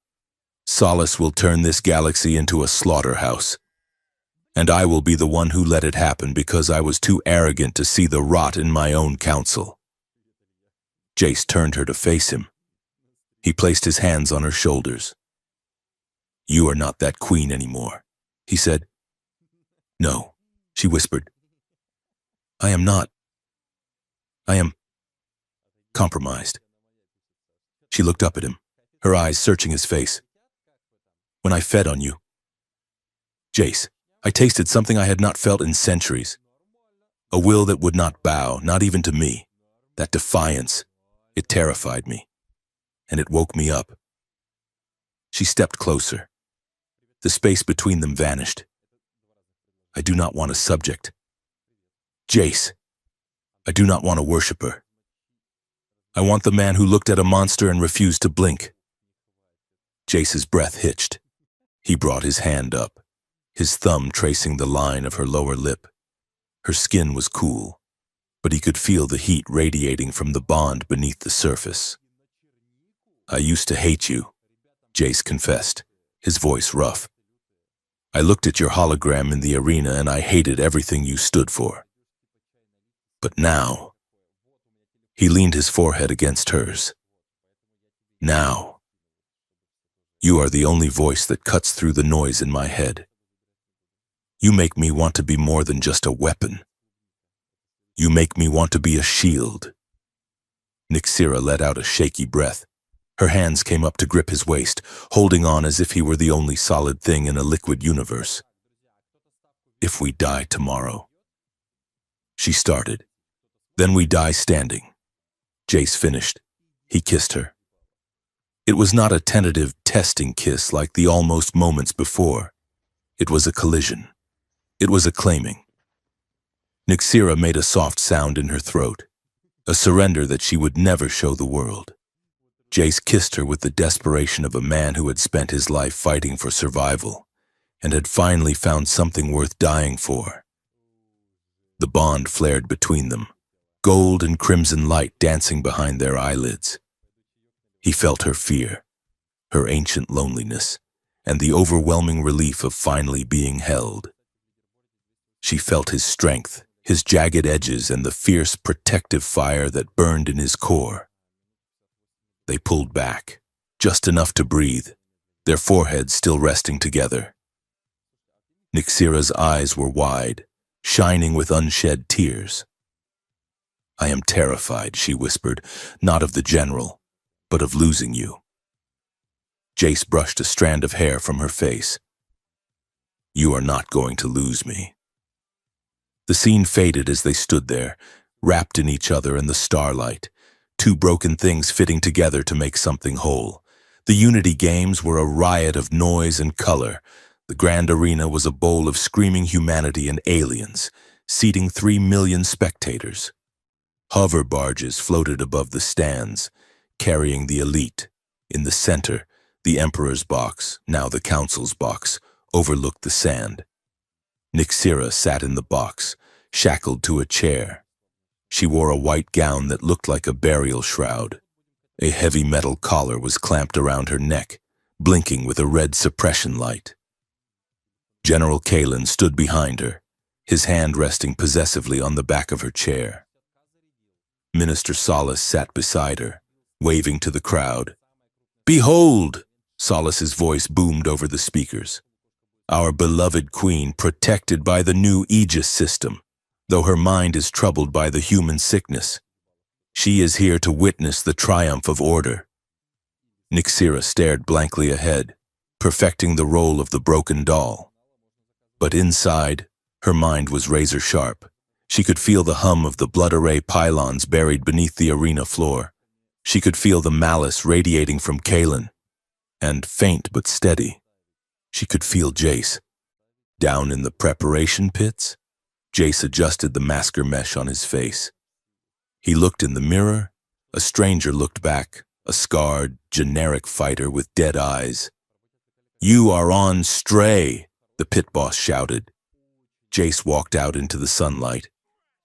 [SPEAKER 1] Solace will turn this galaxy into a slaughterhouse. And I will be the one who let it happen because I was too arrogant to see the rot in my own counsel. Jace turned her to face him. He placed his hands on her shoulders. You are not that queen anymore, he said. No, she whispered. I am not. I am compromised. She looked up at him, her eyes searching his face. When I fed on you, Jace, I tasted something I had not felt in centuries. A will that would not bow, not even to me. That defiance, it terrified me. And it woke me up. She stepped closer. The space between them vanished. I do not want a subject. Jace, I do not want a worshiper. I want the man who looked at a monster and refused to blink. Jace's breath hitched. He brought his hand up, his thumb tracing the line of her lower lip. Her skin was cool, but he could feel the heat radiating from the bond beneath the surface. I used to hate you, Jace confessed, his voice rough. I looked at your hologram in the arena and I hated everything you stood for. But now, he leaned his forehead against hers. Now, you are the only voice that cuts through the noise in my head. You make me want to be more than just a weapon. You make me want to be a shield. Nyxera let out a shaky breath. Her hands came up to grip his waist, holding on as if he were the only solid thing in a liquid universe. If we die tomorrow. She started. Then we die standing. Jace finished. He kissed her. It was not a tentative, testing kiss like the almost moments before. It was a collision. It was a claiming. Nyxera made a soft sound in her throat. a surrender that she would never show the world. Jace kissed her with the desperation of a man who had spent his life fighting for survival and had finally found something worth dying for. The bond flared between them, gold and crimson light dancing behind their eyelids. He felt her fear, her ancient loneliness, and the overwhelming relief of finally being held. She felt his strength, his jagged edges, and the fierce protective fire that burned in his core. They pulled back, just enough to breathe, their foreheads still resting together. Nyxira's eyes were wide, shining with unshed tears. "I am terrified," she whispered, "not of the general, but of losing you." Jace brushed a strand of hair from her face. "You are not going to lose me." The scene faded as they stood there, wrapped in each other in the starlight, two broken things fitting together to make something whole. The Unity Games were a riot of noise and color. The grand arena was a bowl of screaming humanity and aliens, seating 3 million spectators. Hover barges floated above the stands, carrying the elite. In the center, the Emperor's box, now the Council's box, overlooked the sand. Nyxira sat in the box, shackled to a chair. She wore a white gown that looked like a burial shroud. A heavy metal collar was clamped around her neck, blinking with a red suppression light. General Kalen stood behind her, his hand resting possessively on the back of her chair. Minister Solace sat beside her, waving to the crowd. "Behold!" Solace's voice boomed over the speakers. "Our beloved queen, protected by the new Aegis system, though her mind is troubled by the human sickness. She is here to witness the triumph of order." Nyxira stared blankly ahead, perfecting the role of the broken doll. But inside, her mind was razor sharp. She could feel the hum of the blood array pylons buried beneath the arena floor. She could feel the malice radiating from Kalen. And faint but steady, she could feel Jace. Down in the preparation pits, Jace adjusted the masker mesh on his face. He looked in the mirror. A stranger looked back, a scarred, generic fighter with dead eyes. "You are on Stray," the pit boss shouted. Jace walked out into the sunlight.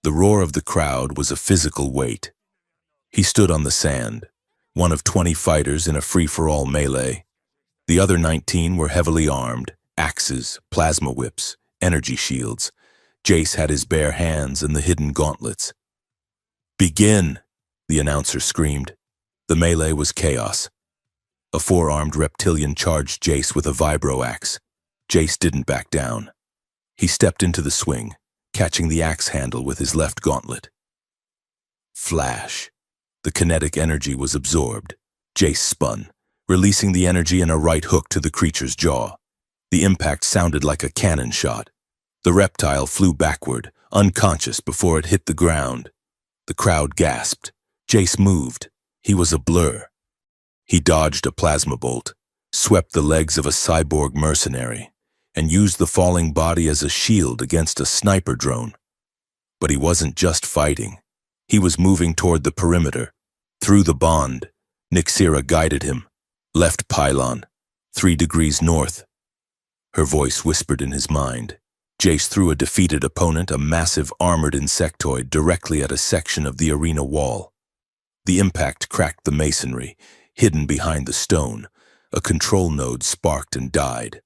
[SPEAKER 1] The roar of the crowd was a physical weight. He stood on the sand, one of 20 fighters in a free-for-all melee. The other 19 were heavily armed, axes, plasma whips, energy shields. Jace had his bare hands and the hidden gauntlets. "Begin!" the announcer screamed. The melee was chaos. A 4-armed reptilian charged Jace with a vibro-axe. Jace didn't back down. He stepped into the swing, catching the axe handle with his left gauntlet. Flash. The kinetic energy was absorbed. Jace spun, releasing the energy in a right hook to the creature's jaw. The impact sounded like a cannon shot. The reptile flew backward, unconscious before it hit the ground. The crowd gasped. Jace moved. He was a blur. He dodged a plasma bolt, swept the legs of a cyborg mercenary, and used the falling body as a shield against a sniper drone. But he wasn't just fighting. He was moving toward the perimeter. Through the bond, Nyxira guided him. Left pylon, 3 degrees north. Her voice whispered in his mind. Jace threw a defeated opponent, a massive armored insectoid, directly at a section of the arena wall. The impact cracked the masonry, hidden behind the stone. A control node sparked and died.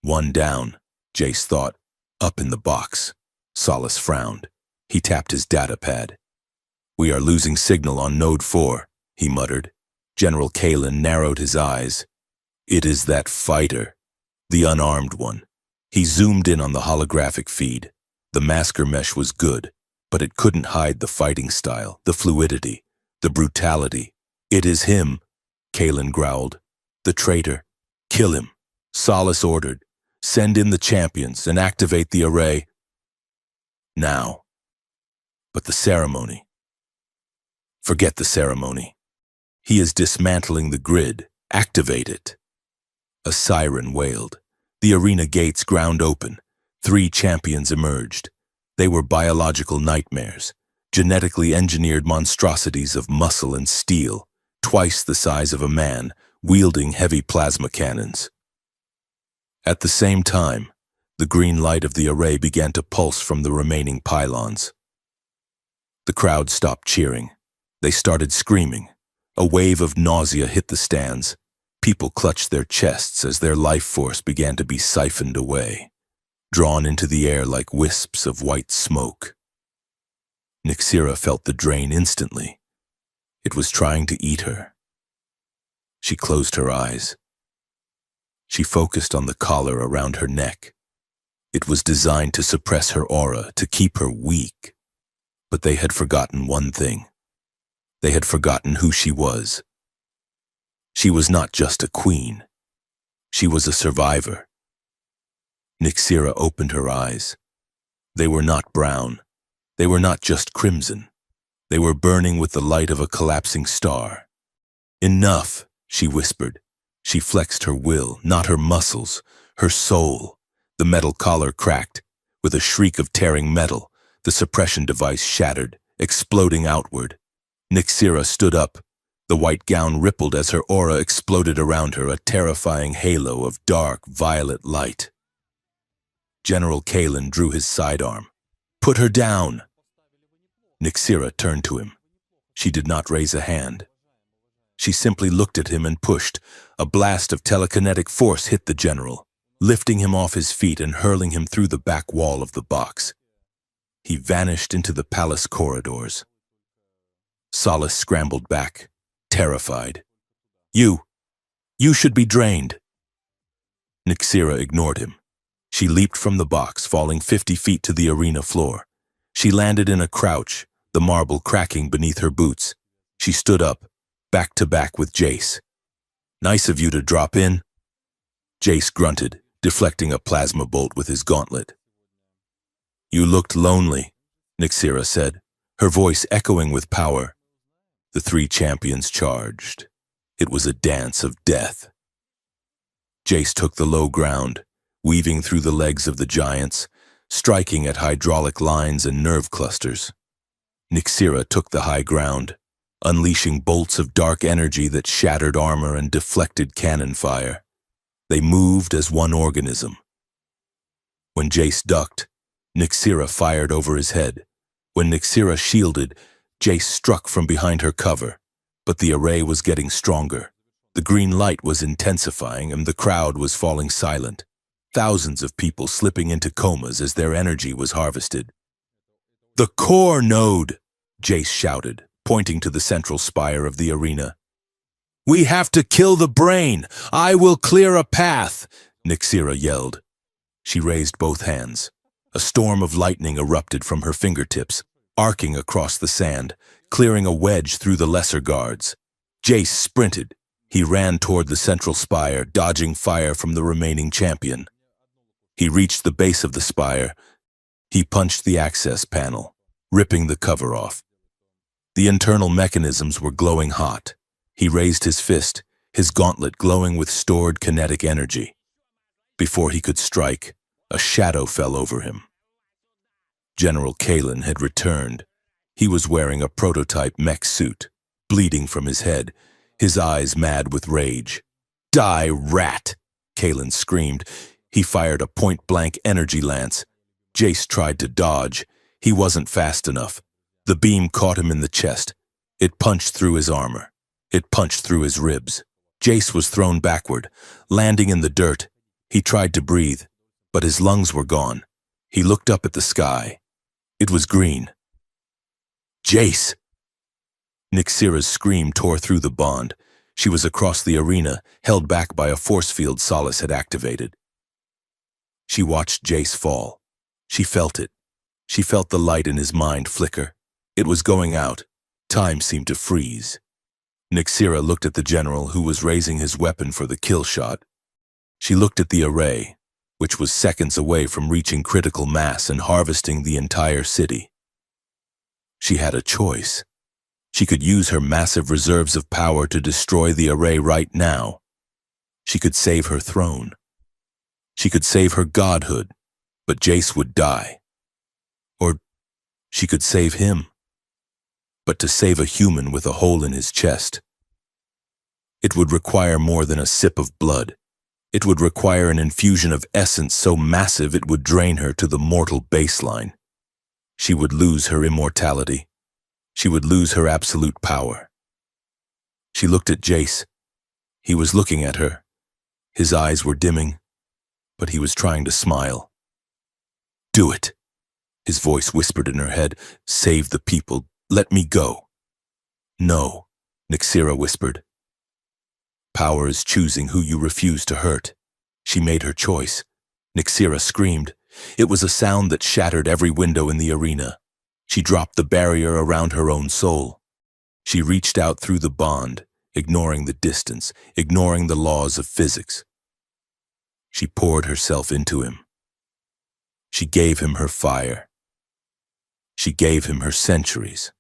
[SPEAKER 1] One down, Jace thought. Up in the box. Solace frowned. He tapped his data pad. "We are losing signal on node 4, he muttered. General Kalen narrowed his eyes. "It is that fighter, the unarmed one." He zoomed in on the holographic feed. The masker mesh was good, but it couldn't hide the fighting style, the fluidity, the brutality. "It is him," Kalen growled. "The traitor. Kill him." Solace ordered. "Send in the champions and activate the array." Now. But the ceremony. Forget the ceremony. He is dismantling the grid. Activate it. A siren wailed. The arena gates ground open. 3 champions emerged. They were biological nightmares. genetically engineered monstrosities of muscle and steel, twice the size of a man, wielding heavy plasma cannons. At the same time, the green light of the array began to pulse from the remaining pylons. The crowd stopped cheering. They started screaming. A wave of nausea hit the stands. People clutched their chests as their life force began to be siphoned away, drawn into the air like wisps of white smoke. Nyxera felt the drain instantly. It was trying to eat her. She closed her eyes. She focused on the collar around her neck. It was designed to suppress her aura, to keep her weak. But they had forgotten one thing. They had forgotten who she was. She was not just a queen. She was a survivor. Nyxera opened her eyes. They were not brown. They were not just crimson. They were burning with the light of a collapsing star. "Enough," she whispered. She flexed her will, not her muscles, her soul. The metal collar cracked. With a shriek of tearing metal, the suppression device shattered, exploding outward. Nyxera stood up. The white gown rippled as her aura exploded around her, a terrifying halo of dark, violet light. General Kalen drew his sidearm. "Put her down!" Nyxera turned to him. She did not raise a hand. She simply looked at him and pushed. A blast of telekinetic force hit the general, lifting him off his feet and hurling him through the back wall of the box. He vanished into the palace corridors. Solace scrambled back, terrified. You should be drained." Nyxera ignored him. She leaped from the box, falling 50 feet to the arena floor. She landed in a crouch, the marble cracking beneath her boots. She stood up, back to back with Jace. "Nice of you to drop in." Jace grunted, deflecting a plasma bolt with his gauntlet. "You looked lonely," Nyxera said, her voice echoing with power. The three champions charged. It was a dance of death. Jace took the low ground, weaving through the legs of the giants, striking at hydraulic lines and nerve clusters. Nyxera took the high ground, unleashing bolts of dark energy that shattered armor and deflected cannon fire. They moved as one organism. When Jace ducked, Nyxera fired over his head. When Nyxera shielded, Jace struck from behind her cover. But the array was getting stronger. The green light was intensifying and the crowd was falling silent. Thousands of people slipping into comas as their energy was harvested. "The core node!" Jace shouted, pointing to the central spire of the arena. "We have to kill the brain! I will clear a path!" Nyxera yelled. She raised both hands. A storm of lightning erupted from her fingertips, arcing across the sand, clearing a wedge through the lesser guards. Jace sprinted. He ran toward the central spire, dodging fire from the remaining champion. He reached the base of the spire. He punched the access panel, ripping the cover off. The internal mechanisms were glowing hot. He raised his fist, his gauntlet glowing with stored kinetic energy. Before he could strike, a shadow fell over him. General Kalen had returned. He was wearing a prototype mech suit, bleeding from his head, his eyes mad with rage. "Die, rat!" Kalen screamed. He fired a point-blank energy lance. Jace tried to dodge. He wasn't fast enough. The beam caught him in the chest. It punched through his armor. It punched through his ribs. Jace was thrown backward, landing in the dirt. He tried to breathe, but his lungs were gone. He looked up at the sky. It was green. "Jace!" Nyxera's scream tore through the bond. She was across the arena, held back by a force field Solace had activated. She watched Jace fall. She felt it. She felt the light in his mind flicker. It was going out. Time seemed to freeze. Nyxera looked at the general, who was raising his weapon for the kill shot. She looked at the array, which was seconds away from reaching critical mass and harvesting the entire city. She had a choice. She could use her massive reserves of power to destroy the array right now. She could save her throne. She could save her godhood, but Jace would die. Or she could save him. But to save a human with a hole in his chest, it would require more than a sip of blood. It would require an infusion of essence so massive it would drain her to the mortal baseline. She would lose her immortality. She would lose her absolute power. She looked at Jace. He was looking at her. His eyes were dimming, but he was trying to smile. "Do it," his voice whispered in her head. "Save the people. Let me go." "No," Nyxera whispered. "Power is choosing who you refuse to hurt." She made her choice. Nyxera screamed. It was a sound that shattered every window in the arena. She dropped the barrier around her own soul. She reached out through the bond, ignoring the distance, ignoring the laws of physics. She poured herself into him. She gave him her fire. She gave him her centuries.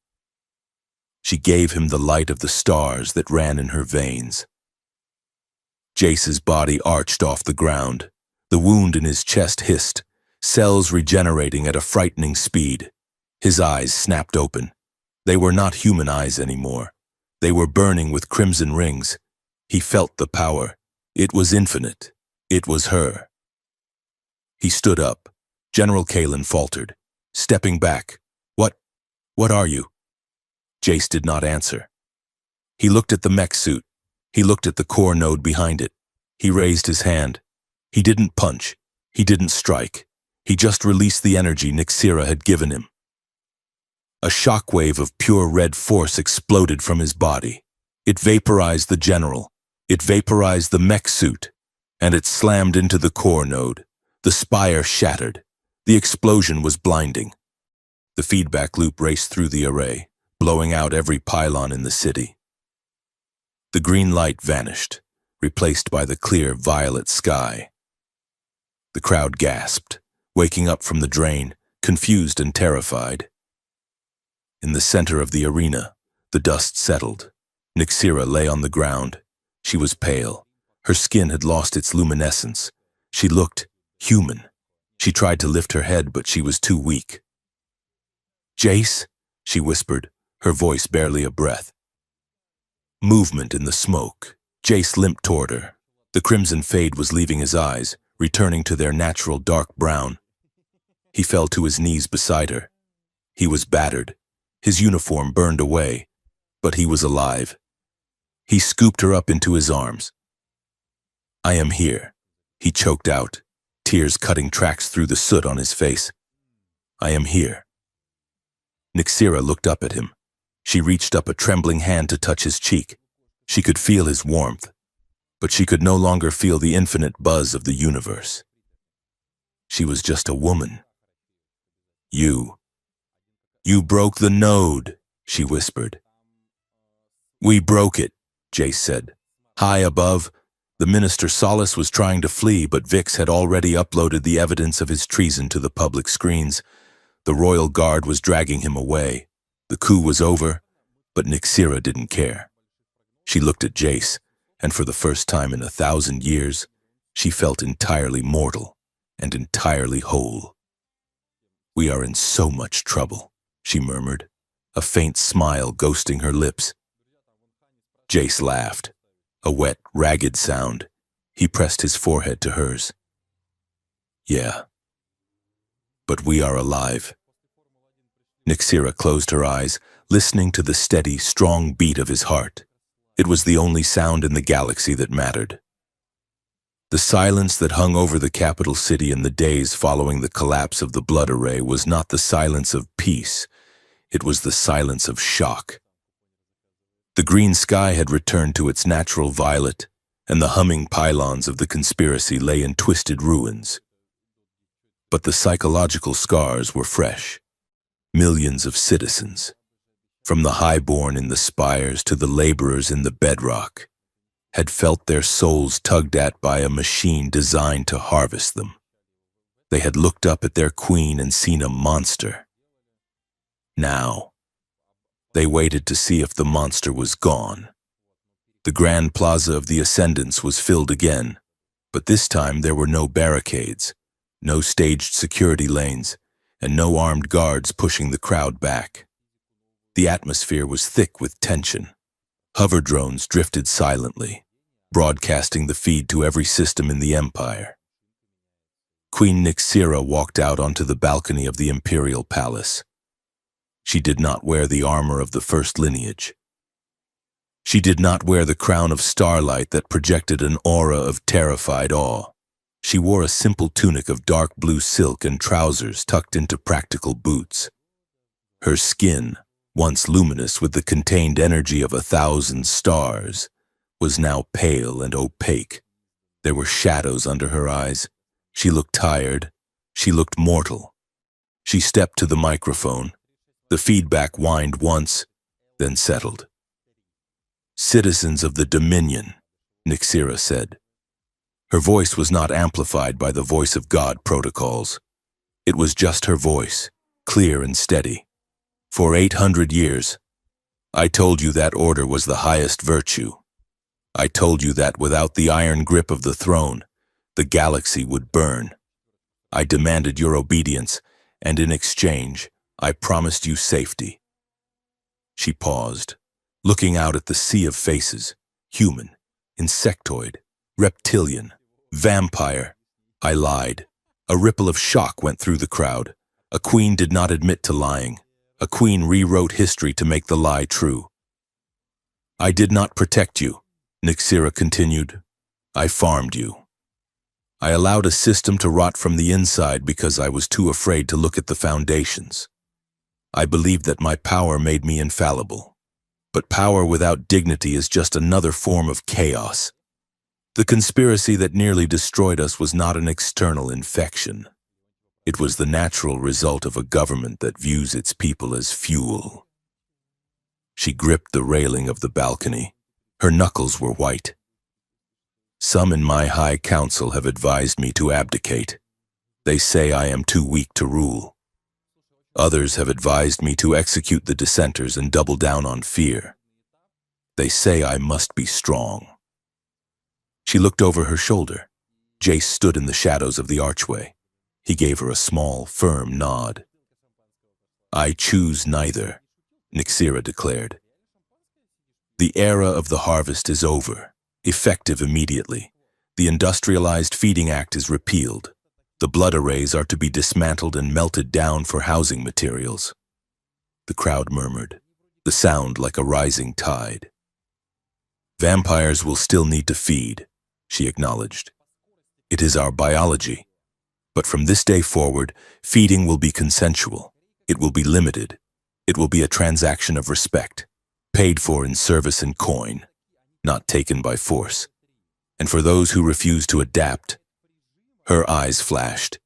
[SPEAKER 1] She gave him the light of the stars that ran in her veins. Jace's body arched off the ground. The wound in his chest hissed, cells regenerating at a frightening speed. His eyes snapped open. They were not human eyes anymore. They were burning with crimson rings. He felt the power. It was infinite. It was her. He stood up. General Kalen faltered, stepping back. What are you?" Jace did not answer. He looked at the mech suit. He looked at the core node behind it. He raised his hand. He didn't punch. He didn't strike. He just released the energy Nyxera had given him. A shockwave of pure red force exploded from his body. It vaporized the general. It vaporized the mech suit. And it slammed into the core node. The spire shattered. The explosion was blinding. The feedback loop raced through the array, blowing out every pylon in the city. The green light vanished, replaced by the clear violet sky. The crowd gasped, waking up from the drain, confused and terrified. In the center of the arena, the dust settled. Nyxera lay on the ground. She was pale. Her skin had lost its luminescence. She looked human. She tried to lift her head, but she was too weak. "Jace," she whispered, her voice barely a breath. Movement in the smoke. Jace limped toward her. The crimson fade was leaving his eyes, returning to their natural dark brown. He fell to his knees beside her. He was battered. His uniform burned away, but he was alive. He scooped her up into his arms. "I am here," he choked out, tears cutting tracks through the soot on his face. "I am here." Nyxera looked up at him. She reached up a trembling hand to touch his cheek. She could feel his warmth, but she could no longer feel the infinite buzz of the universe. She was just a woman. You broke the node," she whispered. "We broke it," Jace said. High above, the Minister Solace was trying to flee, but Vix had already uploaded the evidence of his treason to the public screens. The Royal Guard was dragging him away. The coup was over, but Nyxera didn't care. She looked at Jace, and for the first time in 1,000 years, she felt entirely mortal and entirely whole. "We are in so much trouble," she murmured, a faint smile ghosting her lips. Jace laughed, a wet, ragged sound. He pressed his forehead to hers. "Yeah. But we are alive." Nyxera closed her eyes, listening to the steady, strong beat of his heart. It was the only sound in the galaxy that mattered. The silence that hung over the capital city in the days following the collapse of the blood array was not the silence of peace. It was the silence of shock. The green sky had returned to its natural violet, and the humming pylons of the conspiracy lay in twisted ruins. But the psychological scars were fresh. Millions of citizens, from the highborn in the spires to the laborers in the bedrock, had felt their souls tugged at by a machine designed to harvest them. They had looked up at their queen and seen a monster. Now, they waited to see if the monster was gone. The grand plaza of the Ascendants was filled again, but this time there were no barricades, no staged security lanes, and no armed guards pushing the crowd back. The atmosphere was thick with tension. Hover drones drifted silently, broadcasting the feed to every system in the empire. Queen Nixira walked out onto the balcony of the imperial palace. She did not wear the armor of the first lineage. She did not wear the crown of starlight that projected an aura of terrified awe. She wore a simple tunic of dark blue silk and trousers tucked into practical boots. Her skin, once luminous with the contained energy of 1,000 stars, was now pale and opaque. There were shadows under her eyes. She looked tired. She looked mortal. She stepped to the microphone. The feedback whined once, then settled. "Citizens of the Dominion," Nixira said. Her voice was not amplified by the voice of God protocols. It was just her voice, clear and steady. "For 800 years, I told you that order was the highest virtue. I told you that without the iron grip of the throne, the galaxy would burn. I demanded your obedience, and in exchange, I promised you safety." She paused, looking out at the sea of faces, human, insectoid, reptilian, vampire. I lied. A ripple of shock went through the crowd. A queen did not admit to lying. A queen rewrote history to make the lie true. "I did not protect you," Nixira continued. "I farmed you. I allowed a system to rot from the inside because I was too afraid to look at the foundations. I believed that my power made me infallible. But power without dignity is just another form of chaos. The conspiracy that nearly destroyed us was not an external infection. It was the natural result of a government that views its people as fuel." She gripped the railing of the balcony. Her knuckles were white. "Some in my high council have advised me to abdicate. They say I am too weak to rule. Others have advised me to execute the dissenters and double down on fear. They say I must be strong." She looked over her shoulder. Jace stood in the shadows of the archway. He gave her a small, firm nod. "I choose neither," Nixira declared. "The era of the harvest is over, effective immediately. The Industrialized Feeding Act is repealed. The blood arrays are to be dismantled and melted down for housing materials." The crowd murmured, the sound like a rising tide. "Vampires will still need to feed," she acknowledged. "It is our biology. But from this day forward, feeding will be consensual. It will be limited. It will be a transaction of respect, paid for in service and coin, not taken by force. And for those who refuse to adapt," her eyes flashed,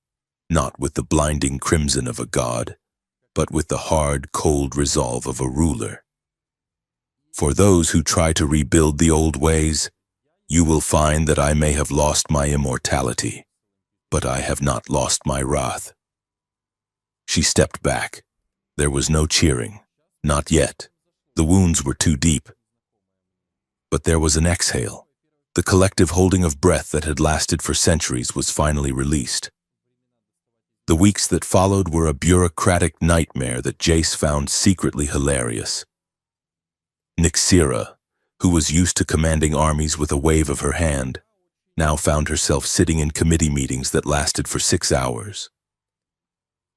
[SPEAKER 1] not with the blinding crimson of a god, but with the hard, cold resolve of a ruler. "For those who try to rebuild the old ways, you will find that I may have lost my immortality, but I have not lost my wrath." She stepped back. There was no cheering. Not yet. The wounds were too deep. But there was an exhale. The collective holding of breath that had lasted for centuries was finally released. The weeks that followed were a bureaucratic nightmare that Jace found secretly hilarious. Nixira, who was used to commanding armies with a wave of her hand, now found herself sitting in committee meetings that lasted for 6 hours.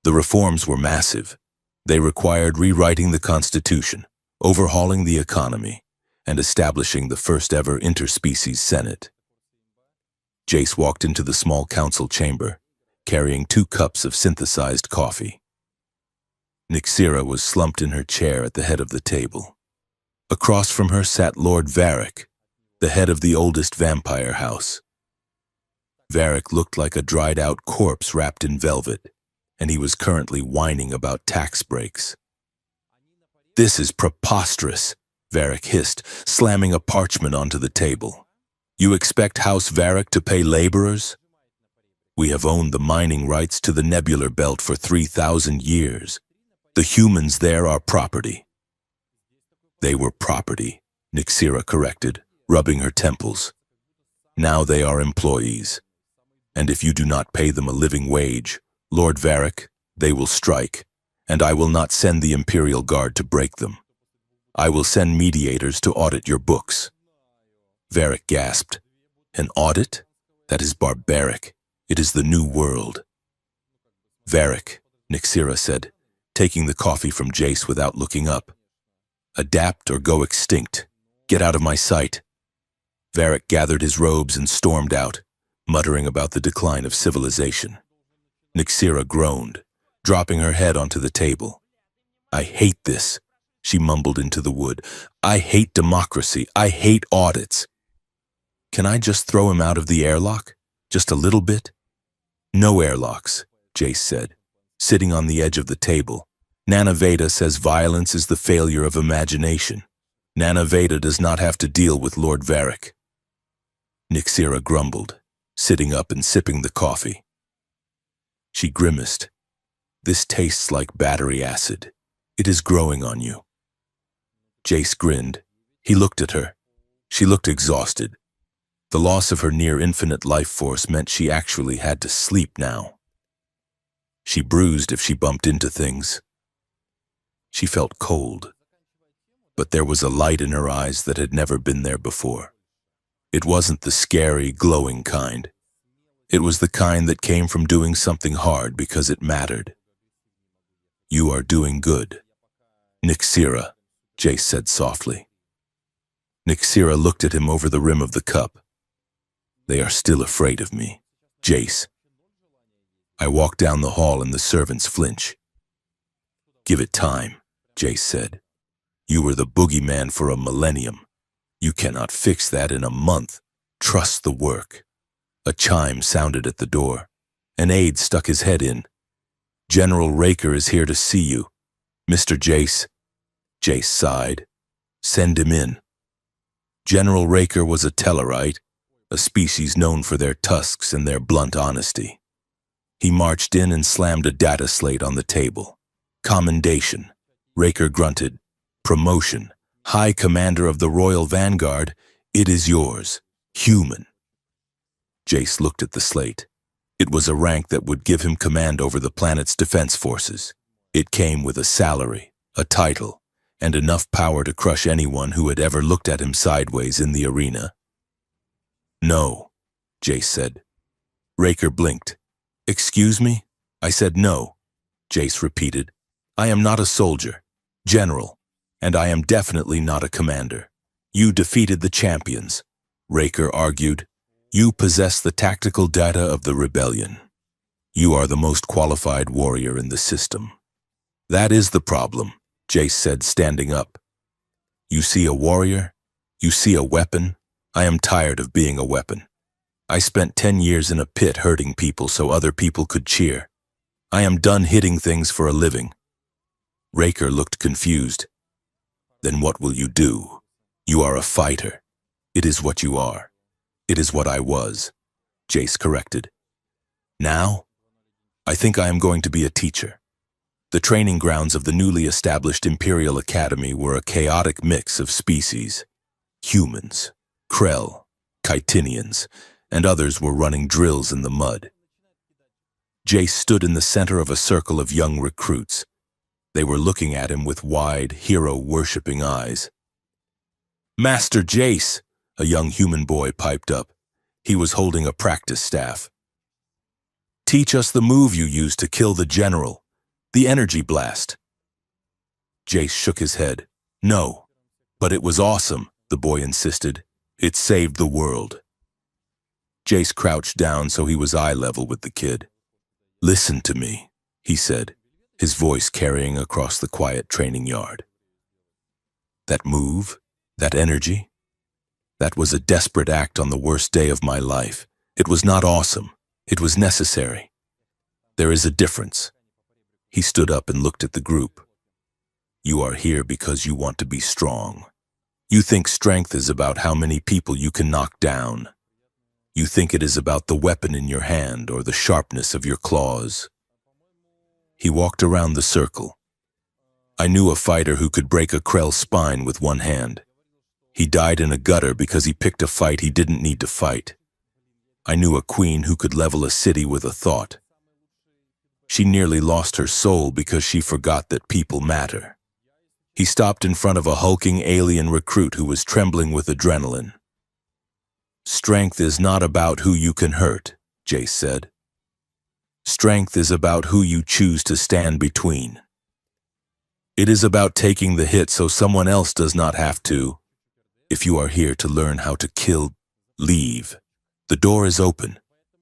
[SPEAKER 1] The reforms were massive. They required rewriting the Constitution, overhauling the economy, and establishing the first-ever interspecies Senate. Jace walked into the small council chamber, carrying 2 cups of synthesized coffee. Nixira was slumped in her chair at the head of the table. Across from her sat Lord Varric, the head of the oldest vampire house. Varric looked like a dried-out corpse wrapped in velvet, and he was currently whining about tax breaks. "This is preposterous," Varric hissed, slamming a parchment onto the table. "You expect House Varric to pay laborers? We have owned the mining rights to the nebular belt for 3,000 years. The humans there are property." "They were property," Nixira corrected, rubbing her temples. "Now they are employees. And if you do not pay them a living wage, Lord Varric, they will strike, and I will not send the Imperial Guard to break them. I will send mediators to audit your books." Varric gasped. "An audit? That is barbaric. It is the New World." "Varric," Nyxera said, taking the coffee from Jace without looking up. "Adapt or go extinct. Get out of my sight." Varric gathered his robes and stormed out, muttering about the decline of civilization. Nyxera groaned, dropping her head onto the table. "I hate this," she mumbled into the wood. "I hate democracy. I hate audits." "Can I just throw him out of the airlock? Just a little bit?" "No airlocks," Jace said, sitting on the edge of the table. "Nana Veda says violence is the failure of imagination. Nana Veda does not have to deal with Lord Varric." Nyxera grumbled, sitting up and sipping the coffee. She grimaced. "This tastes like battery acid. It is growing on you." Jace grinned. He looked at her. She looked exhausted. The loss of her near-infinite life force meant she actually had to sleep now. She bruised if she bumped into things. She felt cold, but there was a light in her eyes that had never been there before. It wasn't the scary, glowing kind. It was the kind that came from doing something hard because it mattered. "You are doing good." "Nyxera," Jace said softly. Nyxera looked at him over the rim of the cup. "They are still afraid of me, Jace." I walked down the hall and the servants flinch. "Give it time," Jace said. "You were the boogeyman for a millennium. You cannot fix that in a month. Trust the work." A chime sounded at the door. An aide stuck his head in. "General Raker is here to see you, Mr. Jace." Jace sighed. "Send him in." General Raker was a Tellarite, a species known for their tusks and their blunt honesty. He marched in and slammed a data slate on the table. "Commendation." Raker grunted. "Promotion. High Commander of the Royal Vanguard. It is yours. Human." Jace looked at the slate. It was a rank that would give him command over the planet's defense forces. It came with a salary, a title, and enough power to crush anyone who had ever looked at him sideways in the arena. "No," Jace said. Raker blinked. "Excuse me?" I said no. Jace repeated. "I am not a soldier, general, and I am definitely not a commander. You defeated the champions," Raker argued. "You possess the tactical data of the rebellion. You are the most qualified warrior in the system." "That is the problem," Jace said, standing up. "You see a warrior? You see a weapon? I am tired of being a weapon. I spent 10 years in a pit hurting people so other people could cheer. I am done hitting things for a living." Raker looked confused. "Then what will you do? You are a fighter. It is what you are. It is what I was," Jace corrected. "Now? I think I am going to be a teacher." The training grounds of the newly established Imperial Academy were a chaotic mix of species. Humans, Krell, Chitinians, and others were running drills in the mud. Jace stood in the center of a circle of young recruits. They were looking at him with wide, hero-worshipping eyes. "Master Jace," a young human boy piped up. He was holding a practice staff. "Teach us the move you used to kill the general, the energy blast." Jace shook his head. "No, but it was awesome," the boy insisted. "It saved the world." Jace crouched down so he was eye level with the kid. "Listen to me," he said, his voice carrying across the quiet training yard. "That move, that energy, that was a desperate act on the worst day of my life. It was not awesome. It was necessary. There is a difference." He stood up and looked at the group. "You are here because you want to be strong. You think strength is about how many people you can knock down. You think it is about the weapon in your hand or the sharpness of your claws." He walked around the circle. "I knew a fighter who could break a Krell's spine with one hand. He died in a gutter because he picked a fight he didn't need to fight. I knew a queen who could level a city with a thought. She nearly lost her soul because she forgot that people matter. He stopped in front of a hulking alien recruit who was trembling with adrenaline. "Strength is not about who you can hurt," Jace said. "Strength is about who you choose to stand between. It is about taking the hit so someone else does not have to. If you are here to learn how to kill, leave. The door is open.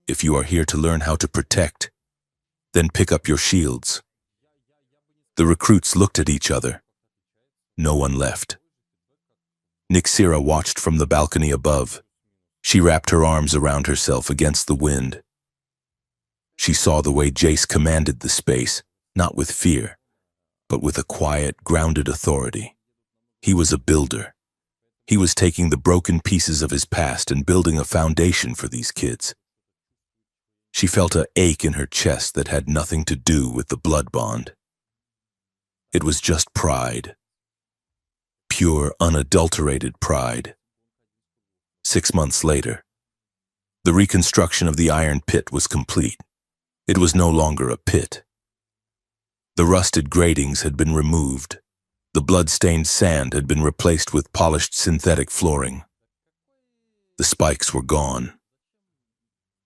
[SPEAKER 1] If you are here to learn how to protect, then pick up your shields." The recruits looked at each other. No one left. Nixira watched from the balcony above. She wrapped her arms around herself against the wind. She saw the way Jace commanded the space, not with fear, but with a quiet, grounded authority. He was a builder. He was taking the broken pieces of his past and building a foundation for these kids. She felt an ache in her chest that had nothing to do with the blood bond. It was just pride. Pure, unadulterated pride. 6 months later, the reconstruction of the iron pit was complete. It was no longer a pit. The rusted gratings had been removed. The blood-stained sand had been replaced with polished synthetic flooring. The spikes were gone.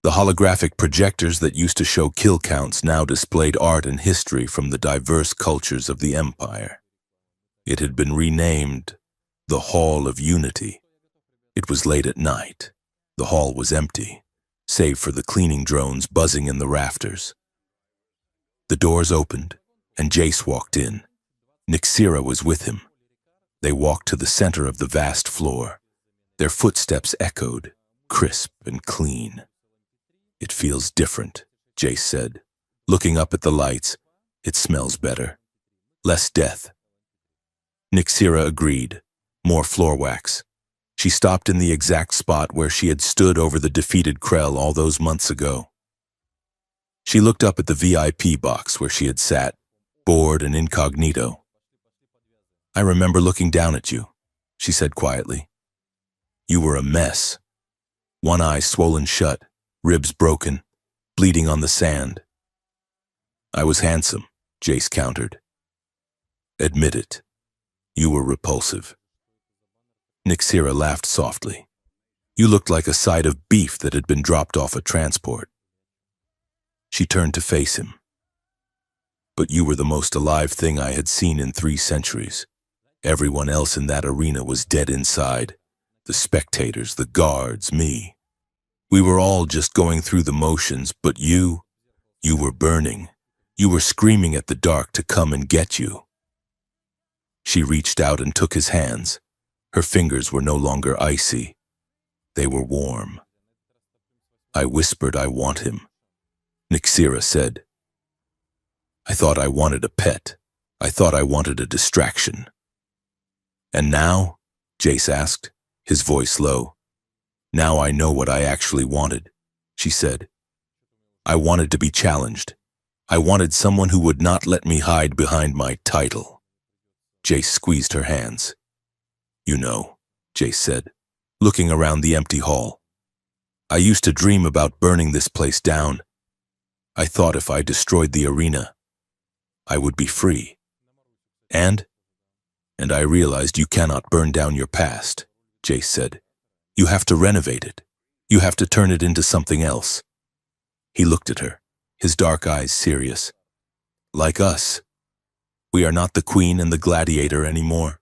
[SPEAKER 1] The holographic projectors that used to show kill counts now displayed art and history from the diverse cultures of the Empire. It had been renamed the Hall of Unity. It was late at night. The hall was empty, save for the cleaning drones buzzing in the rafters. The doors opened, and Jace walked in. Nixira was with him. They walked to the center of the vast floor. Their footsteps echoed, crisp and clean. "It feels different," Jace said. Looking up at the lights, "It smells better. Less death." Nixira agreed. More floor wax. She stopped in the exact spot where she had stood over the defeated Krell all those months ago. She looked up at the VIP box where she had sat, bored and incognito. "I remember looking down at you," she said quietly. "You were a mess. One eye swollen shut, ribs broken, bleeding on the sand." "I was handsome," Jace countered. "Admit it. You were repulsive." Nixira laughed softly. "You looked like a side of beef that had been dropped off a transport." She turned to face him. "But you were the most alive thing I had seen in 3 centuries. Everyone else in that arena was dead inside. The spectators, the guards, me. We were all just going through the motions, but you were burning. You were screaming at the dark to come and get you." She reached out and took his hands. Her fingers were no longer icy. They were warm. "I whispered I want him," Nixira said. "I thought I wanted a pet. I thought I wanted a distraction." "And now?" Jace asked, his voice low. "Now I know what I actually wanted," she said. "I wanted to be challenged. I wanted someone who would not let me hide behind my title." Jace squeezed her hands. "You know," Jace said, looking around the empty hall. "I used to dream about burning this place down. I thought if I destroyed the arena, I would be free. And I realized you cannot burn down your past," Jace said. "You have to renovate it. You have to turn it into something else." He looked at her, his dark eyes serious. "Like us. We are not the queen and the gladiator anymore.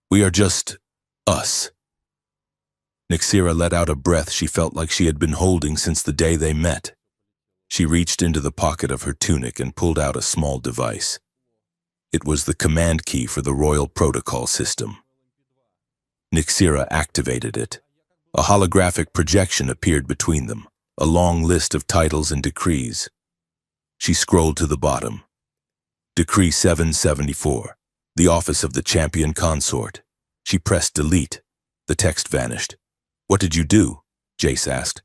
[SPEAKER 1] We are just us." Nixira let out a breath she felt like she had been holding since the day they met. She reached into the pocket of her tunic and pulled out a small device. It was the command key for the Royal Protocol system. Nixira activated it. A holographic projection appeared between them, a long list of titles and decrees. She scrolled to the bottom. Decree 774, the office of the champion consort. She pressed delete. The text vanished. "What did you do?" Jace asked.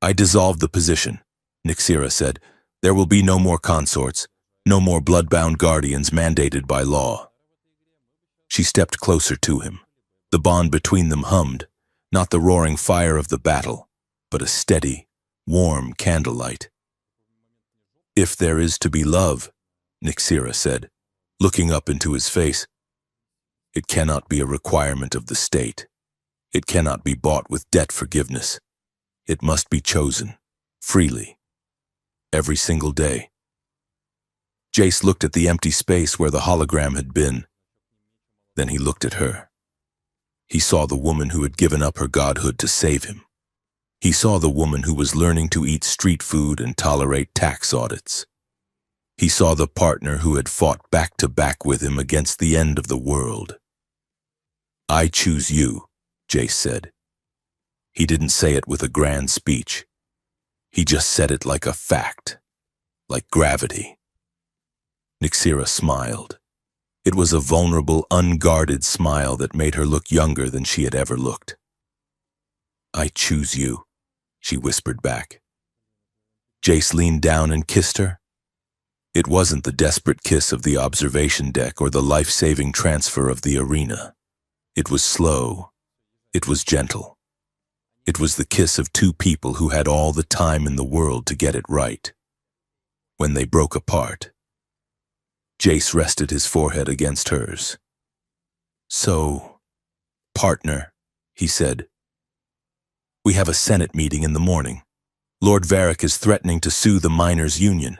[SPEAKER 1] "I dissolved the position," Nixira said. "There will be no more consorts, no more blood-bound guardians mandated by law." She stepped closer to him. The bond between them hummed, not the roaring fire of the battle, but a steady, warm candlelight. If there is to be love, Nixira said, looking up into his face, it cannot be a requirement of the state. It cannot be bought with debt forgiveness. It must be chosen, freely, every single day. Jace looked at the empty space where the hologram had been. Then he looked at her. He saw the woman who had given up her godhood to save him. He saw the woman who was learning to eat street food and tolerate tax audits. He saw the partner who had fought back to back with him against the end of the world. I choose you, Jace said. He didn't say it with a grand speech. He just said it like a fact, like gravity. Nixira smiled. It was a vulnerable, unguarded smile that made her look younger than she had ever looked. I choose you, she whispered back. Jace leaned down and kissed her. It wasn't the desperate kiss of the observation deck or the life-saving transfer of the arena. It was slow. It was gentle. It was the kiss of two people who had all the time in the world to get it right. When they broke apart, Jace rested his forehead against hers. So, partner, he said, we have a Senate meeting in the morning. Lord Varric is threatening to sue the miners' union.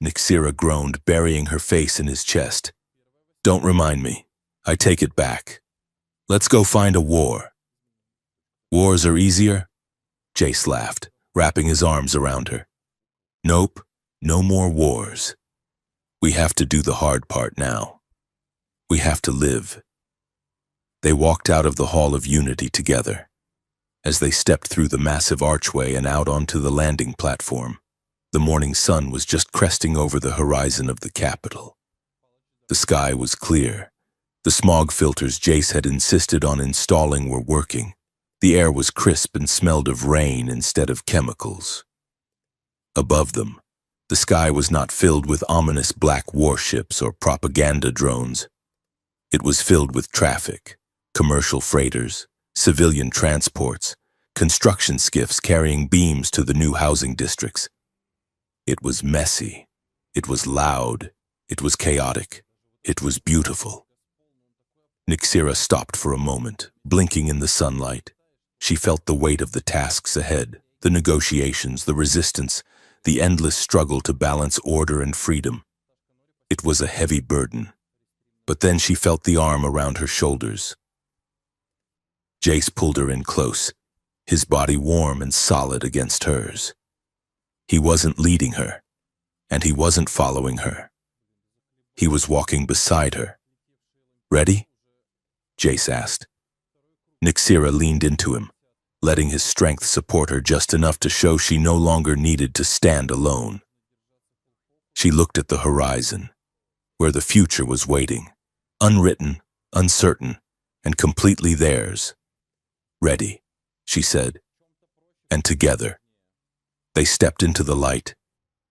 [SPEAKER 1] Nixira groaned, burying her face in his chest. Don't remind me. I take it back. Let's go find a war. Wars are easier? Jace laughed, wrapping his arms around her. Nope, no more wars. We have to do the hard part now. We have to live. They walked out of the Hall of Unity together. As they stepped through the massive archway and out onto the landing platform, the morning sun was just cresting over the horizon of the capital. The sky was clear. The smog filters Jace had insisted on installing were working. The air was crisp and smelled of rain instead of chemicals. Above them, the sky was not filled with ominous black warships or propaganda drones. It was filled with traffic, commercial freighters, civilian transports, construction skiffs carrying beams to the new housing districts. It was messy. It was loud. It was chaotic. It was beautiful. Nixira stopped for a moment, blinking in the sunlight. She felt the weight of the tasks ahead, the negotiations, the resistance, the endless struggle to balance order and freedom. It was a heavy burden. But then she felt the arm around her shoulders. Jace pulled her in close, his body warm and solid against hers. He wasn't leading her, and he wasn't following her. He was walking beside her. Ready? Jace asked. Nixira leaned into him, letting his strength support her just enough to show she no longer needed to stand alone. She looked at the horizon, where the future was waiting, unwritten, uncertain, and completely theirs. Ready, she said, and together, they stepped into the light,